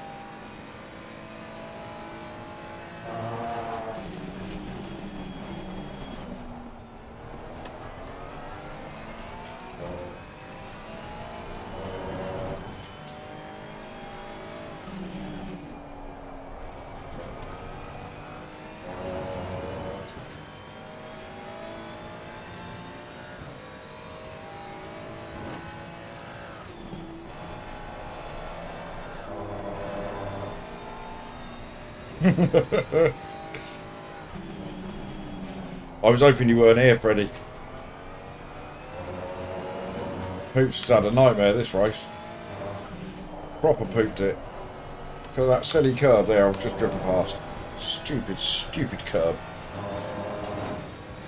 I was hoping you weren't here, Freddie. Poops has had a nightmare this race. Proper pooped it. Because of that silly curb there I've just driven past. Stupid, stupid curb.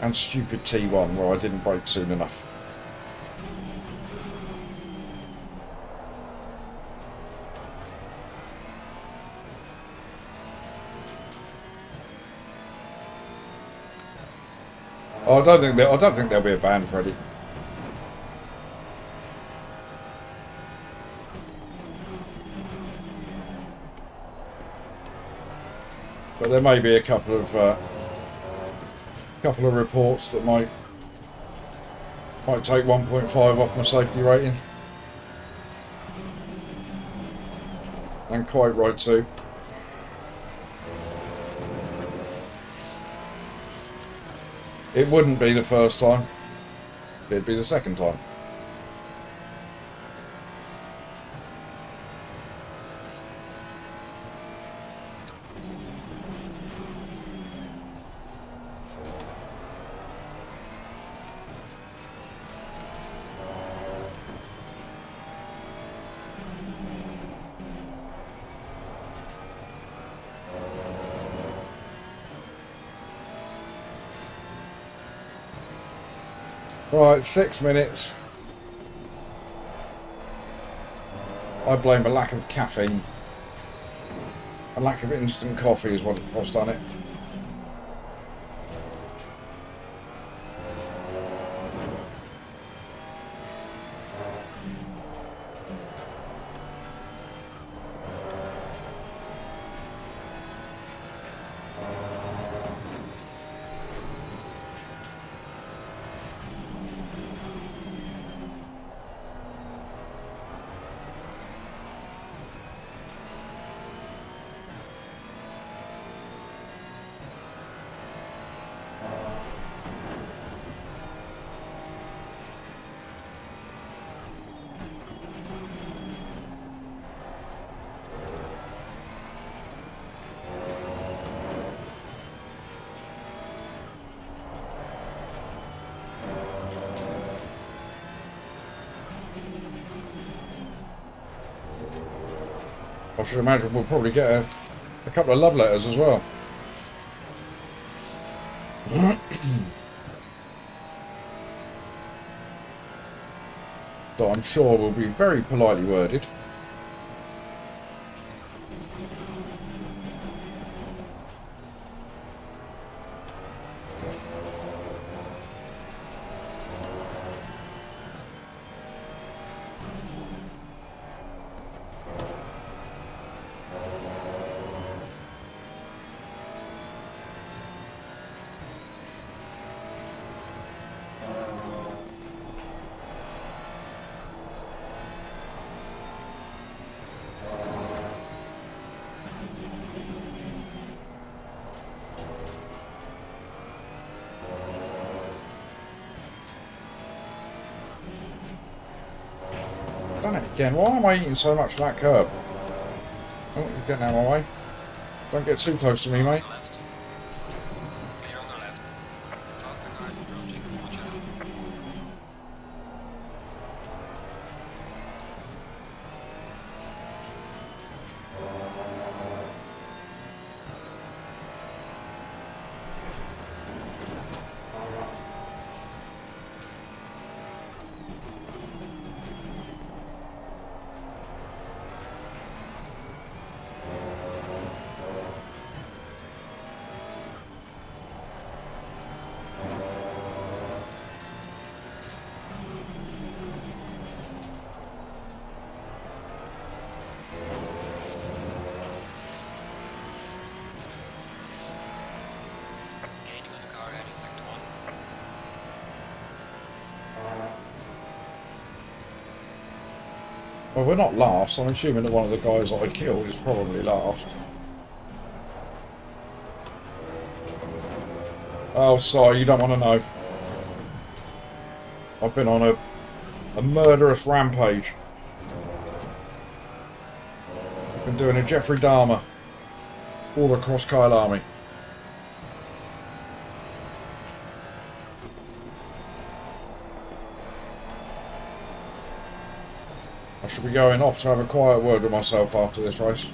And stupid T1 where I didn't brake soon enough. Oh, I don't think there'll be a ban, Freddie. But there may be a couple of reports that might take 1.5 off my safety rating. And quite right too. It wouldn't be the first time. It'd be the second time. Right, 6 minutes. I blame a lack of caffeine. A lack of instant coffee is what's done it. I should imagine we'll probably get a couple of love letters as well. that I'm sure will be very politely worded. Done it again. Why am I eating so much of that curb? Oh, you're getting out of my way. Don't get too close to me, mate. On the left. Clear on the left. Faster cars approaching. Watch out. Gaining on the car ahead in sector 1. Well, we're not last. I'm assuming that one of the guys that I killed is probably last. Oh, sorry, you don't want to know. I've been on a murderous rampage. I've been doing a Jeffrey Dahmer all across Kyalami. I should be going off to have a quiet word with myself after this race.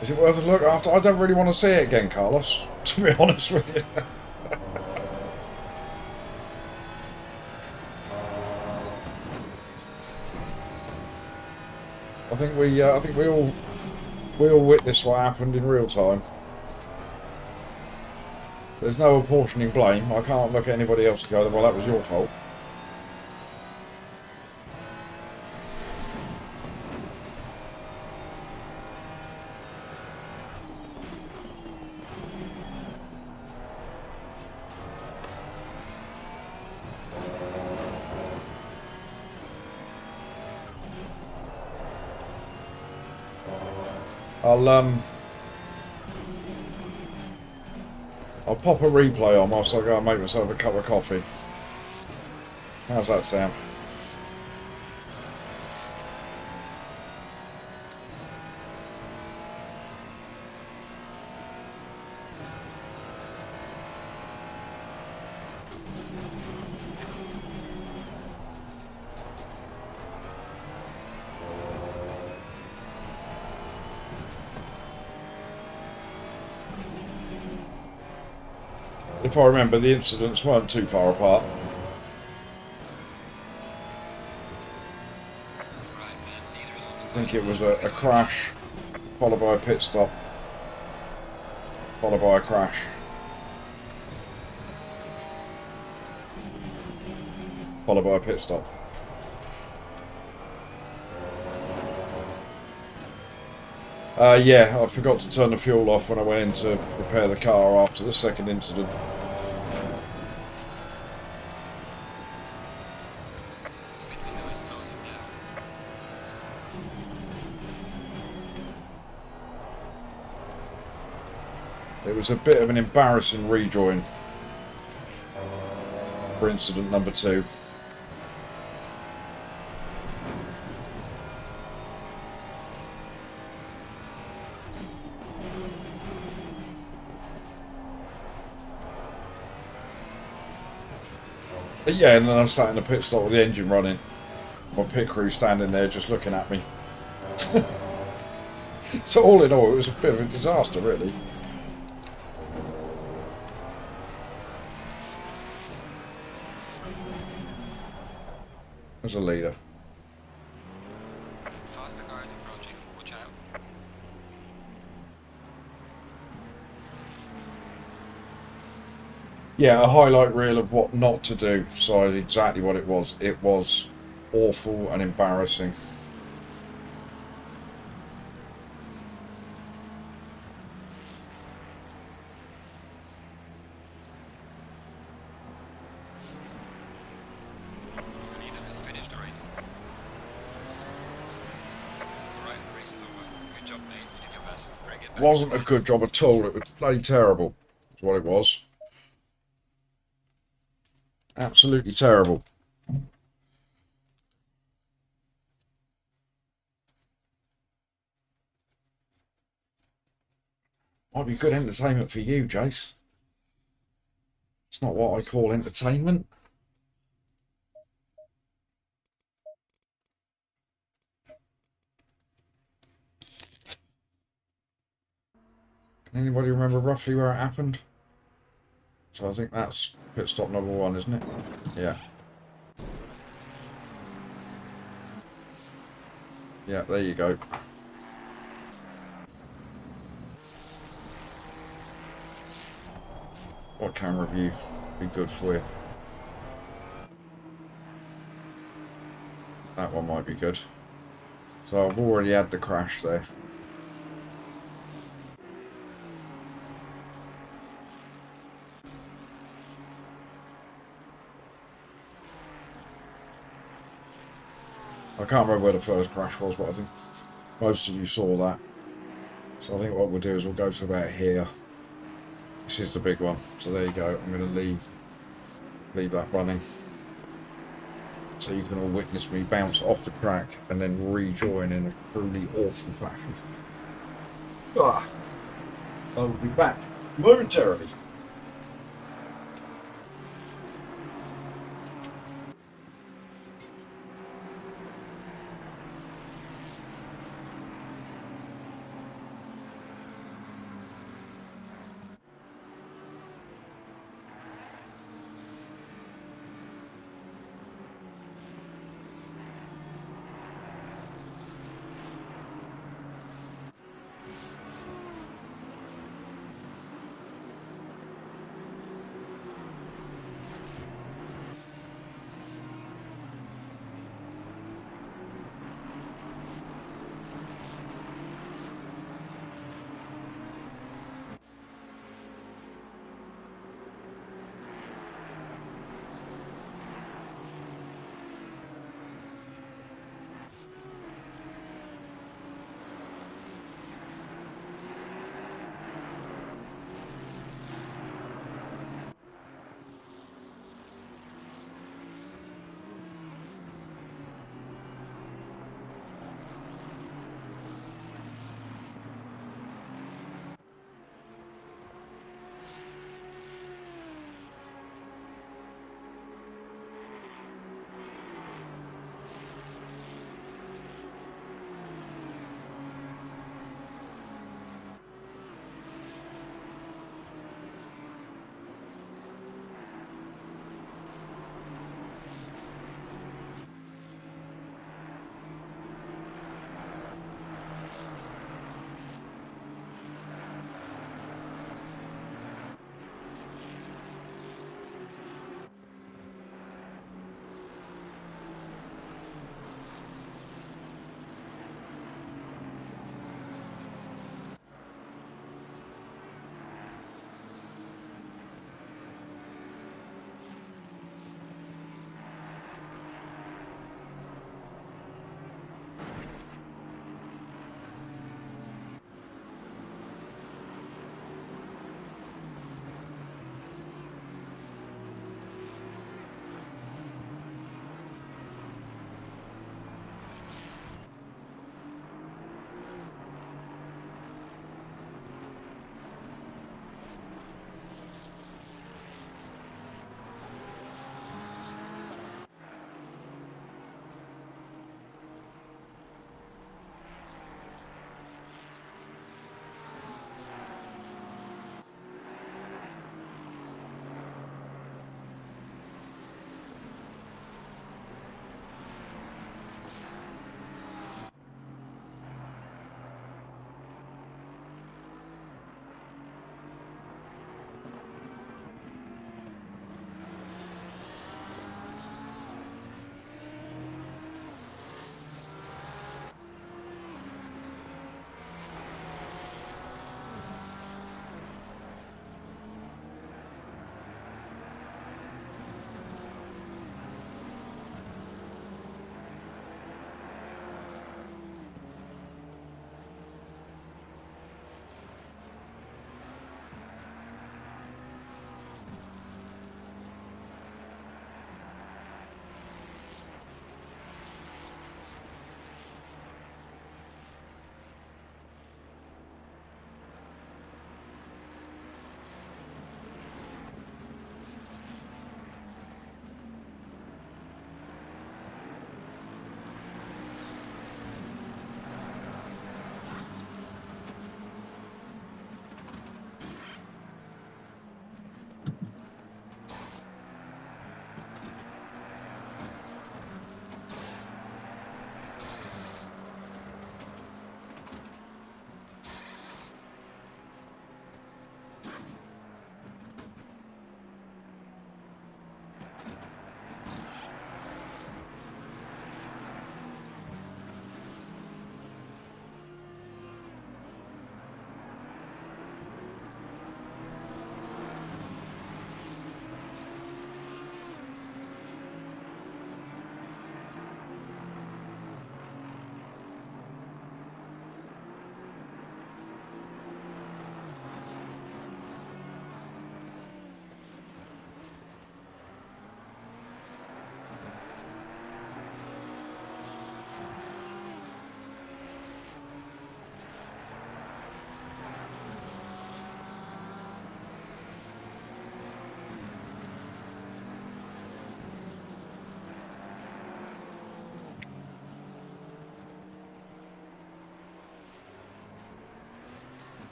Is it worth a look after? I don't really want to see it again, Carlos, to be honest with you. I think we all witnessed what happened in real time. There's no apportioning blame. I can't look at anybody else and go, well, that was your fault. I'll pop a replay on whilst I go and make myself a cup of coffee. How's that sound? If I remember, the incidents weren't too far apart. I think it was a crash, followed by a pit stop, followed by a crash. Followed by a pit stop. Yeah, I forgot to turn the fuel off when I went in to repair the car after the second incident. It was a bit of an embarrassing rejoin for incident number 2. Yeah, and then I sat in the pit stop with the engine running. My pit crew standing there just looking at me. So all in all, it was a bit of a disaster, really. As a leader. Faster car is approaching. Watch out. Yeah, a highlight reel of what not to do. So exactly what it was. It was awful and embarrassing. The leader has finished the race. Alright, the race is over. Good job, mate. You did your best. Bring it back. Wasn't a good job at all. It was bloody terrible. That's what it was. Absolutely terrible. Might be good entertainment for you, Jace. It's not what I call entertainment. Can anybody remember roughly where it happened? So I think that's pit stop number 1, isn't it? Yeah. Yeah, there you go. What camera view would be good for you? That one might be good. So I've already had the crash there. I can't remember where the first crash was, but I think most of you saw that. So I think what we'll do is we'll go to about here. This is the big one. So there you go. I'm going to leave that running. So you can all witness me bounce off the track and then rejoin in a truly awful fashion. I will be back momentarily.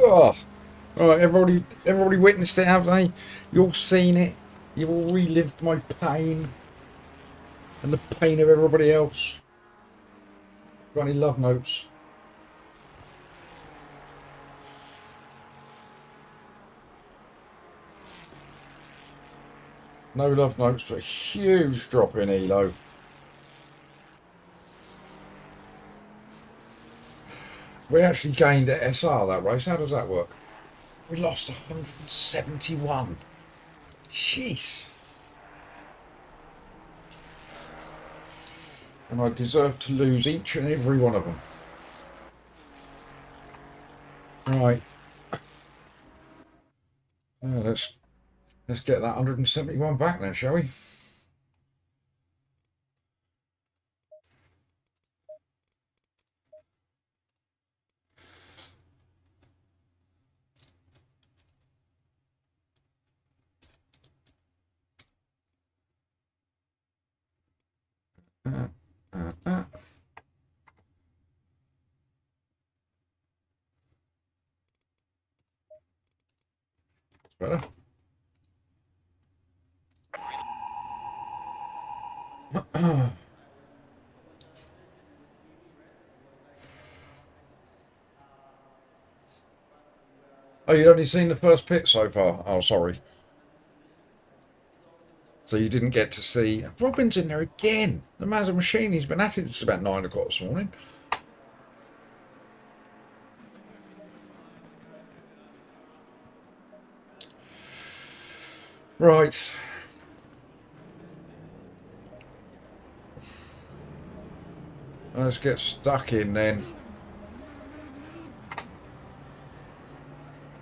Oh, all right, everybody witnessed it, haven't they? You all seen it. You've all relived my pain and the pain of everybody else. Got any love notes? No love notes, but a huge drop in elo. We actually gained at SR that race. How does that work? We lost 171. Jeez. And I deserve to lose each and every one of them. Right. Let's get that 171 back then, shall we? Better. Oh, you'd only seen the first pit so far? Oh, sorry. So you didn't get to see... Robin's in there again. The man's a machine. He's been at it since about 9 o'clock this morning. Right. Let's get stuck in then.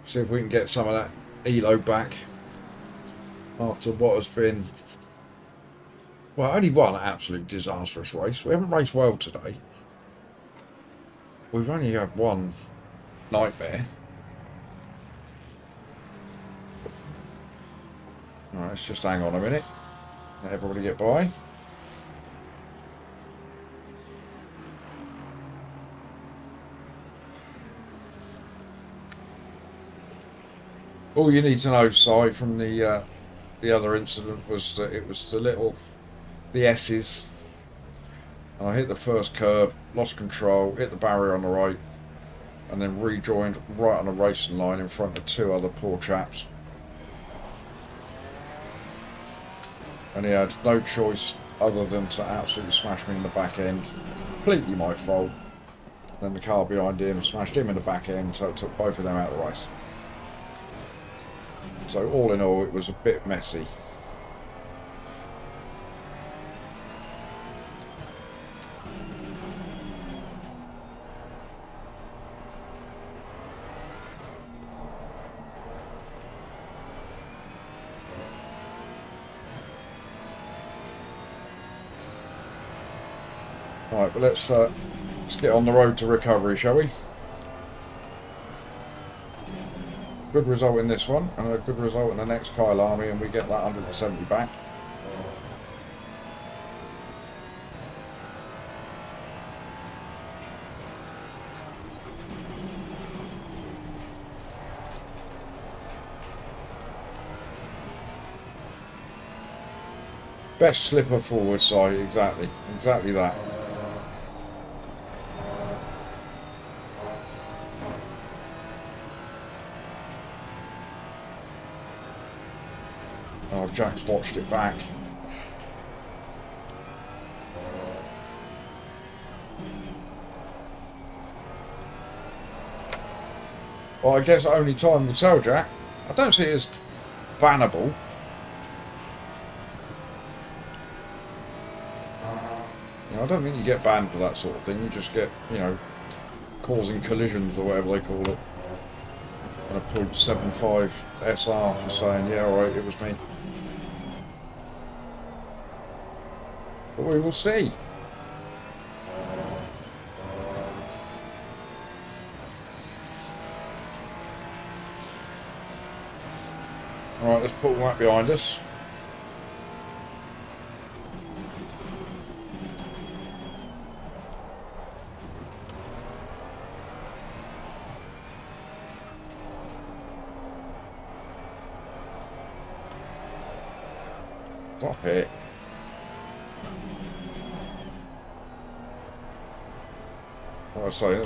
See if we can get some of that elo back after what has been, well, only one absolute disastrous race. We haven't raced well today. We've only had one nightmare. All right, let's just hang on a minute. Let everybody get by. All you need to know, Si, from the other incident was that it was the S's. And I hit the first curb, lost control, hit the barrier on the right, and then rejoined right on the racing line in front of two other poor chaps. And he had no choice other than to absolutely smash me in the back end. Completely my fault. Then the car behind him smashed him in the back end, so it took both of them out of the race. So all in all, it was a bit messy. Right, but let's get on the road to recovery, shall we? Good result in this one, and a good result in the next Kyalami, and we get that 170 back. Best slipper forward side, exactly that. Oh, Jack's watched it back. Well, I guess only time will tell, Jack. I don't see it as bannable. You know, I don't think you get banned for that sort of thing. You just get, you know, causing collisions or whatever they call it. And a .75 SR for saying, yeah, alright, it was me. But we will see. Alright, let's put that behind us. Stop it. Like I say,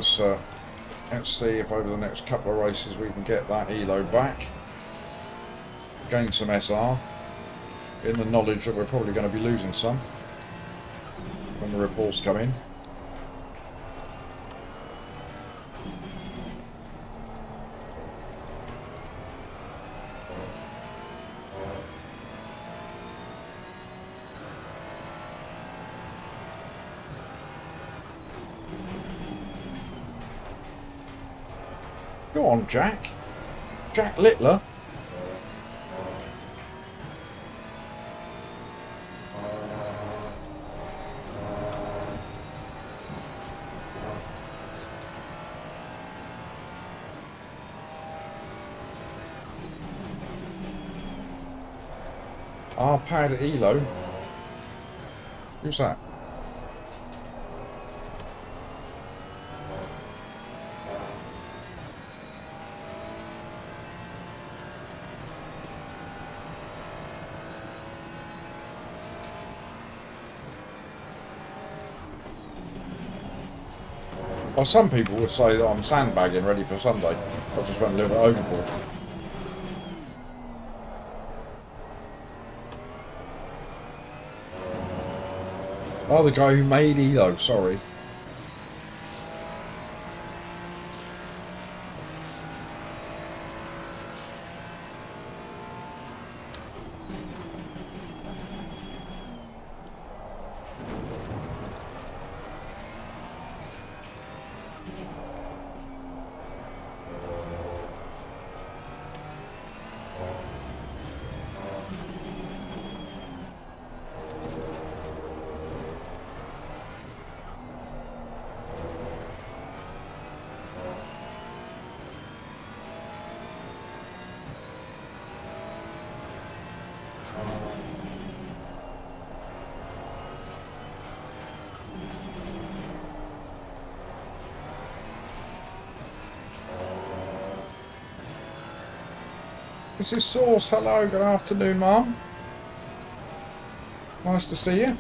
let's see if over the next couple of races we can get that ELO back. Gain some SR. In the knowledge that we're probably going to be losing some when the reports come in. Go on, Jack. Jack Littler. R-Pad ELO. Who's that? Well, some people would say that I'm sandbagging ready for Sunday. I just went a little bit overboard. Oh, the guy who made ELO, sorry. This is Sauce. Hello, good afternoon, Mum. Nice to see you.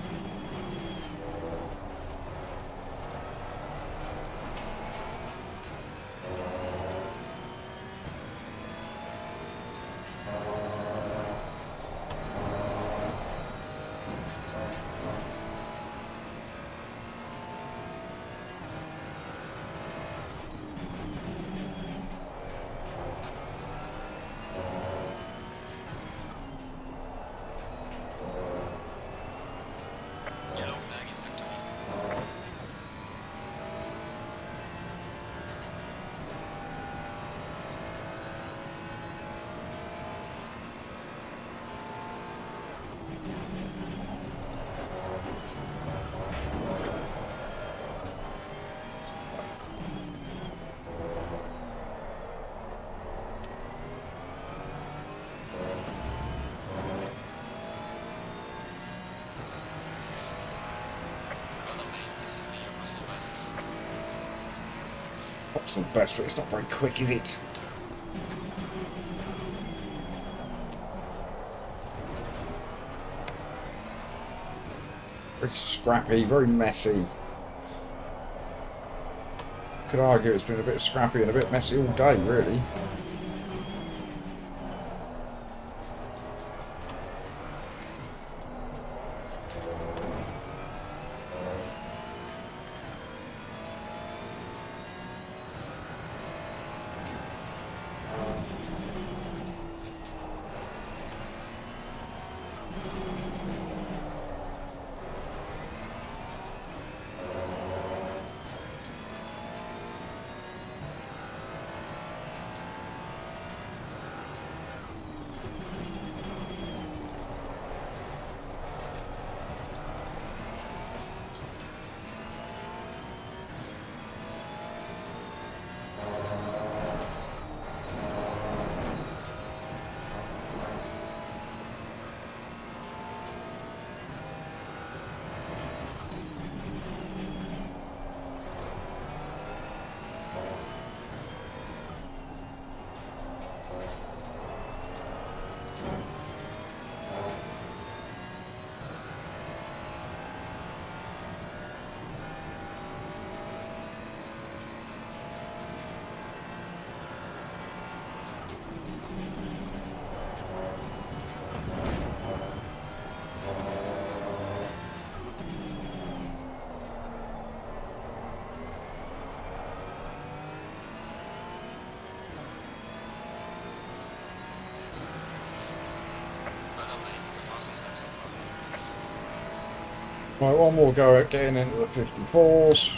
Yellow flag in sector 1. Well done, mate. This has been your personal best. What's the best, but it's not very quick, is it? Very scrappy, very messy. Could argue it's been a bit scrappy and a bit messy all day, really. Right, one more go at getting into the 54s.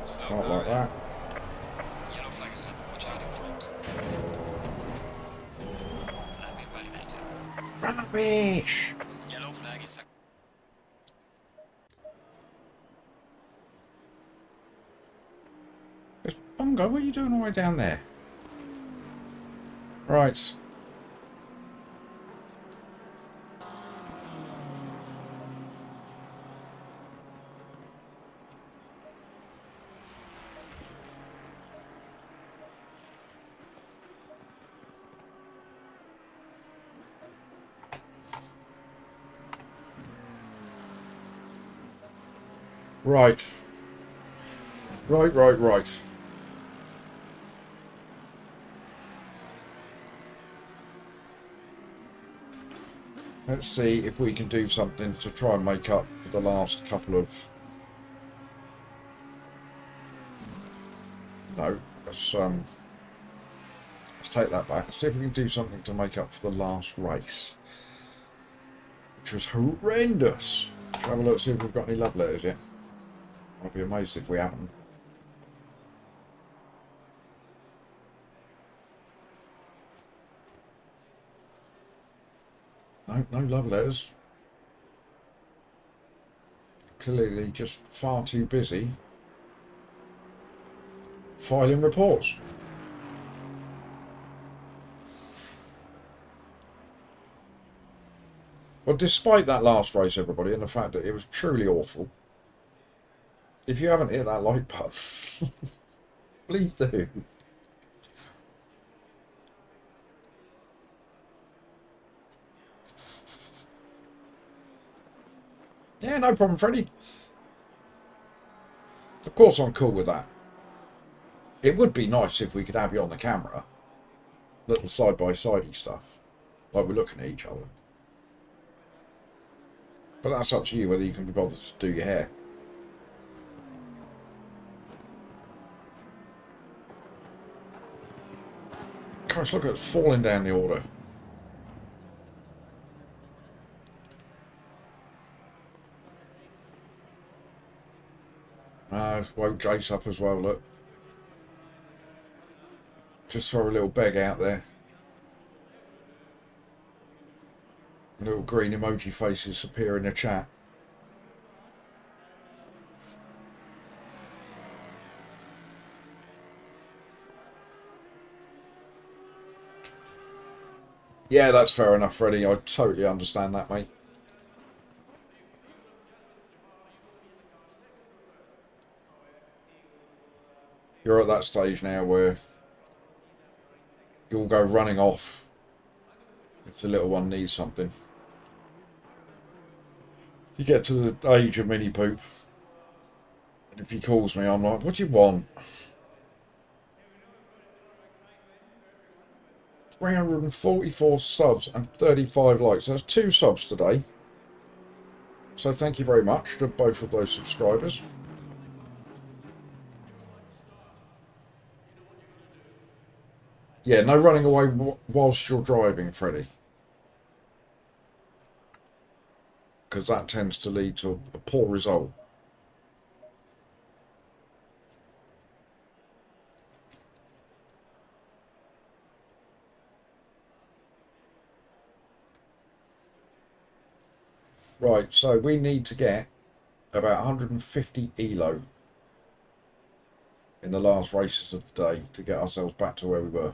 Slow Not car like ahead. that. Yellow flag ahead. Watch out in front. Landing validated. Rubbish! Yellow flag is It's Bongo, what are you doing all the way down there? Right. Right. Right. Let's see if we can do something to try and make up for the last couple of... No, let's take that back. Let's see if we can do something to make up for the last race, which was horrendous. Let's have a look, see if we've got any love letters yet. I'd be amazed if we haven't. No, no love letters. Clearly just far too busy filing reports. Well, despite that last race, everybody, and the fact that it was truly awful, if you haven't hit that like button, please do. Yeah, no problem, Freddie. Of course I'm cool with that. It would be nice if we could have you on the camera. Little side-by-sidey stuff. Like we're looking at each other. But that's up to you whether you can be bothered to do your hair. Gosh, look at it falling down the order. Woke Jace up as well, look. Just throw a little beg out there. Little green emoji faces appear in the chat. Yeah, that's fair enough, Freddie. I totally understand that, mate. You're at that stage now where you'll go running off if the little one needs something. You get to the age of mini poop, and if he calls me, I'm like, what do you want? 344 subs and 35 likes. That's 2 subs today. So thank you very much to both of those subscribers. Yeah, no running away whilst you're driving, Freddie. Because that tends to lead to a poor result. Right, so we need to get about 150 ELO in the last races of the day to get ourselves back to where we were.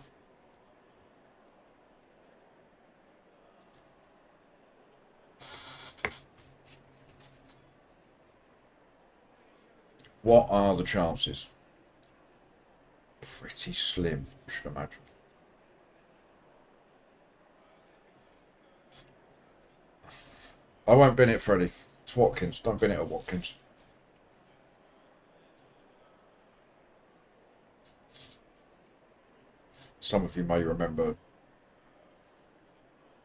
What are the chances? Pretty slim, I should imagine. I won't bin it, Freddie. It's Watkins. Don't bin it at Watkins. Some of you may remember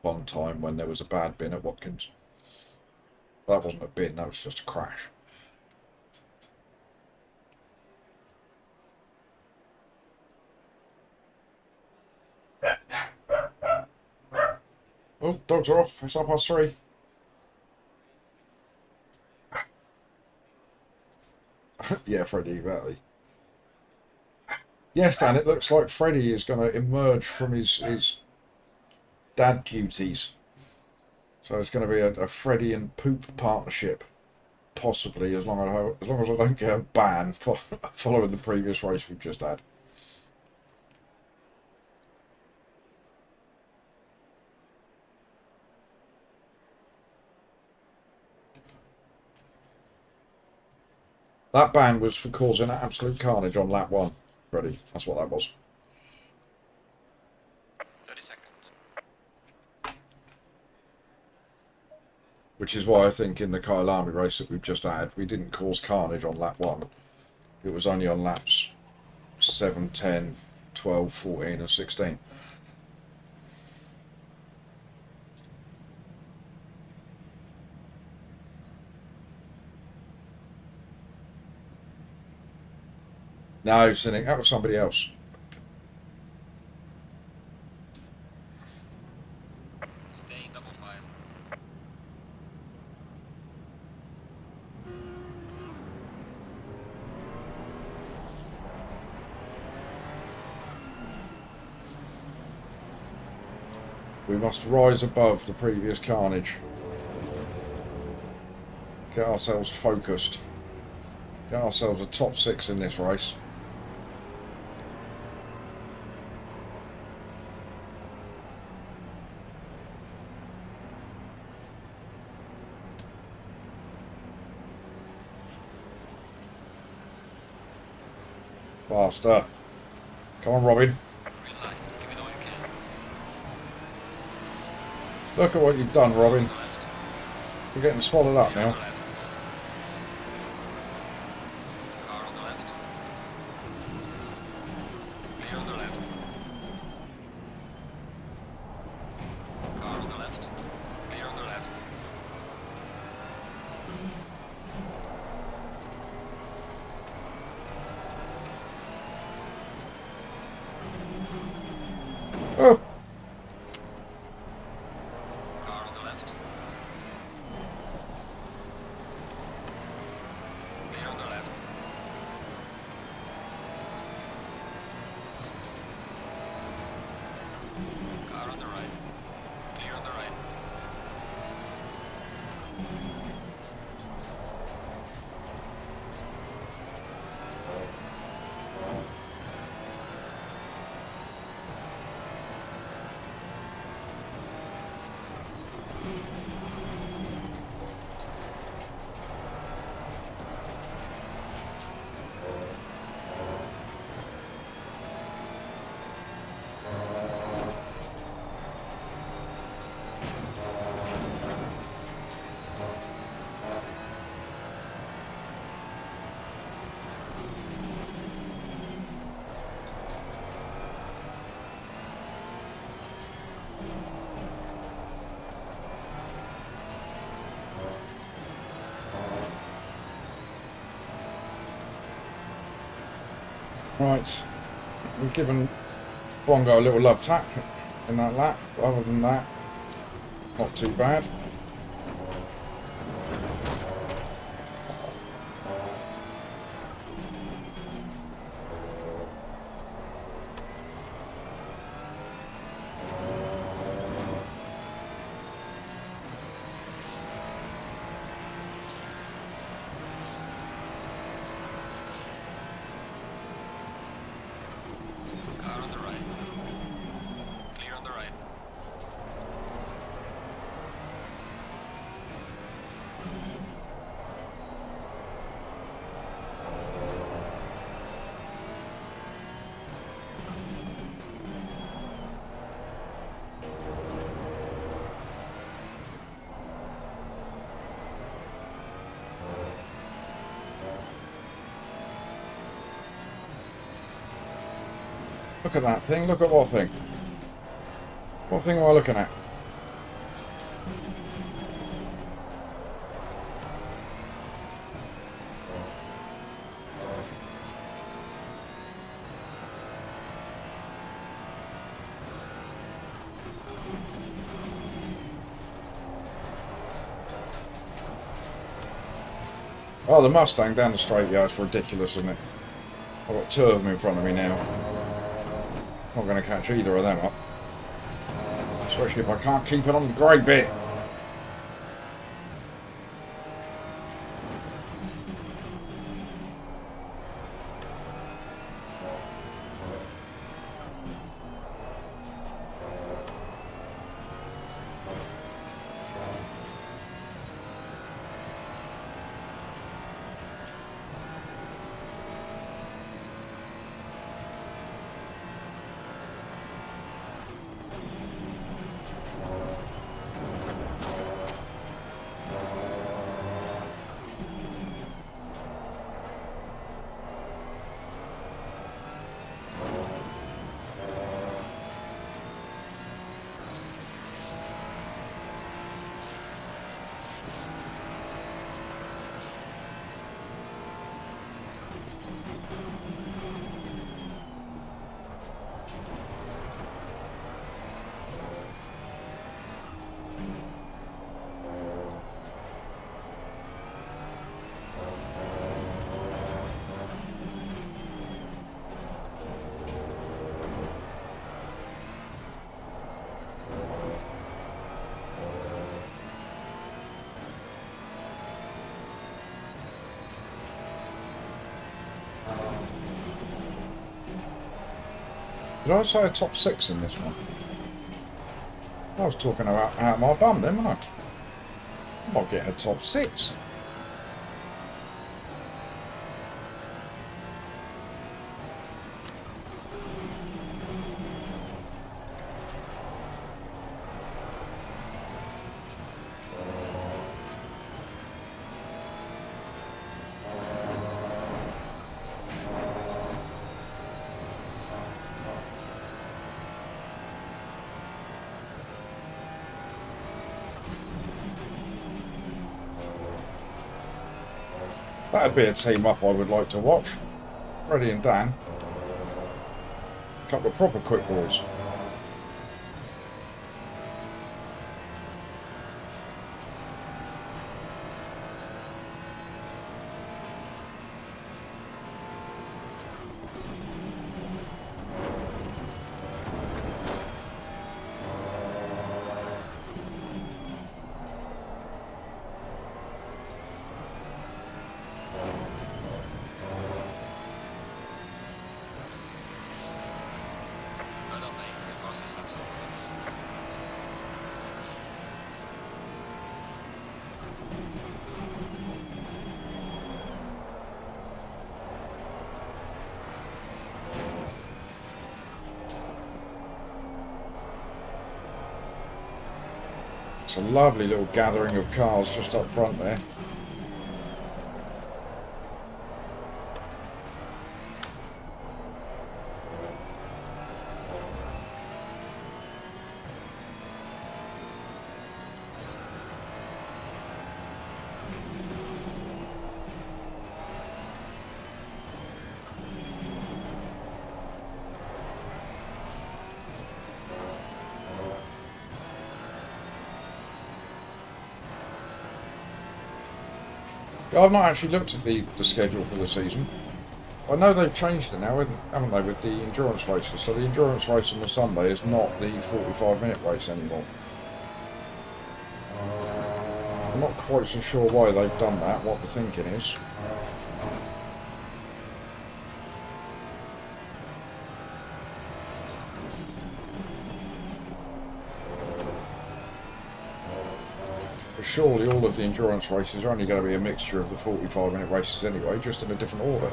one time when there was a bad bin at Watkins. That wasn't a bin, that was just a crash. Oh, dogs are off. It's 3:30. Yeah, Freddie, exactly. Yes, Dan, it looks like Freddie is going to emerge from his dad duties. So it's going to be a Freddie and Poop partnership, possibly, as long as I don't get a ban for following the previous race we've just had. That ban was for causing absolute carnage on lap 1, Freddie. That's what that was. 30 seconds. Which is why I think in the Kyalami race that we've just had, we didn't cause carnage on lap 1. It was only on laps 7, 10, 12, 14 and 16. No, Cynic, that was somebody else. Stay in double file. We must rise above the previous carnage. Get ourselves focused. Get ourselves a top 6 in this race. Faster. Come on, Robin. Green light. Give it all you can. Look at what you've done, Robin. On the left. You're getting swallowed up Clear on now. the left. Car on the left. Clear on the left. Car on the left. Clear on the left. Oh! Car on the left. Clear on the left. Car on the right. Clear on the right. Right. We've given Bongo a little love tap in that lap. Other than that, not too bad. Car on the right. Clear on the right. Look at that thing. Look at what thing. What thing am I looking at? Oh, the Mustang down the straight, yeah, it's ridiculous, isn't it? I've got two of them in front of me now. Not going to catch either of them up. Especially if I can't keep it on the grey bit. Did I say a top 6 in this one? I was talking about out of my bum then, wasn't I? I'm not getting a top 6. That'd be a team up I would like to watch. Freddie and Dan. A couple of proper quick boys. I don't make the fastest laps of it. It's a lovely little gathering of cars just up front there. I've not actually looked at the schedule for the season. I know they've changed it now, haven't they, with the endurance races? So the endurance race on the Sunday is not the 45-minute race anymore. I'm not quite so sure why they've done that, what the thinking is. Surely all of the endurance races are only going to be a mixture of the 45-minute races anyway, just in a different order.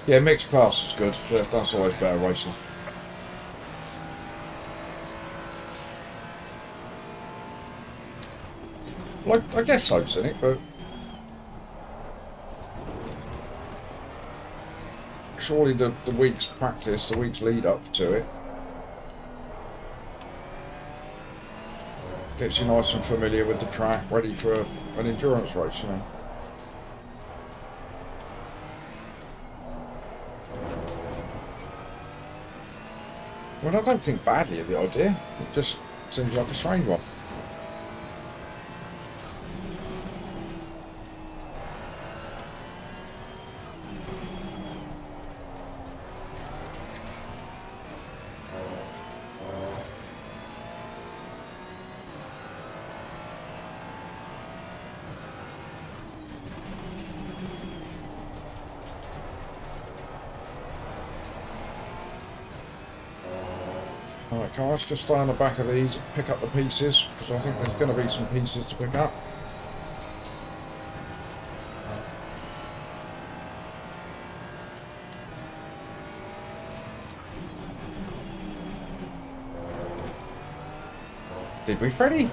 Yeah, mixed class is good. That's always better racing. Well, I guess so, Cynic, but surely the week's practice, the week's lead up to it, gets you nice and familiar with the track, ready for an endurance race, you know. Well, I don't think badly of the idea. It just seems like a strange one. Alright, cars, just stay on the back of these, pick up the pieces, because I think there's going to be some pieces to pick up. Did we, Freddie?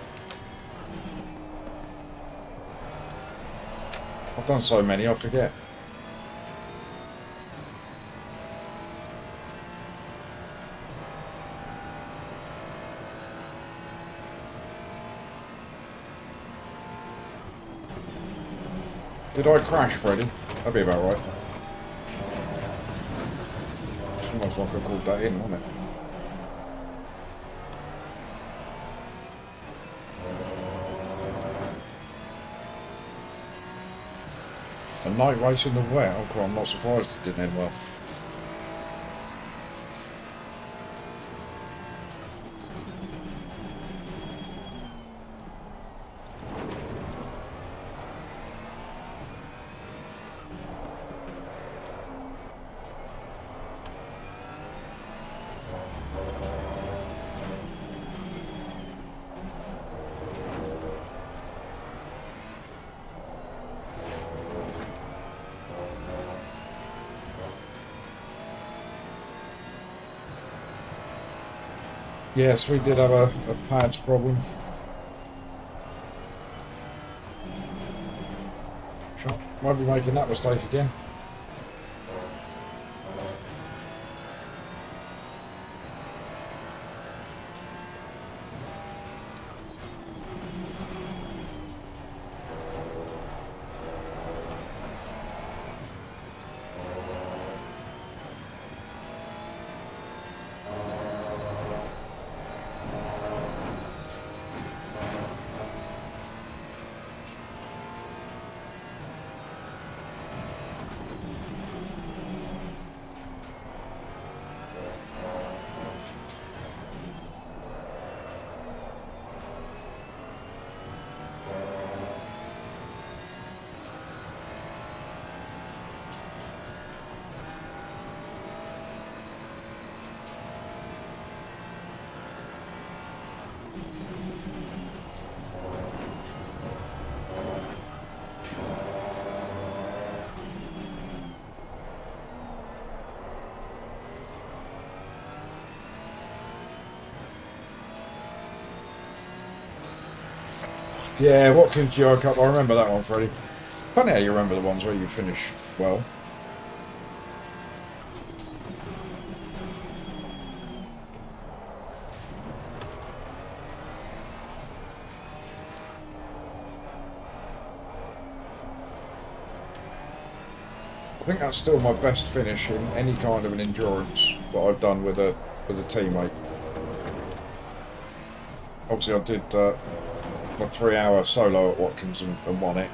I've done so many, I forget. Did I crash, Freddie? That'd be about right. It's almost like I called that in, wasn't it? A night race in the wet? Oh, cool, I'm not surprised it didn't end well. Yes, we did have a pads problem. Won't be making that mistake again. Yeah, Watkins Geo Cup, I remember that one, Freddie. Funny how you remember the ones where you finish well. I think that's still my best finish in any kind of an endurance that I've done with a teammate. Obviously I did my 3-hour solo at Watkins and won it.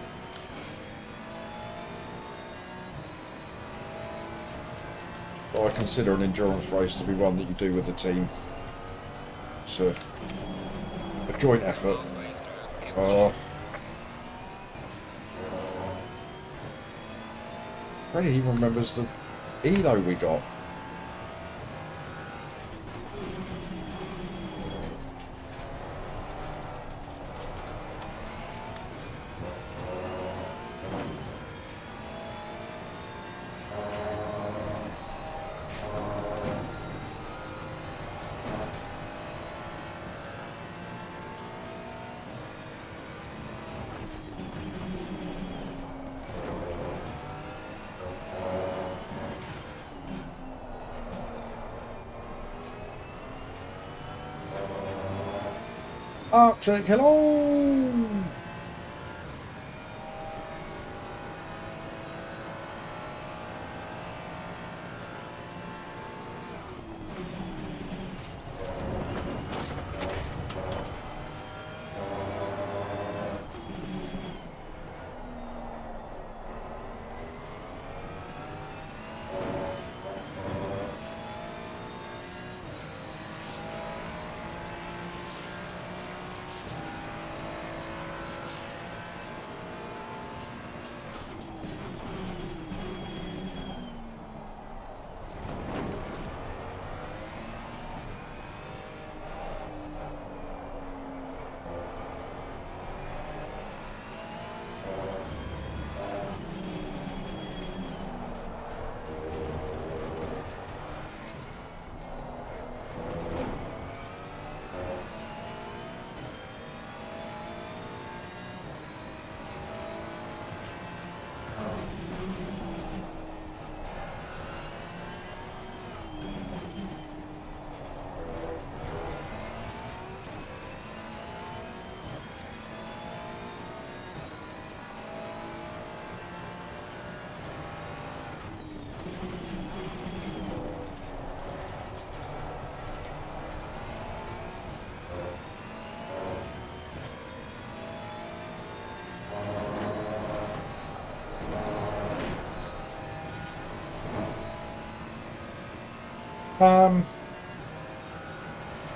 But I consider an endurance race to be one that you do with a team. It's a joint effort. Freddie even remembers the ELO we got. Arctic, hello!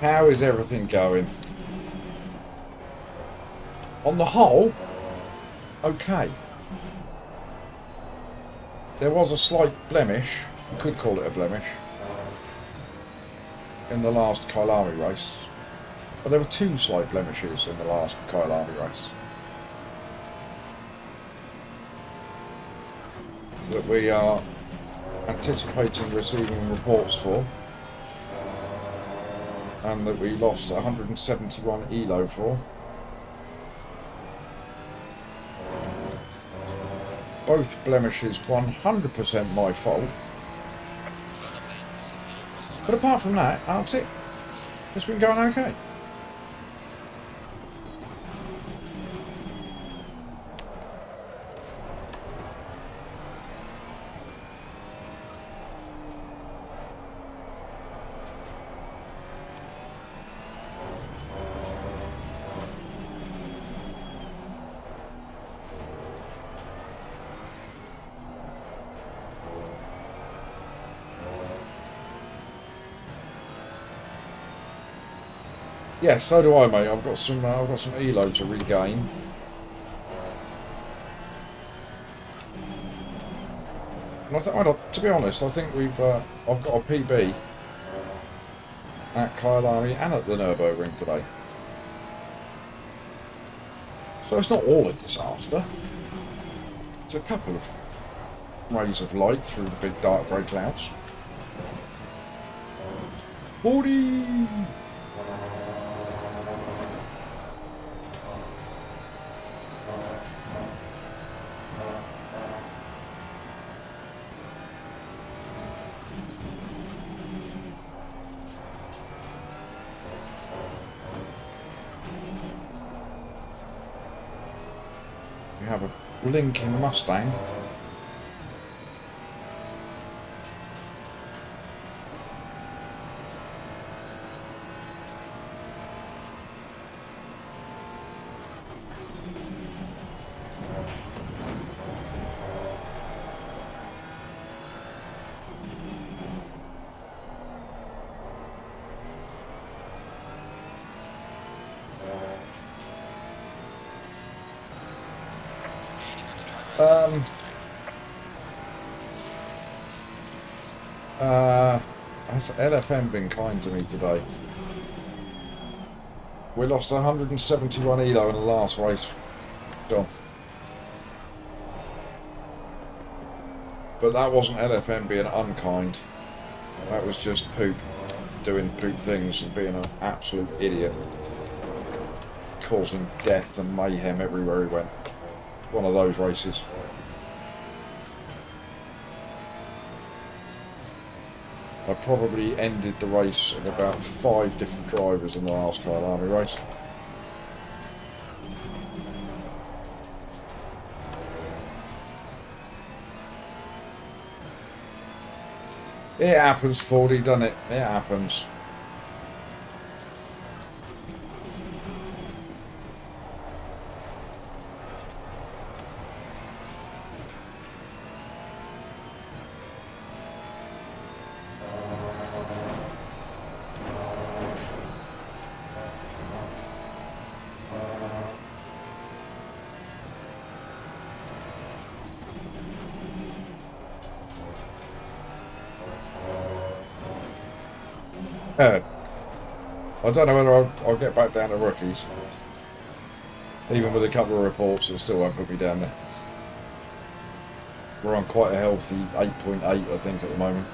How is everything going? On the whole, okay. There was a slight blemish, you could call it a blemish, in the last Kyalami race. But there were two slight blemishes in the last Kyalami race that we are anticipating receiving reports for, and that we lost 171 ELO for. Both blemishes 100% my fault. But apart from that, Arctic, it's been going okay. Yeah, so do I, mate. I've got some ELO to regain. And to be honest, I think I've got a PB at Kyalami and at the Nürburgring today. So it's not all a disaster. It's a couple of rays of light through the big dark grey clouds. 40! We have a blinking Mustang. Has LFM been kind to me today? We lost 171 ELO in the last race, John. But that wasn't LFM being unkind. That was just poop, doing poop things and being an absolute idiot, causing death and mayhem everywhere he went. One of those races. I probably ended the race of about 5 different drivers in the last Kyalami race. It happens, Fordy, doesn't it? It happens. Yeah. I don't know whether I'll get back down to rookies. Even with a couple of reports, it still won't put me down there. We're on quite a healthy 8.8, I think, at the moment.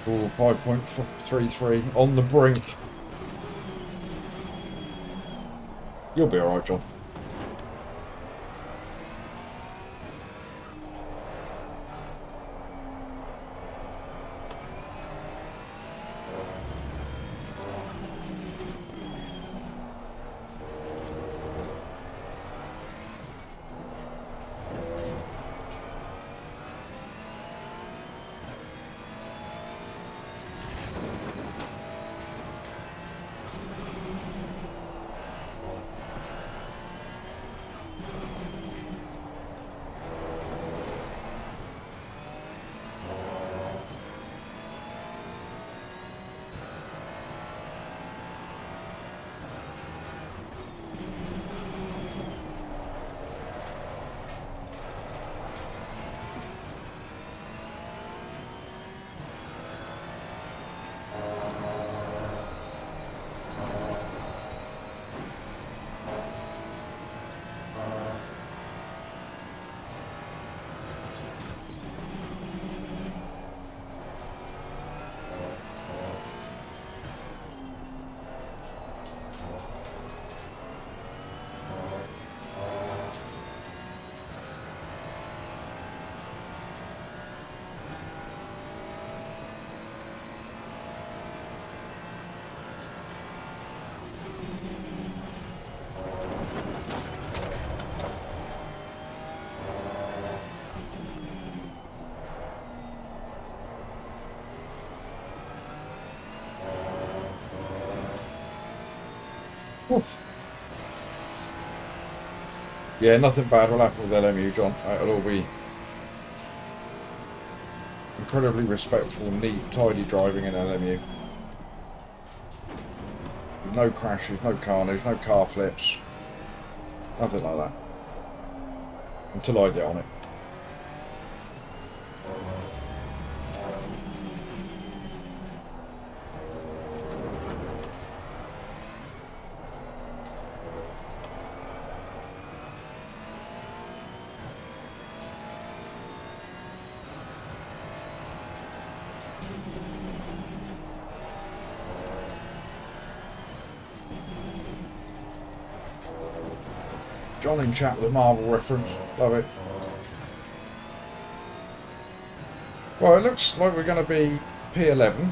Ooh, 5.33 on the brink. You'll be alright, John. Oof. Yeah, nothing bad will happen with LMU, John. It'll all be incredibly respectful, neat, tidy driving in LMU. No crashes, no carnage, no car flips. Nothing like that. Until I get on it. John in chat with a Marvel reference. Love it. Well, it looks like we're going to be P11.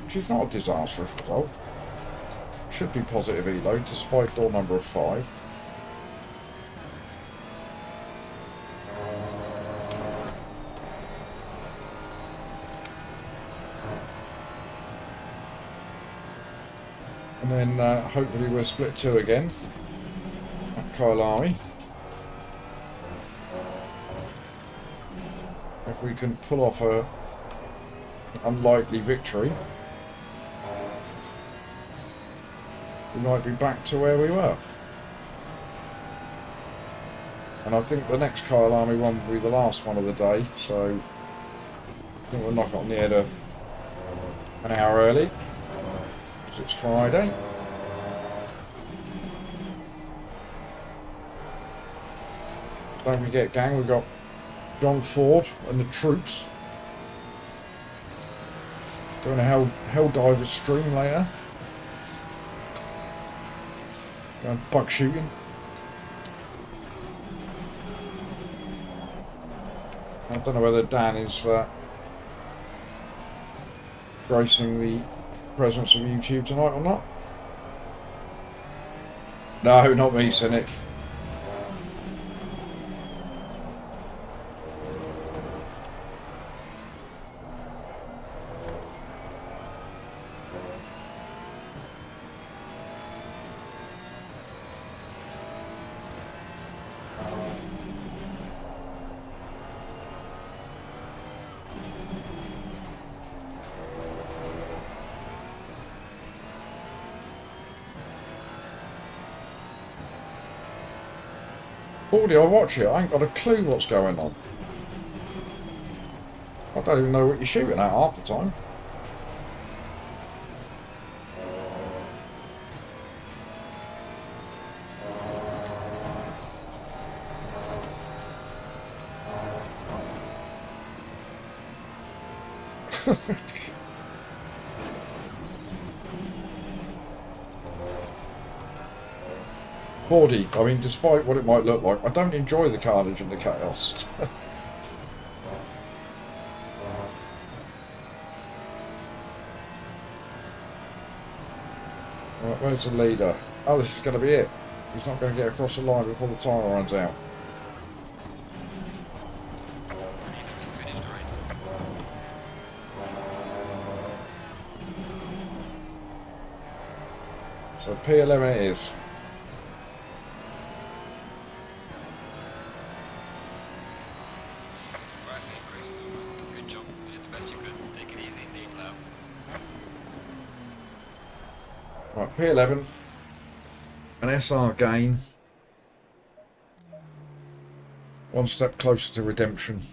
Which is not a disastrous result. Should be positive elo, despite door number of 5. And then hopefully we're split 2 again at Kyalami. If we can pull off a unlikely victory, we might be back to where we were. And I think the next Kyalami one will be the last one of the day, so I think we'll knock it on the head an hour early. It's Friday. Don't forget, gang, we've got John Ford and the troops Doing a hell diver stream later. Going buck shooting. I don't know whether Dan is gracing the presence of YouTube tonight or not. No, not me, Cynic. Baldy, I watch it. I ain't got a clue what's going on. I don't even know what you're shooting at half the time. Baldy, I mean, despite what it might look like, I don't enjoy the carnage and the chaos. Right, where's the leader? Oh, this is going to be it. He's not going to get across the line before the timer runs out. He's finished the race. So P11 it is. Right, Chris. Good job. You did the best you could. Take it easy indeed now. Right, P11. An SR gain. One step closer to redemption.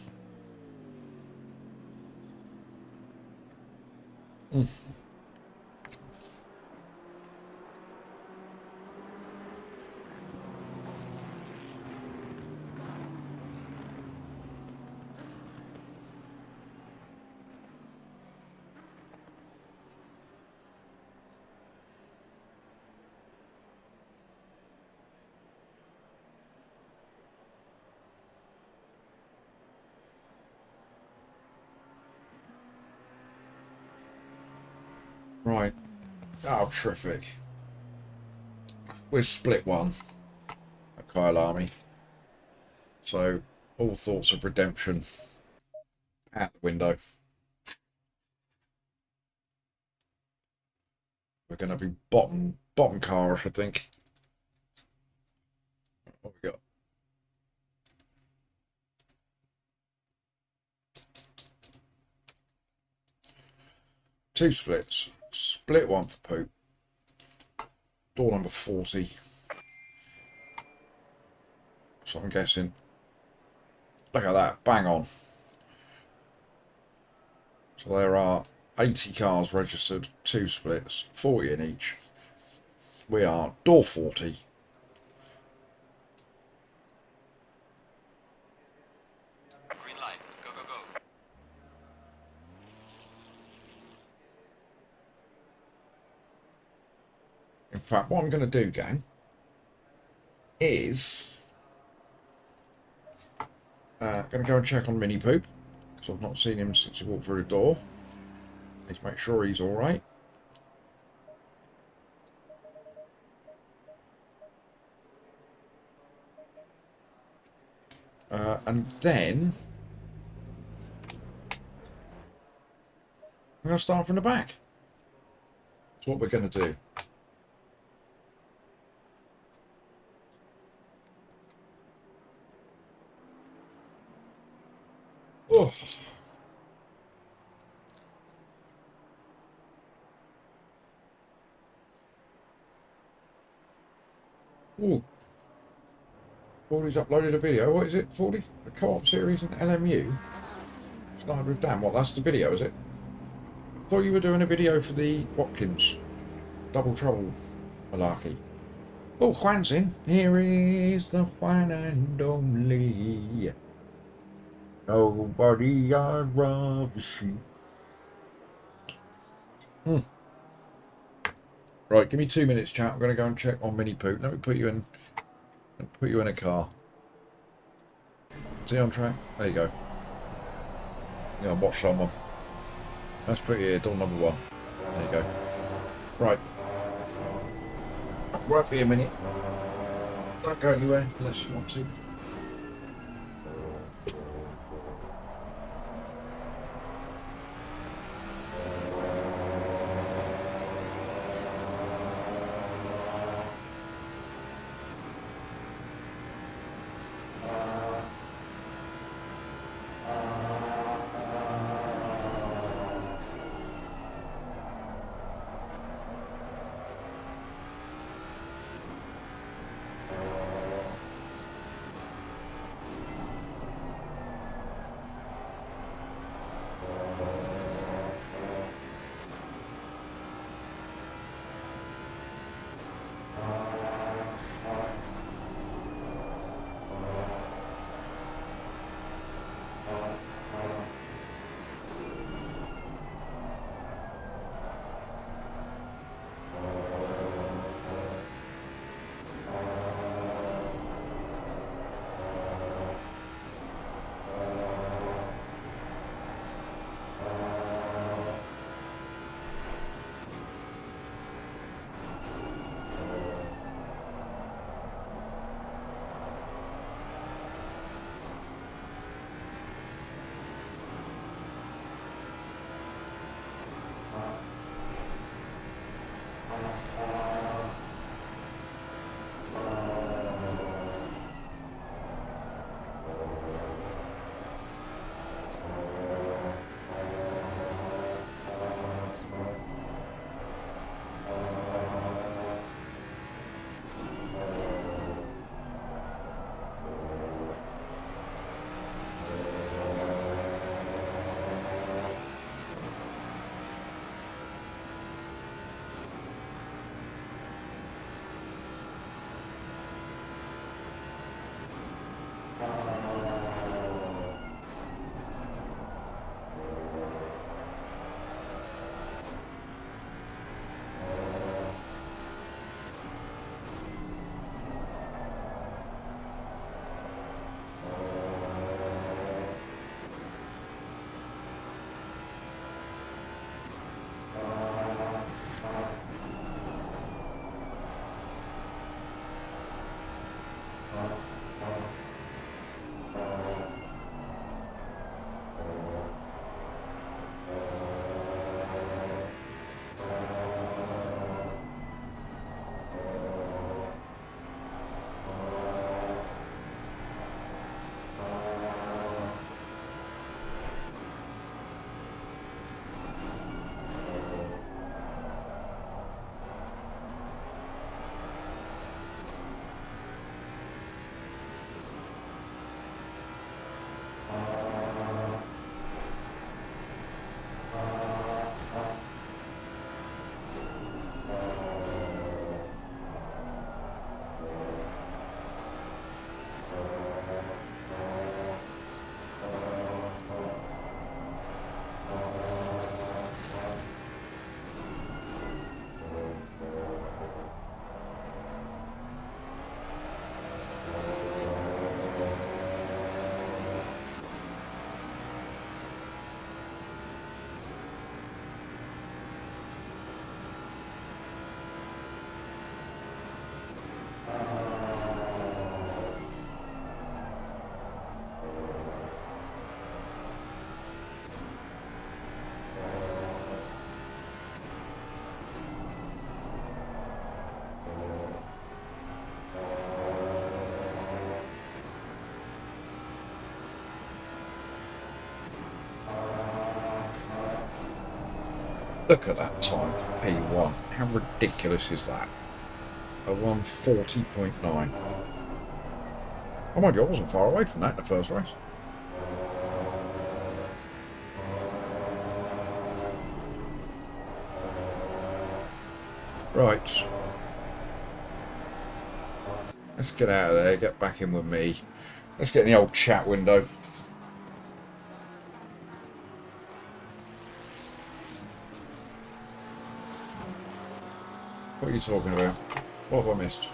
Right. Oh, terrific. We've split one at Kyalami. So, all thoughts of redemption out the window. We're going to be bottom carish, I think. What we got? Two splits. Split one for Poop. Door number 40. So I'm guessing. Look at that. Bang on. So there are 80 cars registered. Two splits. 40 in each. We are door 40. Green light. Go, go, go. In fact, what I'm going to do, gang, is going to go and check on Mini Poop, because I've not seen him since he walked through the door. Need to make sure he's all right. And then we're going to start from the back. That's what we're going to do. Oh. Ooh. 40's uploaded a video. What is it, 40? The co-op series in LMU? Started with Dan. What, that's the video, is it? I thought you were doing a video for the Watkins Double Trouble malarkey. Oh, Juan's in. Here is the one and only. Nobody I'd rather see. Hmm. Right, give me 2 minutes, chat. I'm going to go and check on mini poop. Let me put you in. Put you in a car. Is he on track? There you go. Yeah, watch someone. Let's put you here, door number 1. There you go. Right. Won't be a minute. Don't go anywhere unless you want to. Look at that time for P1. How ridiculous is that? A 140.9. Oh my god, I wasn't far away from that in the first race. Right. Let's get out of there, get back in with me. Let's get in the old chat window. What are you talking about? What have I missed?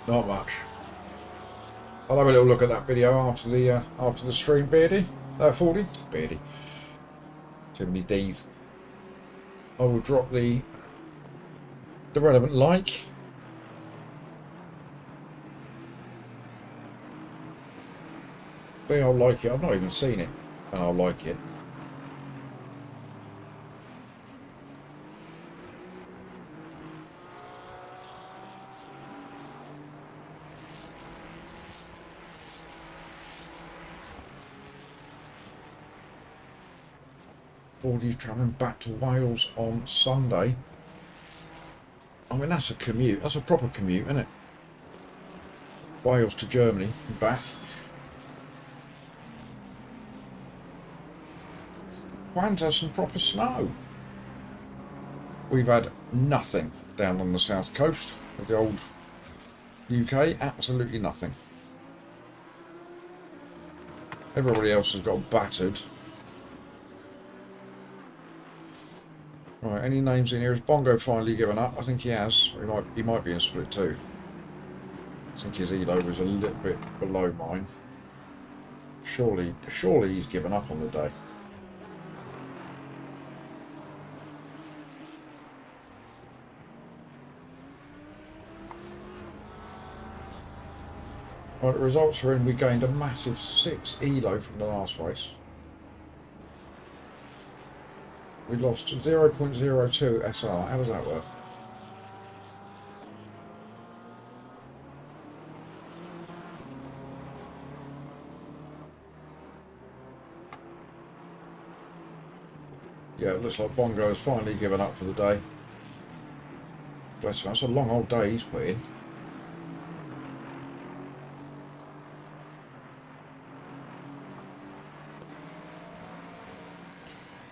Not much. I'll have a little look at that video after the stream, Beardy. 40? Beardy. Too many D's. I will drop the relevant like. I'll like it. I've not even seen it, and I'll like it. Already travelling back to Wales on Sunday. I mean, that's a commute. That's a proper commute, isn't it? Wales to Germany and back. Juan's had some proper snow. We've had nothing down on the south coast of the old UK. Absolutely nothing. Everybody else has got battered. Right, any names in here? Has Bongo finally given up? I think he has. He might be in split 2. I think his elo was a little bit below mine. Surely he's given up on the day. Right, the results are in. We gained a massive 6 elo from the last race. We lost 0.02 SR. How does that work? Yeah, it looks like Bongo has finally given up for the day. Bless him, that's a long old day he's put in.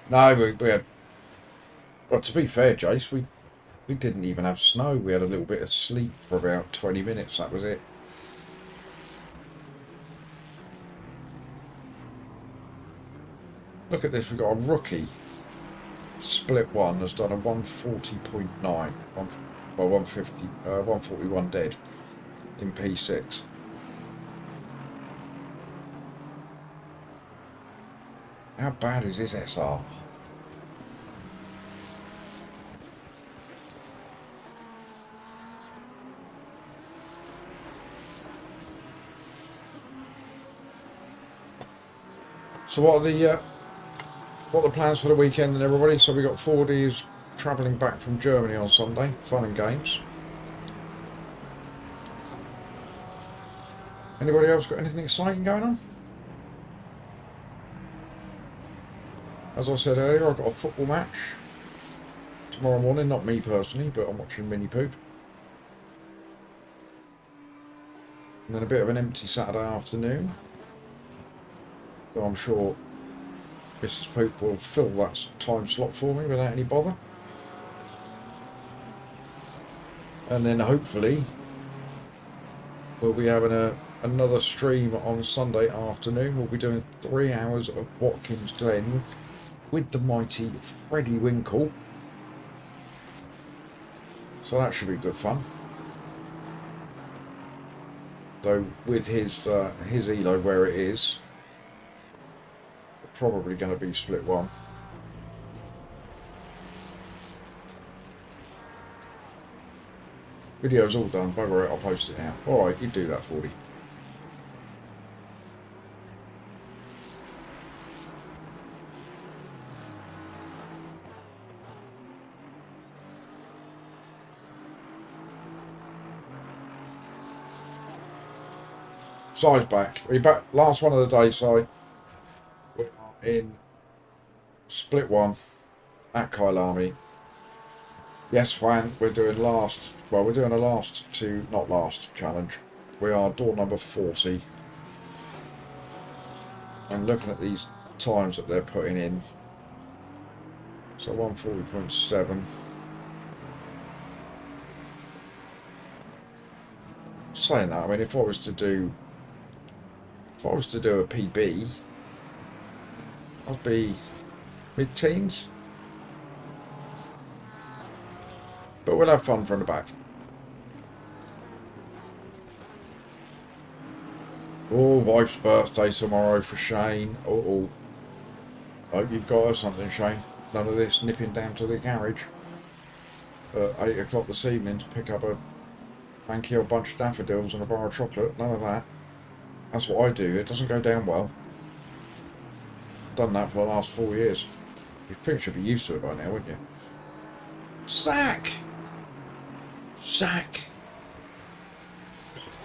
No, we had... Well, to be fair, Jace, we didn't even have snow. We had a little bit of sleet for about 20 minutes, that was it. Look at this, we've got a rookie. Split 1 has done a 140.9. Well, 141 dead in P6. How bad is this SR? So what are the plans for the weekend and everybody? So we got 4Ds travelling back from Germany on Sunday. Fun and games. Anybody else got anything exciting going on? As I said earlier, I've got a football match tomorrow morning. Not me personally, but I'm watching Mini Poop. And then a bit of an empty Saturday afternoon. So I'm sure Mrs. Poop will fill that time slot for me without any bother. And then hopefully we'll be having another stream on Sunday afternoon. We'll be doing 3 hours of Watkins Glen with the mighty Freddie Winkle. So that should be good fun. Though with his elo where it is, probably going to be split 1. Video's all done, bugger it, I'll post it now. Alright, you do that, 40. Si's back. Are you back? Last one of the day, Si. We are in split 1 at Kyalami. Yes, Juan, we're doing a last to, not last, challenge. We are door number 40. I'm looking at these times that they're putting in. So 140.7. saying that, I mean, if I was to do a PB, I'd be mid-teens. But we'll have fun from the back. Oh, wife's birthday tomorrow for Shane. Oh, hope you've got her something, Shane. None of this nipping down to the garage at 8 o'clock this evening to pick up a manky old bunch of daffodils and a bar of chocolate. None of that. That's what I do. It doesn't go down well. I've done that for the last 4 years. You think you should be used to it by now, wouldn't you? Zach! Zach!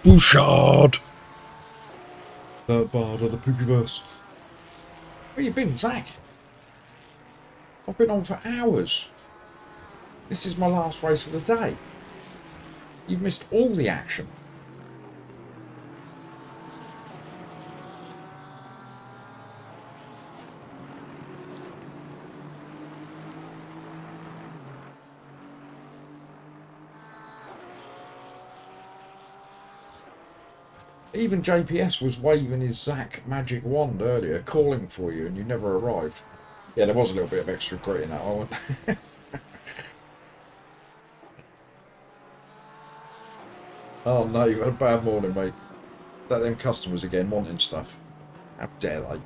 Bouchard! The bard of the Poopyverse. Where you been, Zach? I've been on for hours. This is my last race of the day. You've missed all the action. Even JPS was waving his Zach magic wand earlier, calling for you, and you never arrived. Yeah, there was a little bit of extra grit in that one. Oh no, you had a bad morning, mate. That them customers again wanting stuff. How dare they?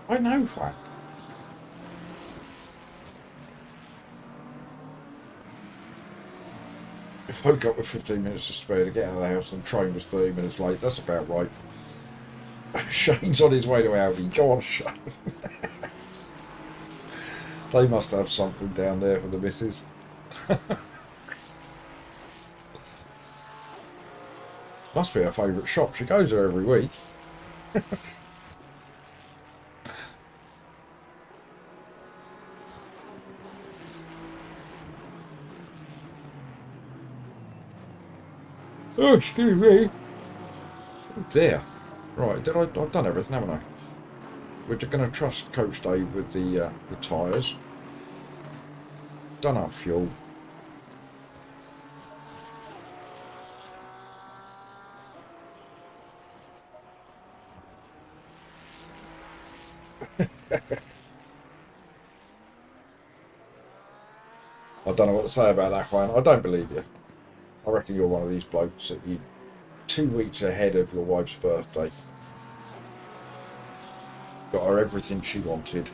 I know, Frank. If I woke up with 15 minutes to spare to get out of the house and the train was 30 minutes late, that's about right. Shane's on his way to Audi. Go on, Shane. They must have something down there for the missus. Must be her favourite shop. She goes there every week. Oh, excuse me. Oh dear. Right, I've done everything, haven't I? We're just going to trust Coach Dave with the tyres. Done our fuel. I don't know what to say about that, Juan. I don't believe you. I reckon you're one of these blokes that you 2 weeks ahead of your wife's birthday got her everything she wanted.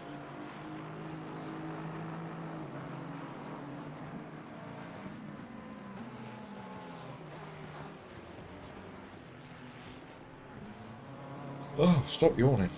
Oh, stop yawning.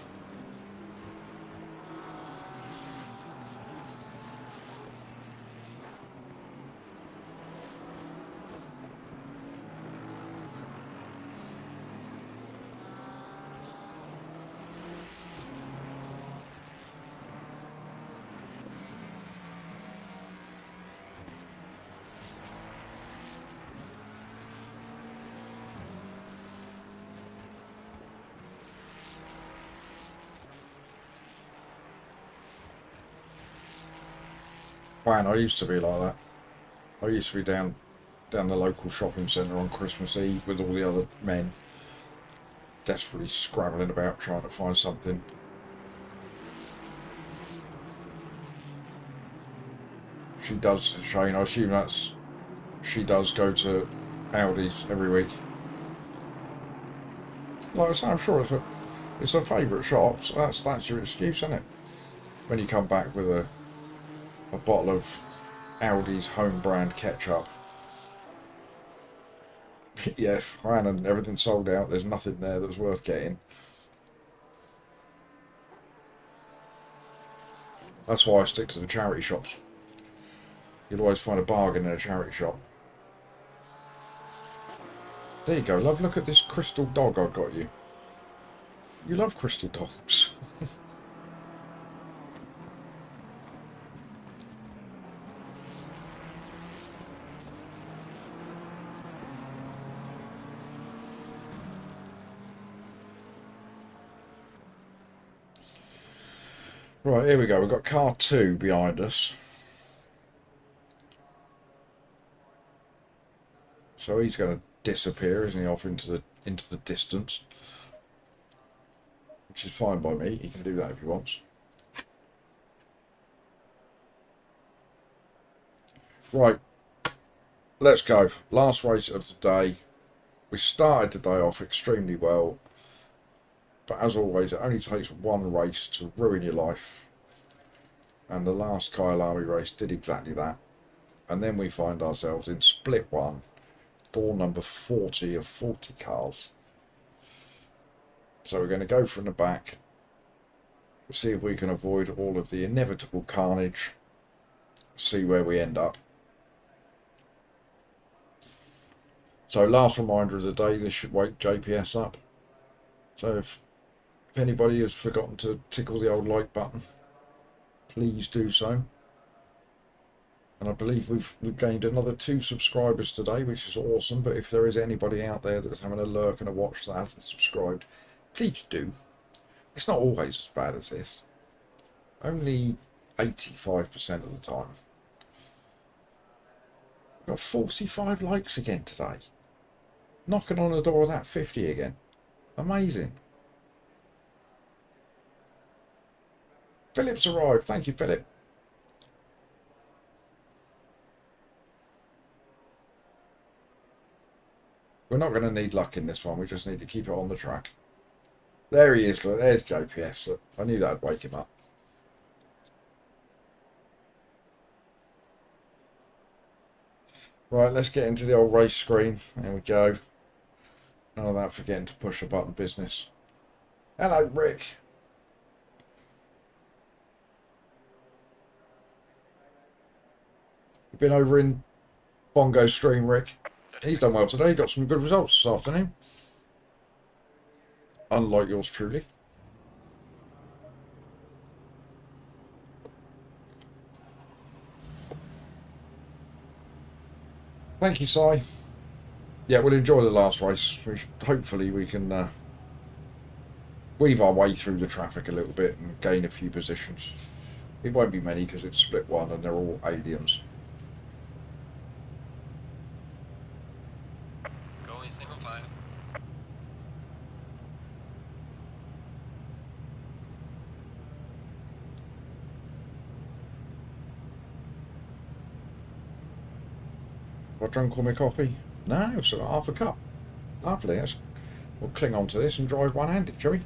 Man, I used to be like that. I used to be down the local shopping centre on Christmas Eve with all the other men, desperately scrabbling about trying to find something. She does, Shane, I assume she does go to Aldi's every week. Like I say, I'm sure it's a favourite shop, so that's your excuse, isn't it? When you come back with a bottle of Aldi's home brand ketchup. Yeah, fine, and everything's sold out. There's nothing there that's worth getting. That's why I stick to the charity shops. You'll always find a bargain in a charity shop. There you go, love. Look at this crystal dog I've got you. You love crystal dogs. Right, here we go. We've got car 2 behind us. So he's going to disappear, isn't he, off into the distance, which is fine by me. He can do that if he wants. Right, let's go. Last race of the day. We started the day off extremely well, but as always, it only takes one race to ruin your life. And the last Kyalami race did exactly that. And then we find ourselves in split 1, door number 40 of 40 cars. So we're going to go from the back, see if we can avoid all of the inevitable carnage, see where we end up. So last reminder of the day, this should wake JPS up. So if anybody has forgotten to tickle the old like button, please do so. And I believe we've gained another 2 subscribers today, which is awesome. But if there is anybody out there that's having a lurk and a watch that hasn't subscribed, please do. It's not always as bad as this. Only 85% of the time. We've got 45 likes again today. Knocking on the door of that 50 again. Amazing. Philip's arrived. Thank you, Philip. We're not going to need luck in this one. We just need to keep it on the track. There he is. Look, there's JPS. I knew that'd wake him up. Right, let's get into the old race screen. There we go. None of that forgetting to push a button business. Hello, Rick. You've been over in Bongo stream, Rick. He's done well today. He got some good results this afternoon. Unlike yours truly. Thank you, Si. Yeah, we'll enjoy the last race. Hopefully we can weave our way through the traffic a little bit and gain a few positions. It won't be many because it's split 1 and they're all aliens. Go in single file. Have I drunk all my coffee? No, I've still got half a cup. Lovely. We'll cling on to this and drive one-handed, shall we?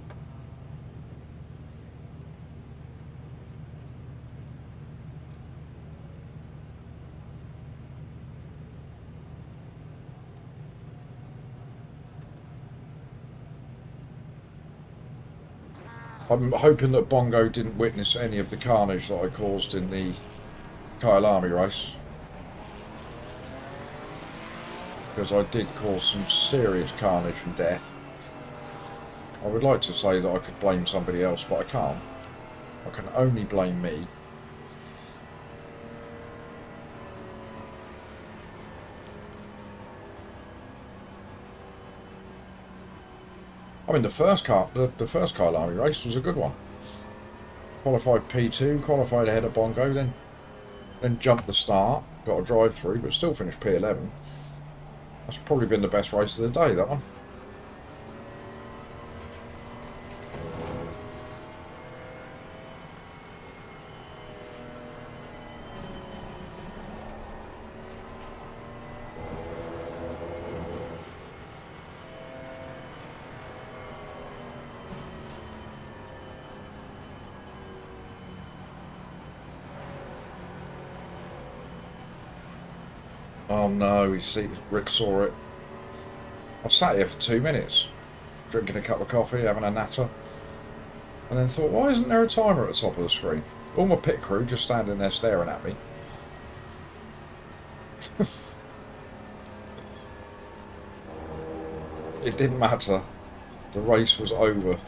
I'm hoping that Bongo didn't witness any of the carnage that I caused in the Kyalami race. Because I did cause some serious carnage and death. I would like to say that I could blame somebody else, but I can't. I can only blame me. I mean, the first Kyalami race was a good one. Qualified P2, qualified ahead of Bongo, then jumped the start, got a drive through, but still finished P11. That's probably been the best race of the day, that one. Oh no, Rick saw it. I sat here for 2 minutes, drinking a cup of coffee, having a natter, and then thought, why isn't there a timer at the top of the screen? All my pit crew just standing there staring at me. it didn't matter. The race was over.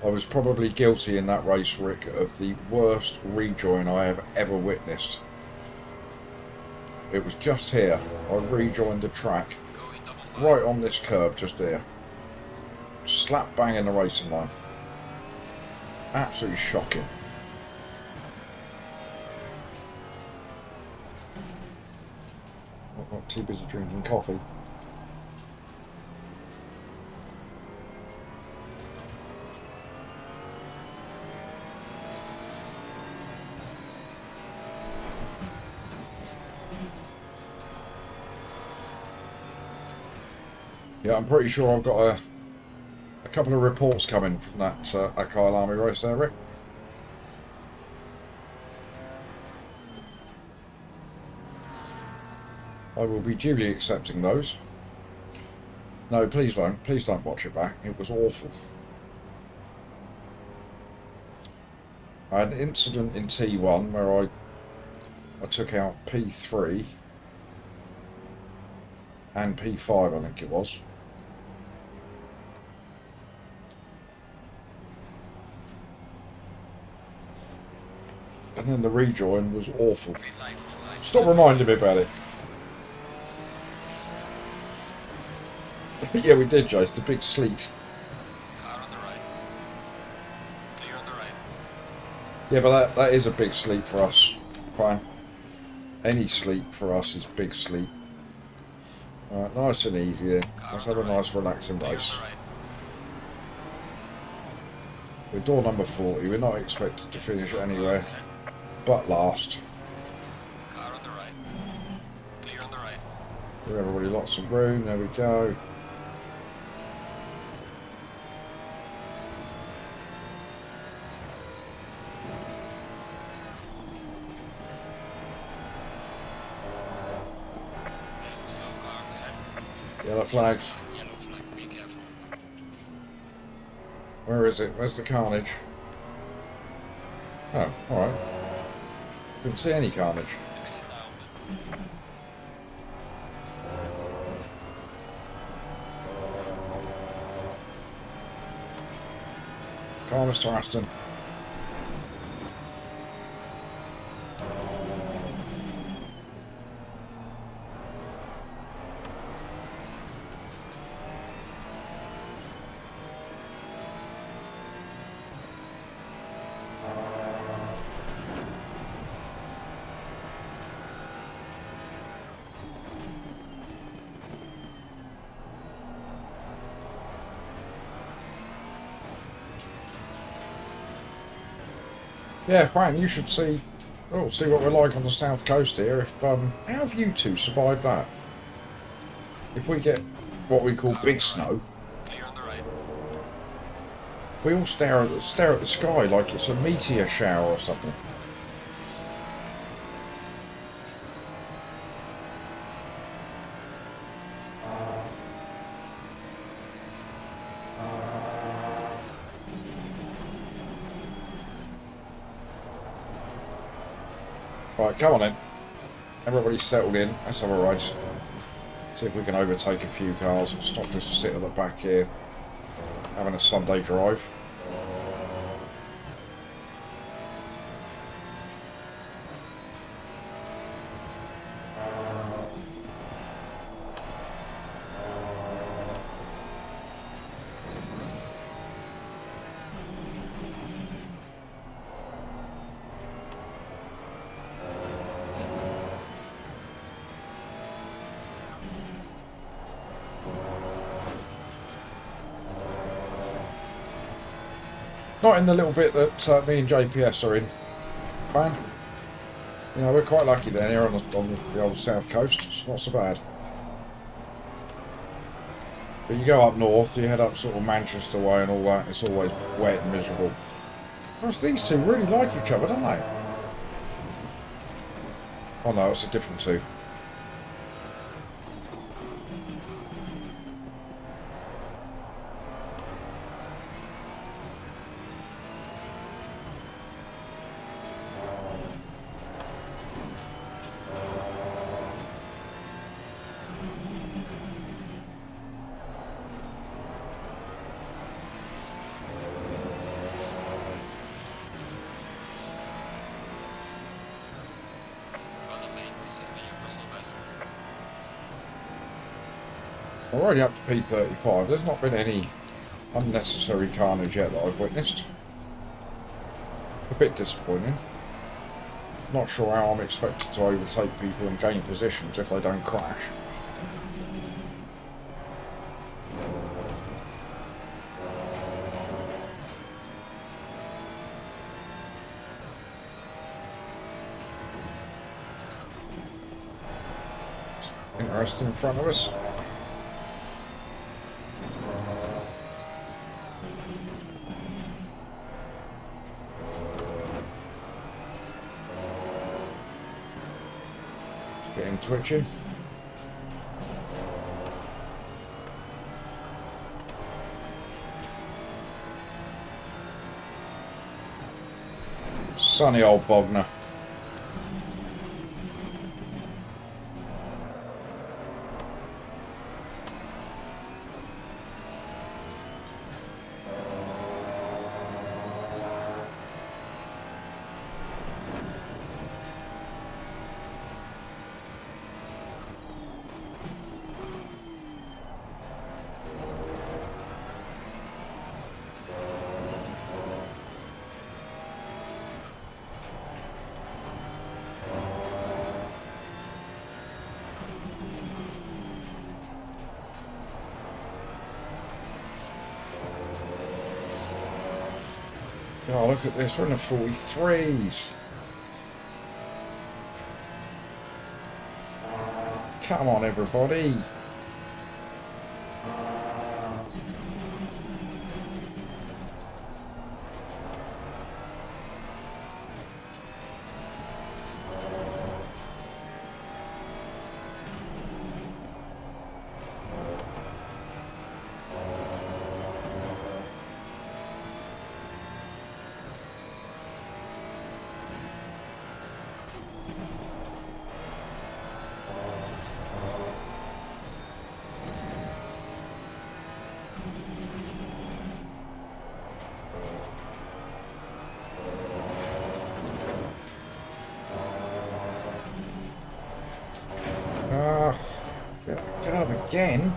I was probably guilty in that race, Rick, of the worst rejoin I have ever witnessed. It was just here. I rejoined the track, Going double file. right on this curb just here. Slap bang in the racing line. Absolutely shocking. I'm not too busy drinking coffee. Yeah, I'm pretty sure I've got a couple of reports coming from that Kyalami race there, Rick. I will be duly accepting those. No, please don't. Please don't watch it back. It was awful. I had an incident in T1 where I took out P3 and P5, I think it was. And then the rejoin was awful. Green light, green light. Stop reminding me about it. Yeah, we did, Jace. The big sleet. Car on the right. Clear on the right. Yeah, but that is a big sleet for us. Fine. Any sleet for us is big sleet. Alright, nice and easy then. Let's have a nice relaxing Clear on race. the right. We're door number 40. We're not expected to finish anywhere but last. Car on the right. Clear on the right. Give everybody lots of room. There we go. There's a slow car ahead. Yellow flags. Yellow flag, be careful. Where is it? Where's the carnage? Oh, alright. Didn't see any carnage. The pit is now open. Come on, Mr. Aston. Yeah, Juan, you should see see what we're like on the south coast here. If how have you two survived that? If we get what we call big snow, Clear on the right. we all stare at the sky like it's a meteor shower or something. Right, come on then. Everybody's settled in. Let's have a race. See if we can overtake a few cars and stop just sit at the back here having a Sunday drive. Not in the little bit that me and JPS are in, Juan. You know, we're quite lucky down here on the old south coast. It's not so bad. But you go up north, you head up sort of Manchester way and all that, it's always wet and miserable. Of course, these two really like each other, don't they? Oh no, it's a different two. this has been your personal best. We're already up to P35. There's not been any unnecessary carnage yet that I've witnessed. A bit disappointing. Not sure how I'm expected to overtake people and gain positions if they don't crash. Interesting in front of us. Getting twitchy. Sunny old Bognor. Oh, look at this, we're in the 43s. Come on, everybody. Get up again.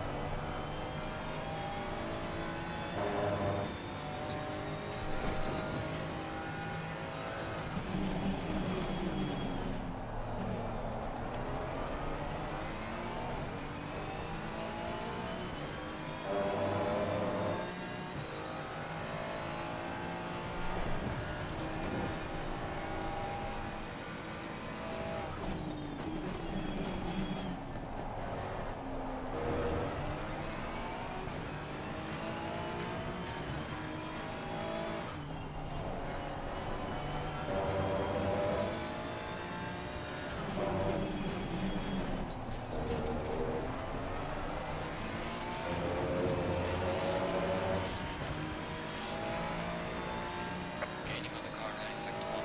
Gaining on the car heading sector 1.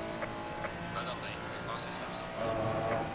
Well done, mate. The fastest lap so far.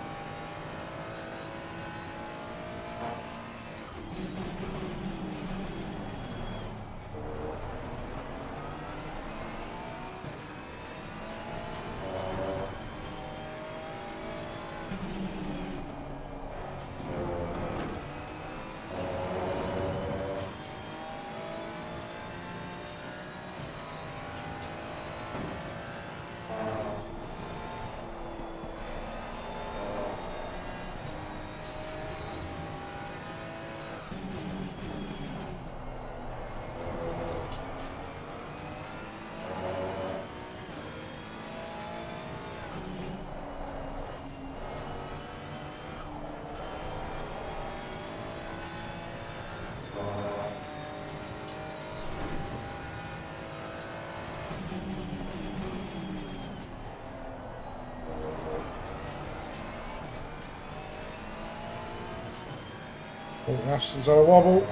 Oh, that's, is that a wobble?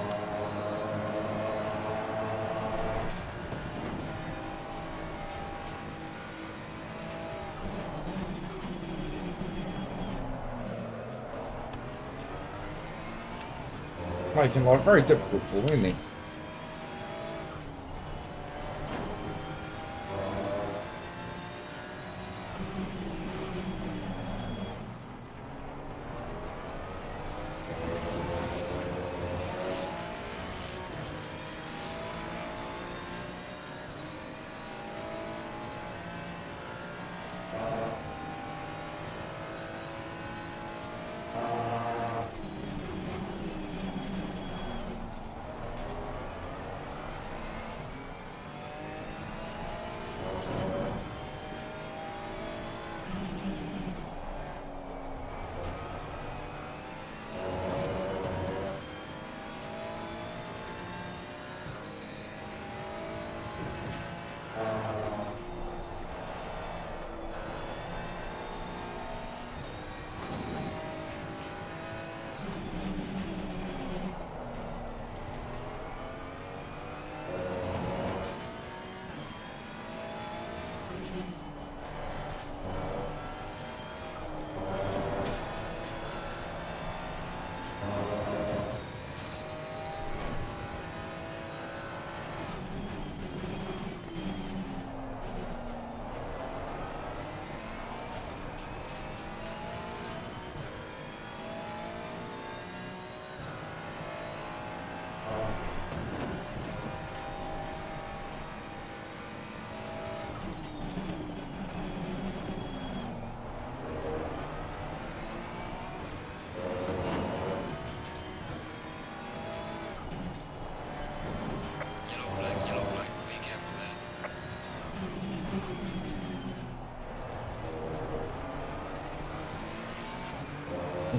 Making life very difficult for me, isn't he?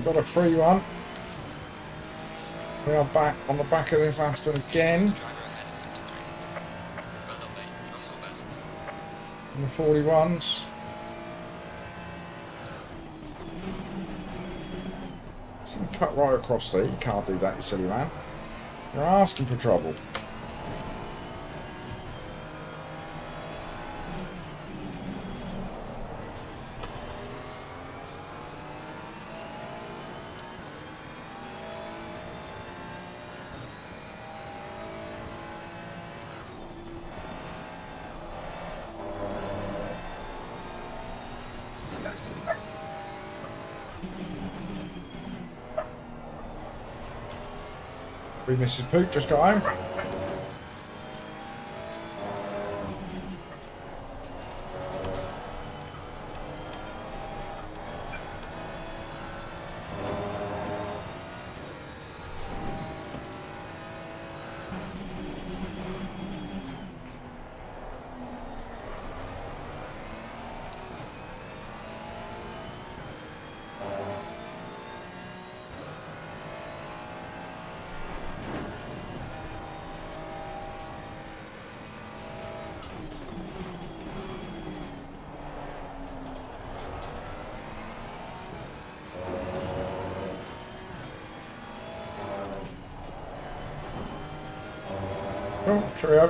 I've got a free one. We are back on the back of this Aston again. Driver ahead is sector 3. Well done, mate. Not so bad. In the 41s. So you can cut right across there. You can't do that, you silly man. You're asking for trouble. Mrs. Poop just got home. Oh, cheerio.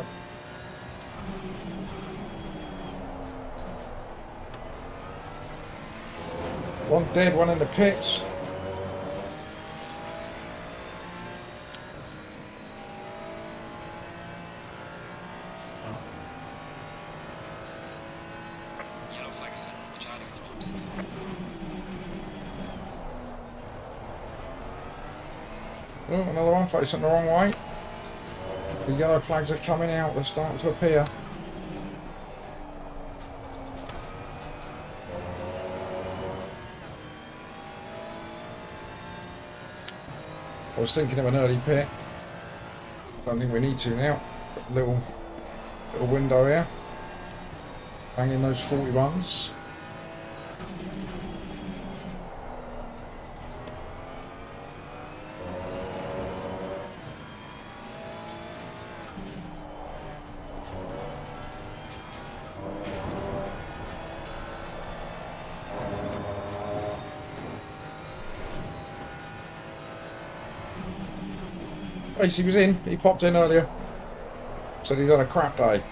One dead, one in the pits. Yellow flag ahead. Watch out in front. Oh, another one facing the wrong way. The yellow flags are coming out, they're starting to appear. I was thinking of an early pit. Don't think we need to now. Little window here. Bang in those 41s. He was in. He popped in earlier. Said he's had a crap day.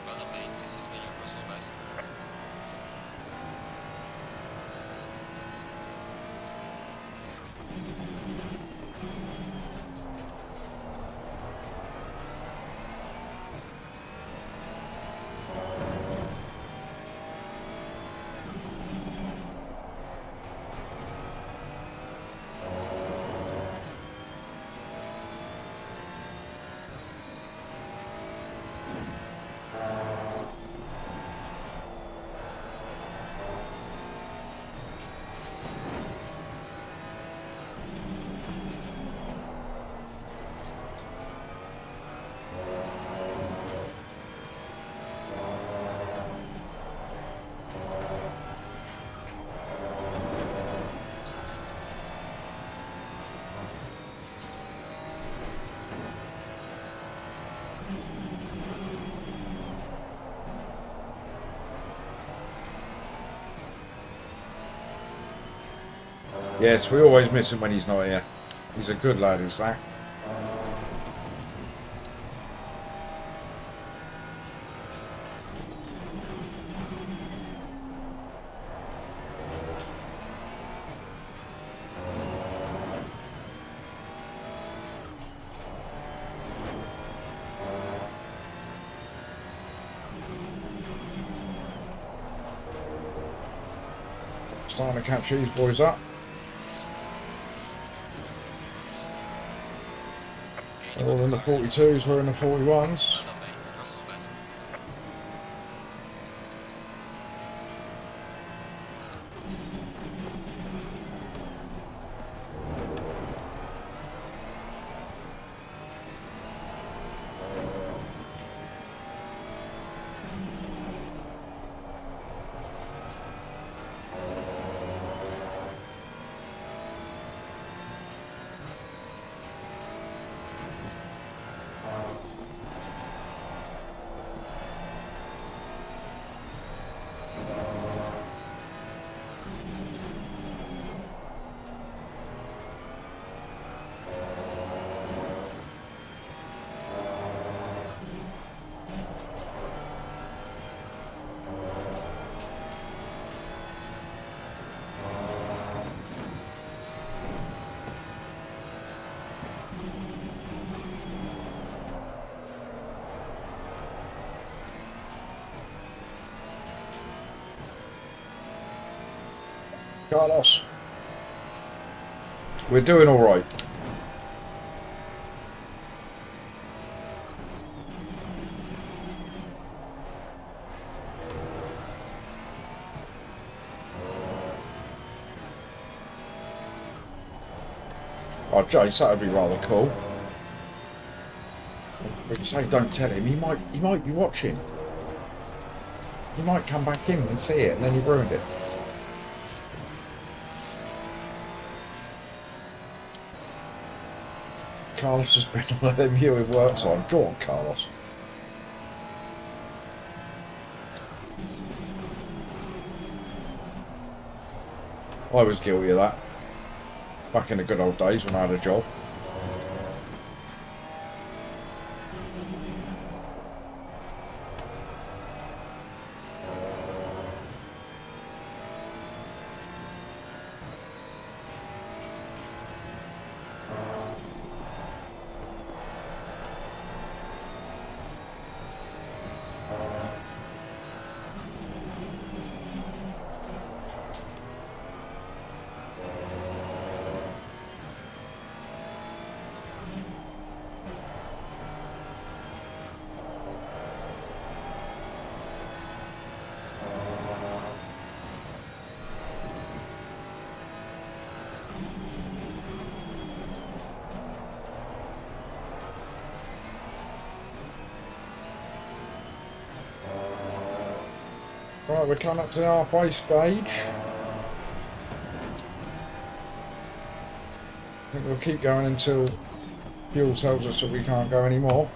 Well done, mate. This has been your personal best. Yes, we always miss him when he's not here. He's a good lad, is that? Starting to catch these boys up. They're all in the 42s, we're in the 41s. Well done, mate. Personal best. Carlos. We're doing all right. Oh, Jace, that would be rather cool. But you say don't tell him. He might be watching. He might come back in and see it, and then you've ruined it. Carlos has been one of them you it works on. Go on, Carlos. I was guilty of that. Back in the good old days when I had a job. Right, we're coming up to the halfway stage. I think we'll keep going until fuel tells us that we can't go anymore.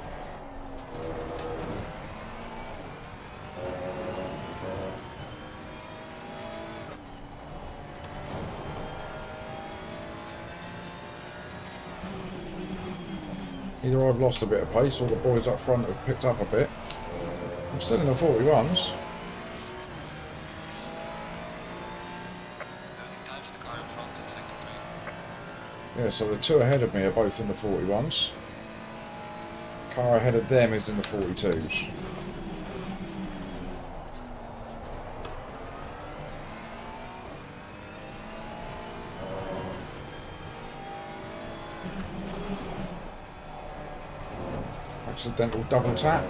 Either I've lost a bit of pace or the boys up front have picked up a bit. I'm still in the 41s. Yeah, so the two ahead of me are both in the 41s. Car ahead of them is in the 42s. Accidental double tap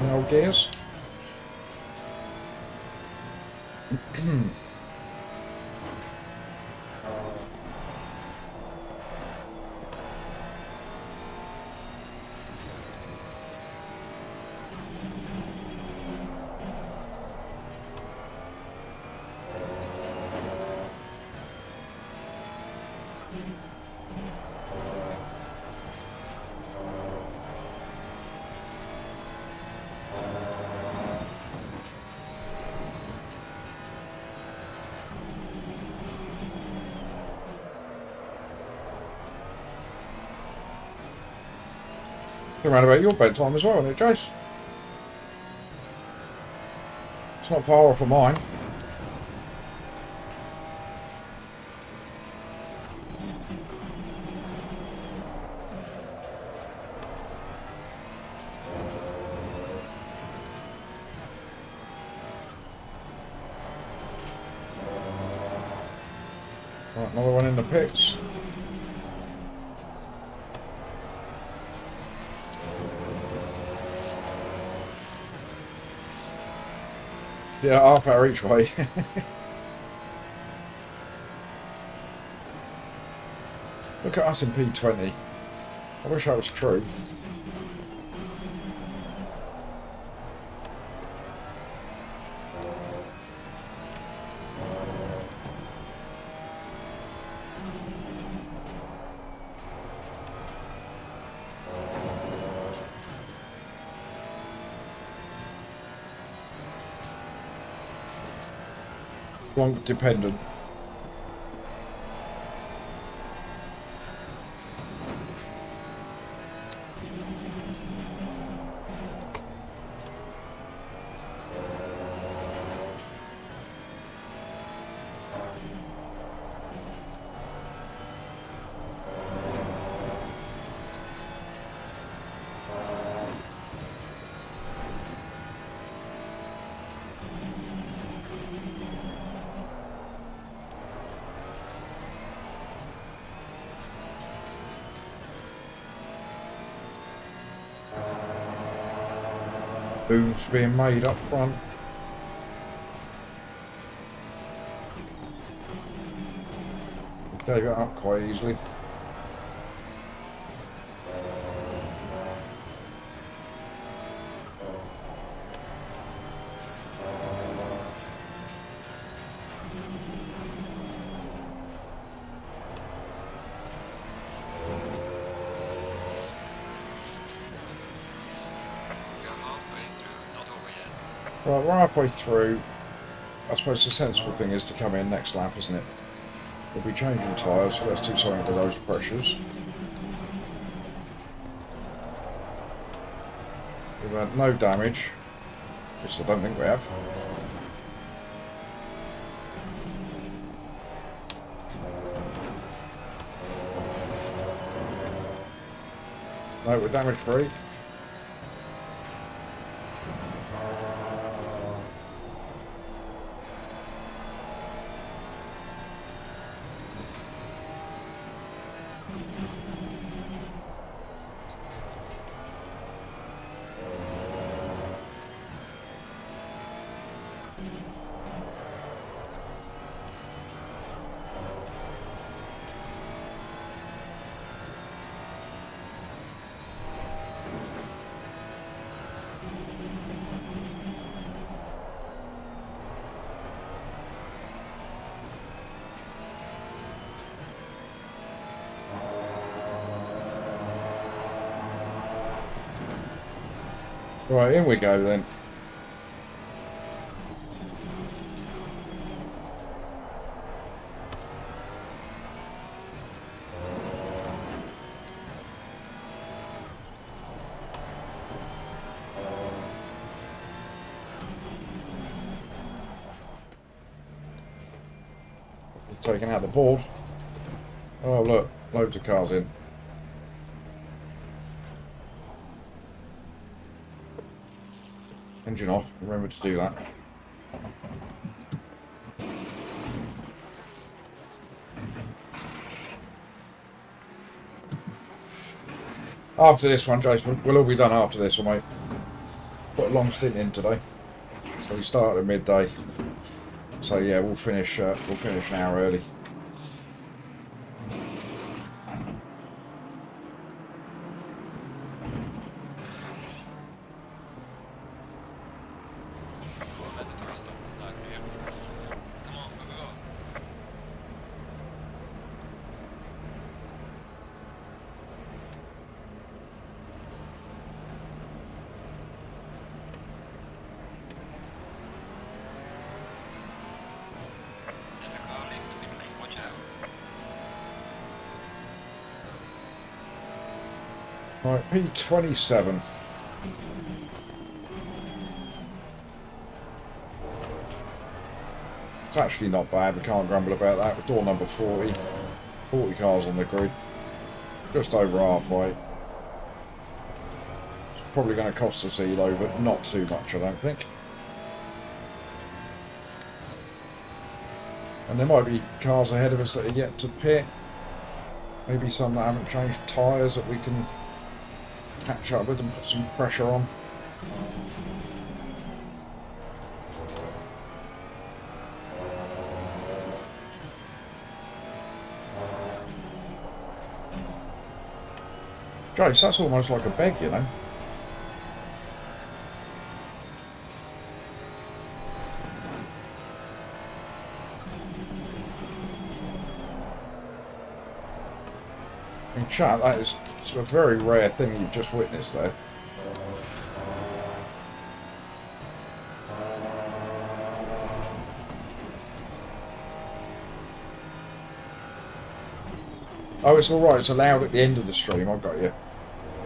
in the old gears. Around about your bedtime as well, isn't it, Jace? It's not far off of mine. Another one in the pits. Yeah, half hour each way. Look at us in P20. I wish that was true. One dependent. Moves being made up front. Gave it up quite easily. Right, we're halfway through. I suppose the sensible thing is to come in next lap, isn't it? We'll be changing tyres, so let's do something with those pressures. We've had no damage, which I don't think we have. No, we're damage free. Right, in we go then. Taking out the board. Oh look, loads of cars in. Engine off, remember to do that. After this one, Jason, we'll all be done after this one, mate. Put a long stint in today. So we started at midday. So yeah, we'll finish an hour early. Right, P27. It's actually not bad, we can't grumble about that. With door number 40. 40 cars on the grid. Just over halfway. It's probably going to cost us Elo, but not too much, I don't think. And there might be cars ahead of us that are yet to pit. Maybe some that haven't changed tyres that we can catch up with and put some pressure on. Jace, that's almost like a beg, you know. In chat, that is a very rare thing you've just witnessed there. Oh, it's alright, it's allowed at the end of the stream, I got you.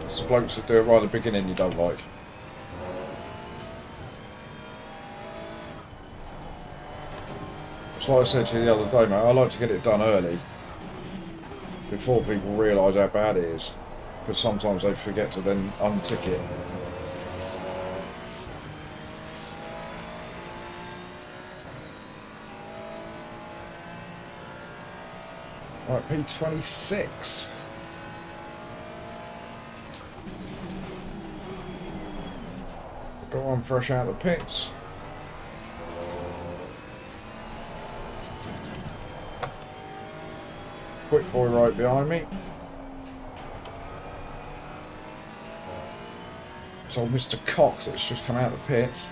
It's the blokes that do it right at the beginning you don't like. It's like I said to you the other day, mate, I like to get it done early. Before people realise how bad it is. Because sometimes they forget to then untick it. Right, P26. Got one fresh out of the pits. Quick boy right behind me. It's old Mr. Cox that's just come out of the pits.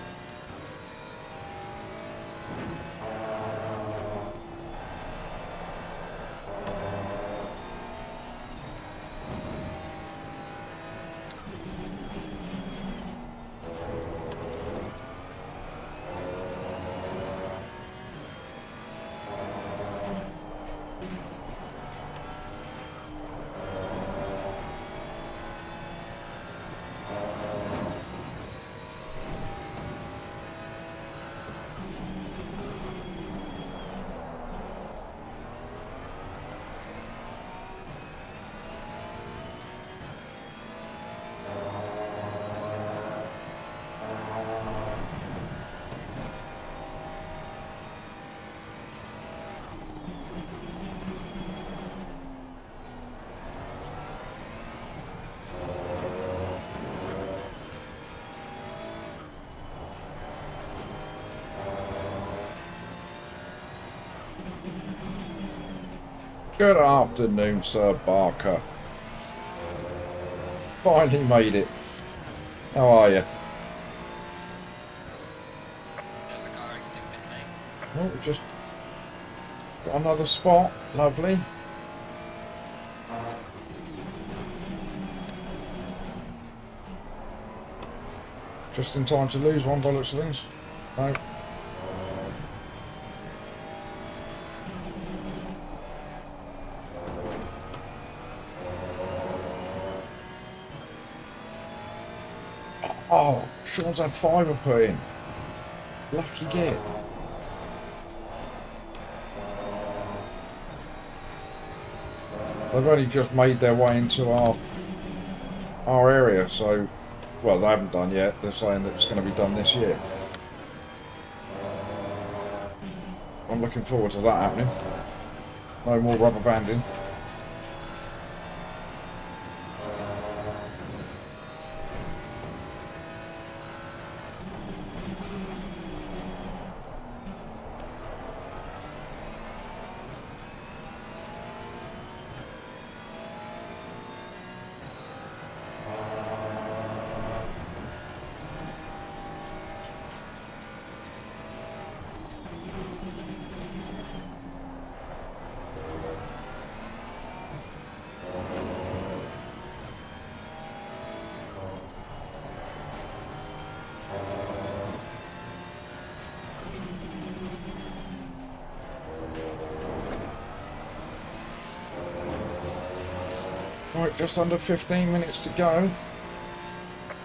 Good afternoon, Sir Barker. Finally made it. How are you? There's a car exiting pit lane. Oh, we've just got another spot. Lovely. Just in time to lose one by the looks of things. No. Oh, Sean's had fibre put in. Lucky git. They've only just made their way into our area, so, well, they haven't done yet. They're saying that it's going to be done this year. I'm looking forward to that happening. No more rubber banding. Right, just under 15 minutes to go.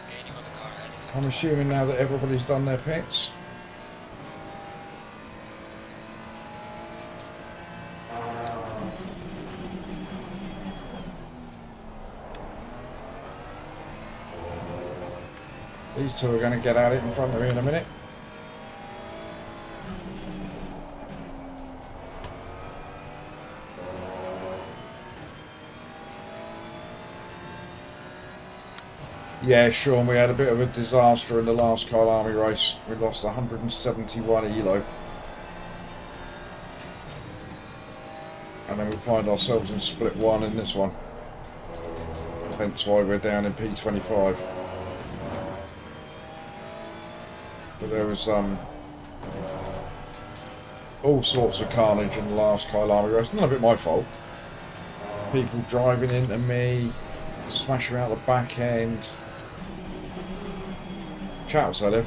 Gaining on the car ahead, exactly. I'm assuming now that everybody's done their pits. These two are going to get at it in front of me in a minute. Yeah, Sean, we had a bit of a disaster in the last Kyalami race. We lost 171 elo. And then we find ourselves in split one in this one. Hence why we're down in P25. But there was all sorts of carnage in the last Kyalami race. None of it my fault. People driving into me, smashing out the back end. Chat was earlier.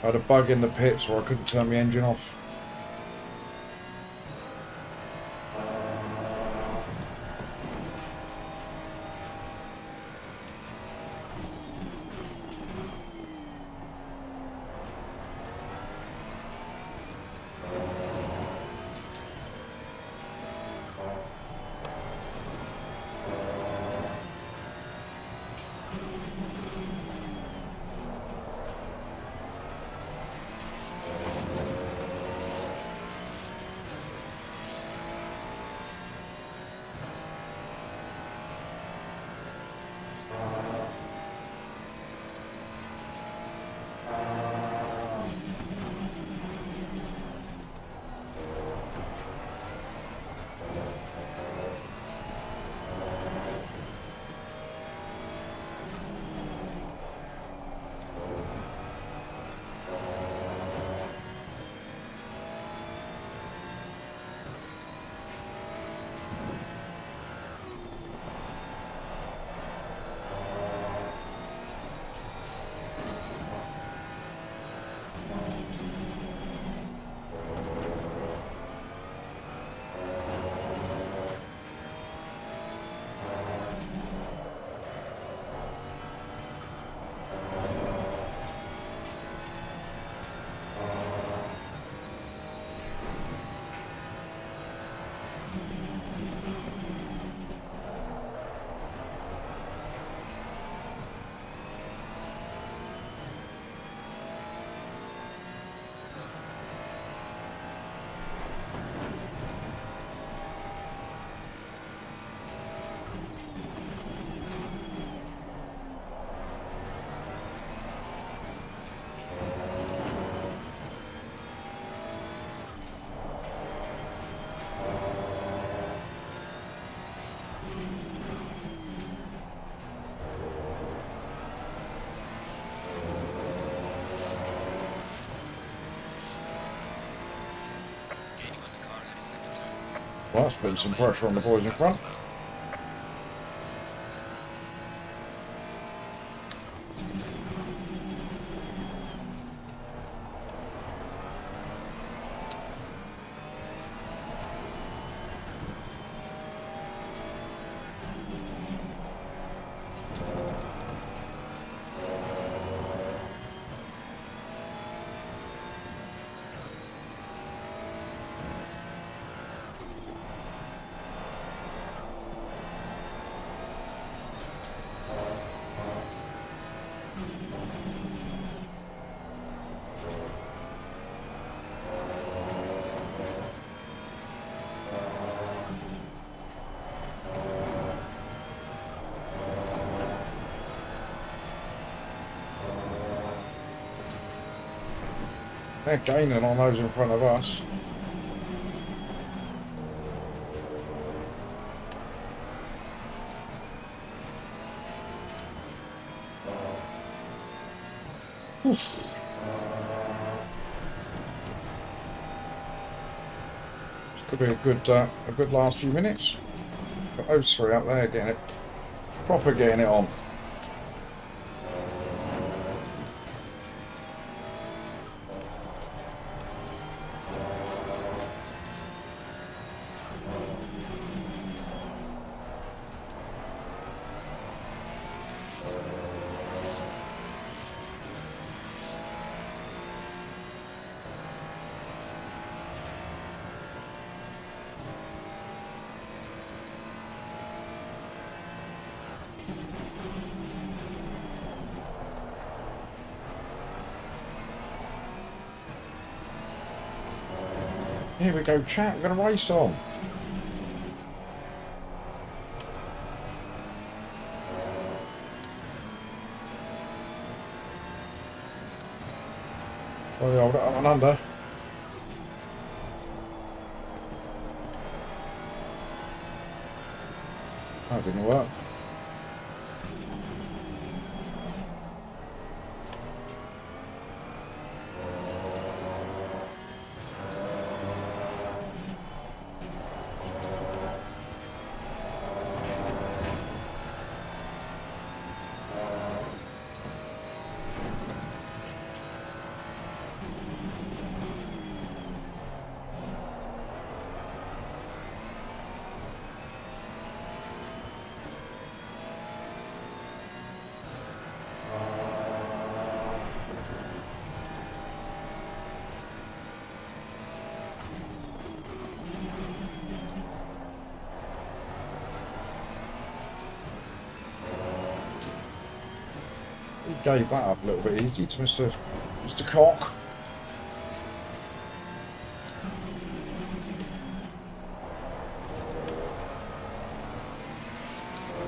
I had a bug in the pits where I couldn't turn my engine off. Well, that's putting some pressure on the boys in front. They're gaining on those in front of us. Oof. This could be a good last few minutes. Got those three up there getting it on. Here we go, chat. We've got a race on. Well, the old up and under. That didn't work. He gave that up a little bit easy to Mr. Cock.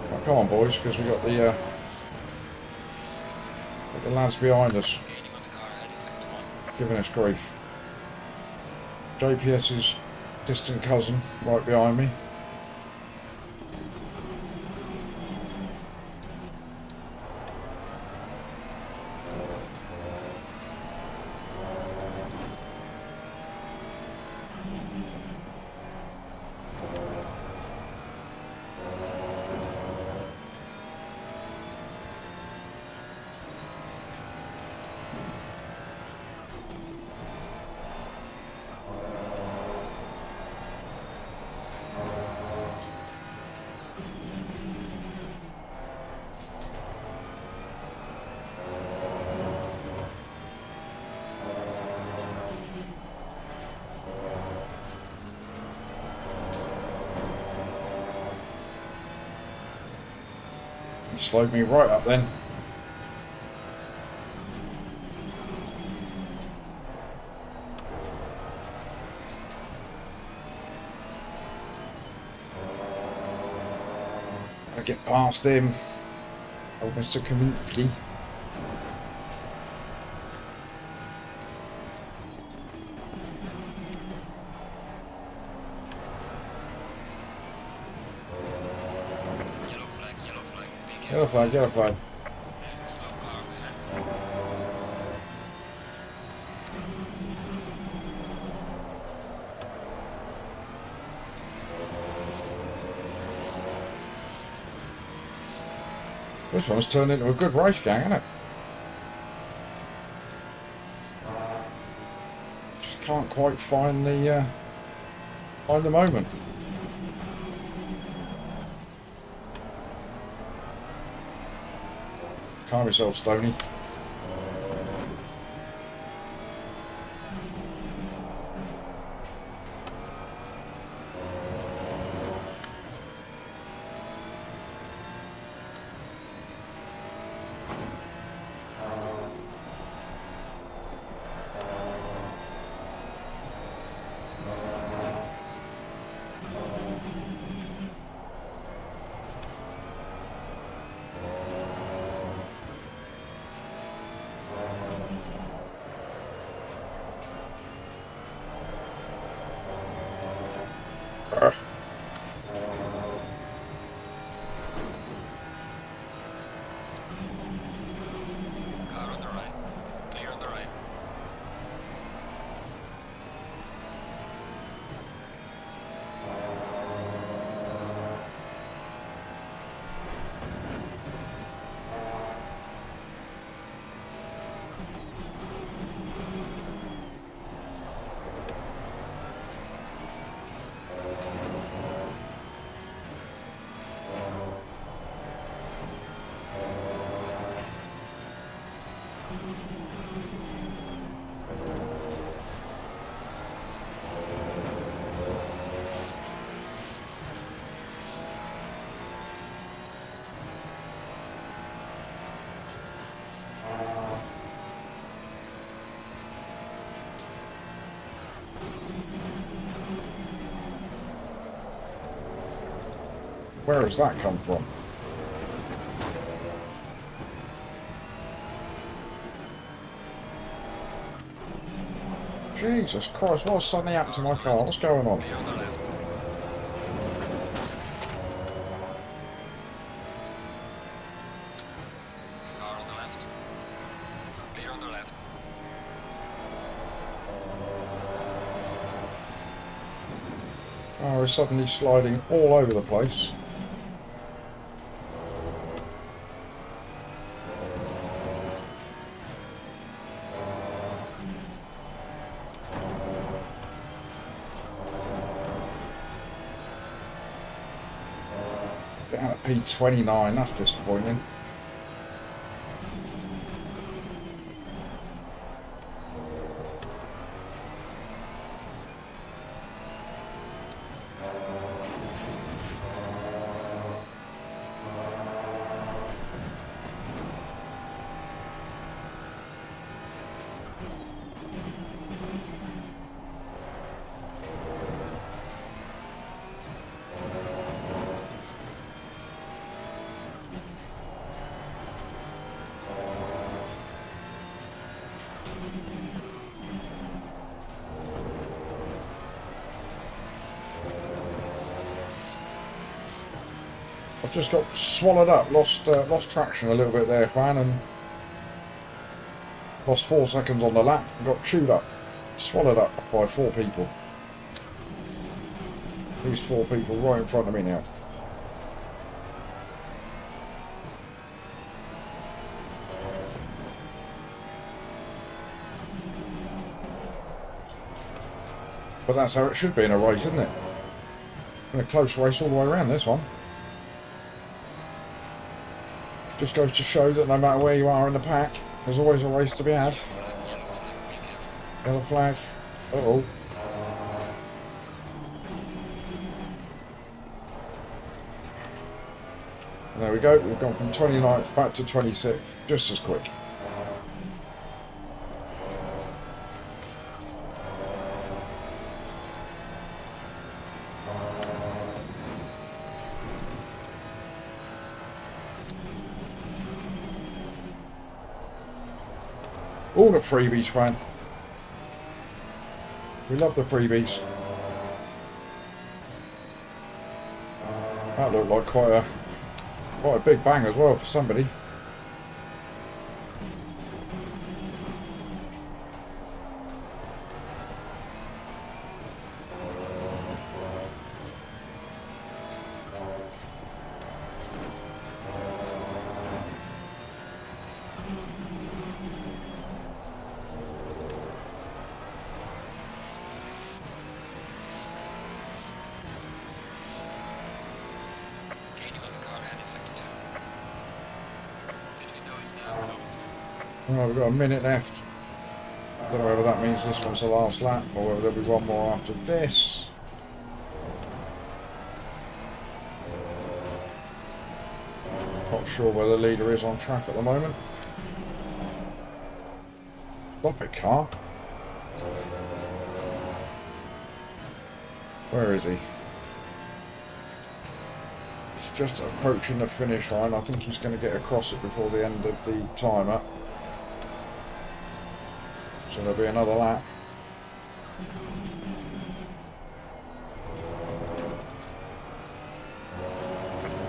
Right, come on, boys, because we got the lads behind us Gaining on the car ahead in sector 1. giving us grief. JPS's distant cousin right behind me. He slowed me right up then. I get past him. Oh, Mr. Kaminsky. Yellow flag, be careful. Yellow flag, yellow flag. There's a slow car ahead. This one's turned into a good race gang, isn't it? Just can't quite find the moment. Calm yourself, Stoney. Car on the right. Clear on the right. Where has that come from? Jesus Christ, what's suddenly happened to my car? What's going on? Clear on the left. Car on the left. Clear on the left. Oh, we're suddenly sliding all over the place. Down at P29, that's disappointing. I've just got swallowed up, lost traction a little bit there, Fan, and lost 4 seconds on the lap and got chewed up, swallowed up by 4 people. These 4 people right in front of me now. But that's how it should be in a race, isn't it? In a close race all the way around this one. Just goes to show that no matter where you are in the pack, there's always a race to be had. Yellow flag. Uh-oh. And there we go. We've gone from 29th back to 26th. Just as quick. All the freebies, man. We love the freebies. That looked like quite a big bang as well for somebody. Oh, we've got a minute left. I don't know whether that means this one's the last lap or whether there'll be one more after this. Not sure where the leader is on track at the moment. Stop it, car. Where is he? He's just approaching the finish line. I think he's going to get across it before the end of the timer. So there'll be another lap.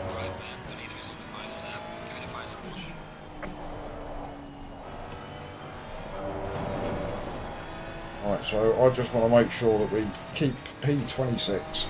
Right, man. The leader is on the final lap. Give it a final push. Alright, so I just want to make sure that we keep P26.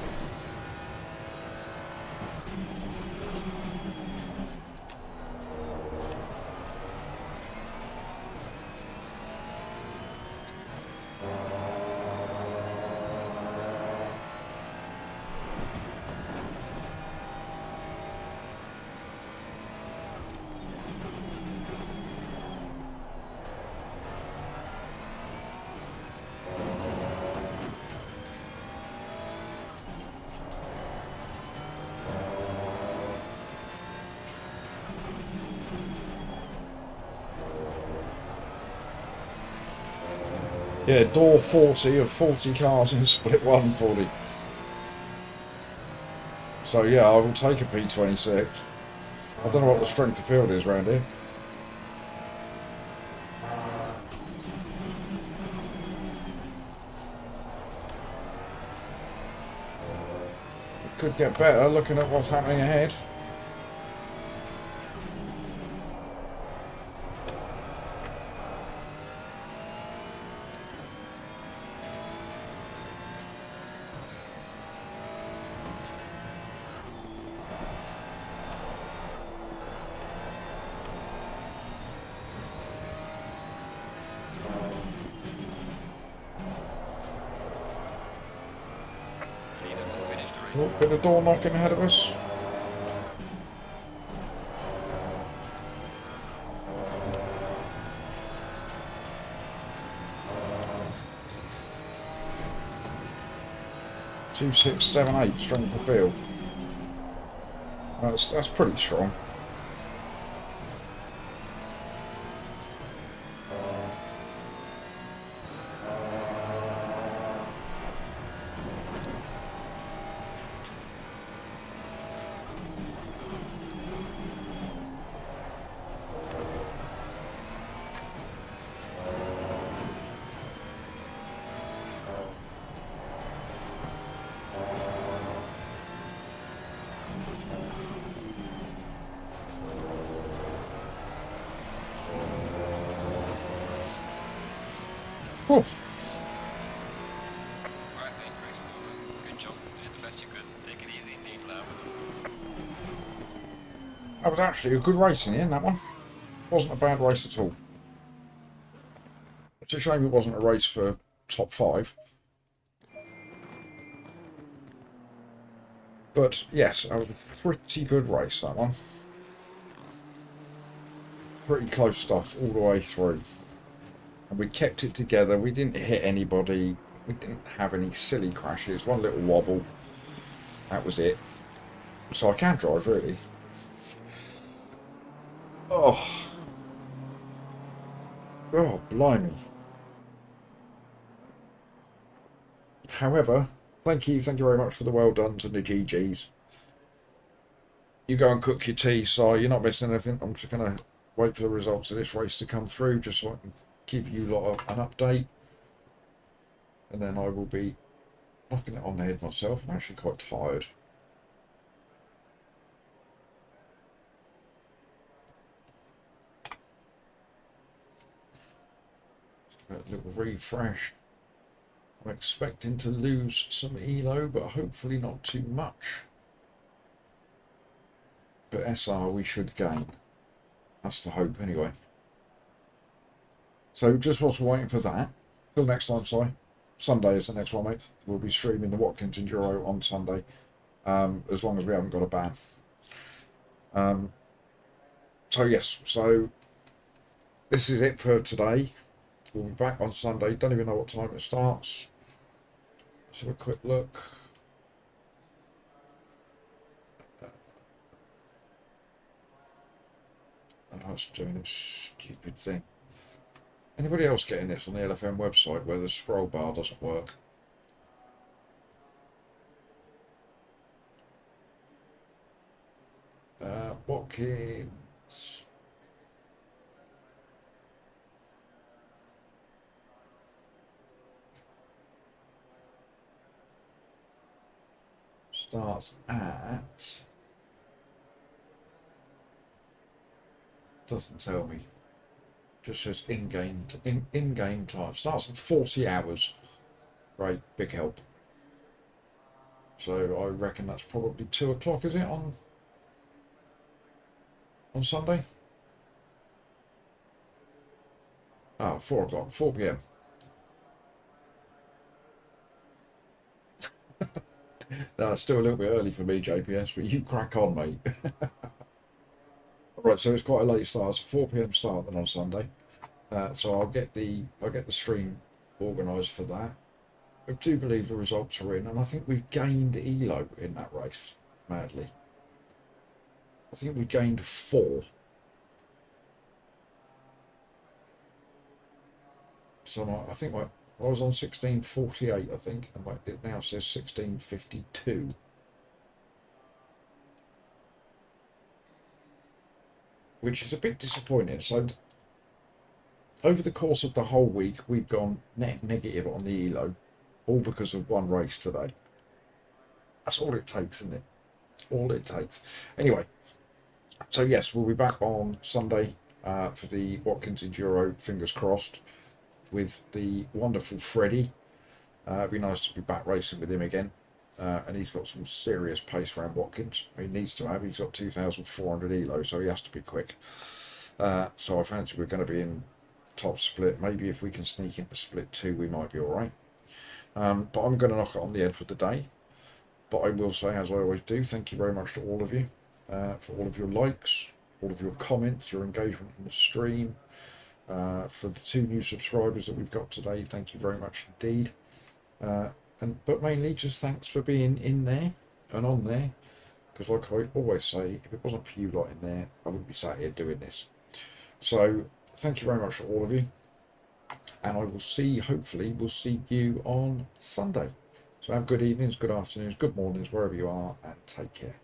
Yeah, door 40 of 40 cars in split 140. So yeah, I will take a P26. I don't know what the strength of field is around here. Could get better looking at what's happening ahead. Leader has finished the Oh, race. bit of door knocking ahead of us. Two, 6, 7, 8 strength of field. That's pretty strong. Oh, Alright, mate, race is over. Good job. You did the best you could. Take it easy in the lap. that was actually a good race in the end, that one. Wasn't a bad race at all. It's a shame it wasn't a race for top 5. But yes, that was a pretty good race, that one. Pretty close stuff all the way through. And we kept it together. We didn't hit anybody. We didn't have any silly crashes. One little wobble. That was it. So I can drive, really. Oh. Oh, blimey. However, thank you very much for the well dones and the GGs. You go and cook your tea, so you're not missing anything. I'm just going to wait for the results of this race to come through, just so I can give you lot an update. And then I will be knocking it on the head myself. I'm actually quite tired. A little refresh. I'm expecting to lose some elo, but hopefully not too much. But SR we should gain. That's the hope anyway. So just whilst we're waiting for that, till next time, Si. Sunday is the next one, mate. We'll be streaming the Watkins Enduro on Sunday, as long as we haven't got a ban. So yes, so this is it for today. We'll be back on Sunday. Don't even know what time it starts. Let's have a quick look. I was doing a stupid thing. Anybody else getting this on the LFM website where the scroll bar doesn't work? Watkins. Starts at... Doesn't tell me. Just says in-game time. Starts in 40 hours. Great, big help. So I reckon that's probably 2 o'clock, is it, on Sunday? Oh, 4 o'clock, 4 p.m. No, it's still a little bit early for me, JPS, but you crack on, mate. Right, so it's quite a late start. It's a 4 p.m. start then on Sunday. So I'll get the stream organised for that. I do believe the results are in, and I think we've gained elo in that race, madly. I think we gained 4. So I think I was on 1648, I think, and it now says 1652. Which is a bit disappointing. So over the course of the whole week, we've gone net negative on the elo, all because of one race today. That's all it takes, isn't it? All it takes. Anyway, so yes, we'll be back on Sunday for the Watkins Enduro, fingers crossed, with the wonderful Freddie. It'd be nice to be back racing with him again. And he's got some serious pace around Watkins. He needs to have. He's got 2,400 elo, so he has to be quick. So I fancy we're going to be in top split. Maybe if we can sneak into split 2, we might be all right. But I'm going to knock it on the head for the day. But I will say, as I always do, thank you very much to all of you for all of your likes, all of your comments, your engagement in the stream. For the 2 new subscribers that we've got today, thank you very much indeed. But mainly just thanks for being in there and on there, because like I always say, if it wasn't for you lot in there, I wouldn't be sat here doing this. So thank you very much to all of you, and I will see, hopefully we'll see you on Sunday. So have good evenings, good afternoons, good mornings, wherever you are, and take care.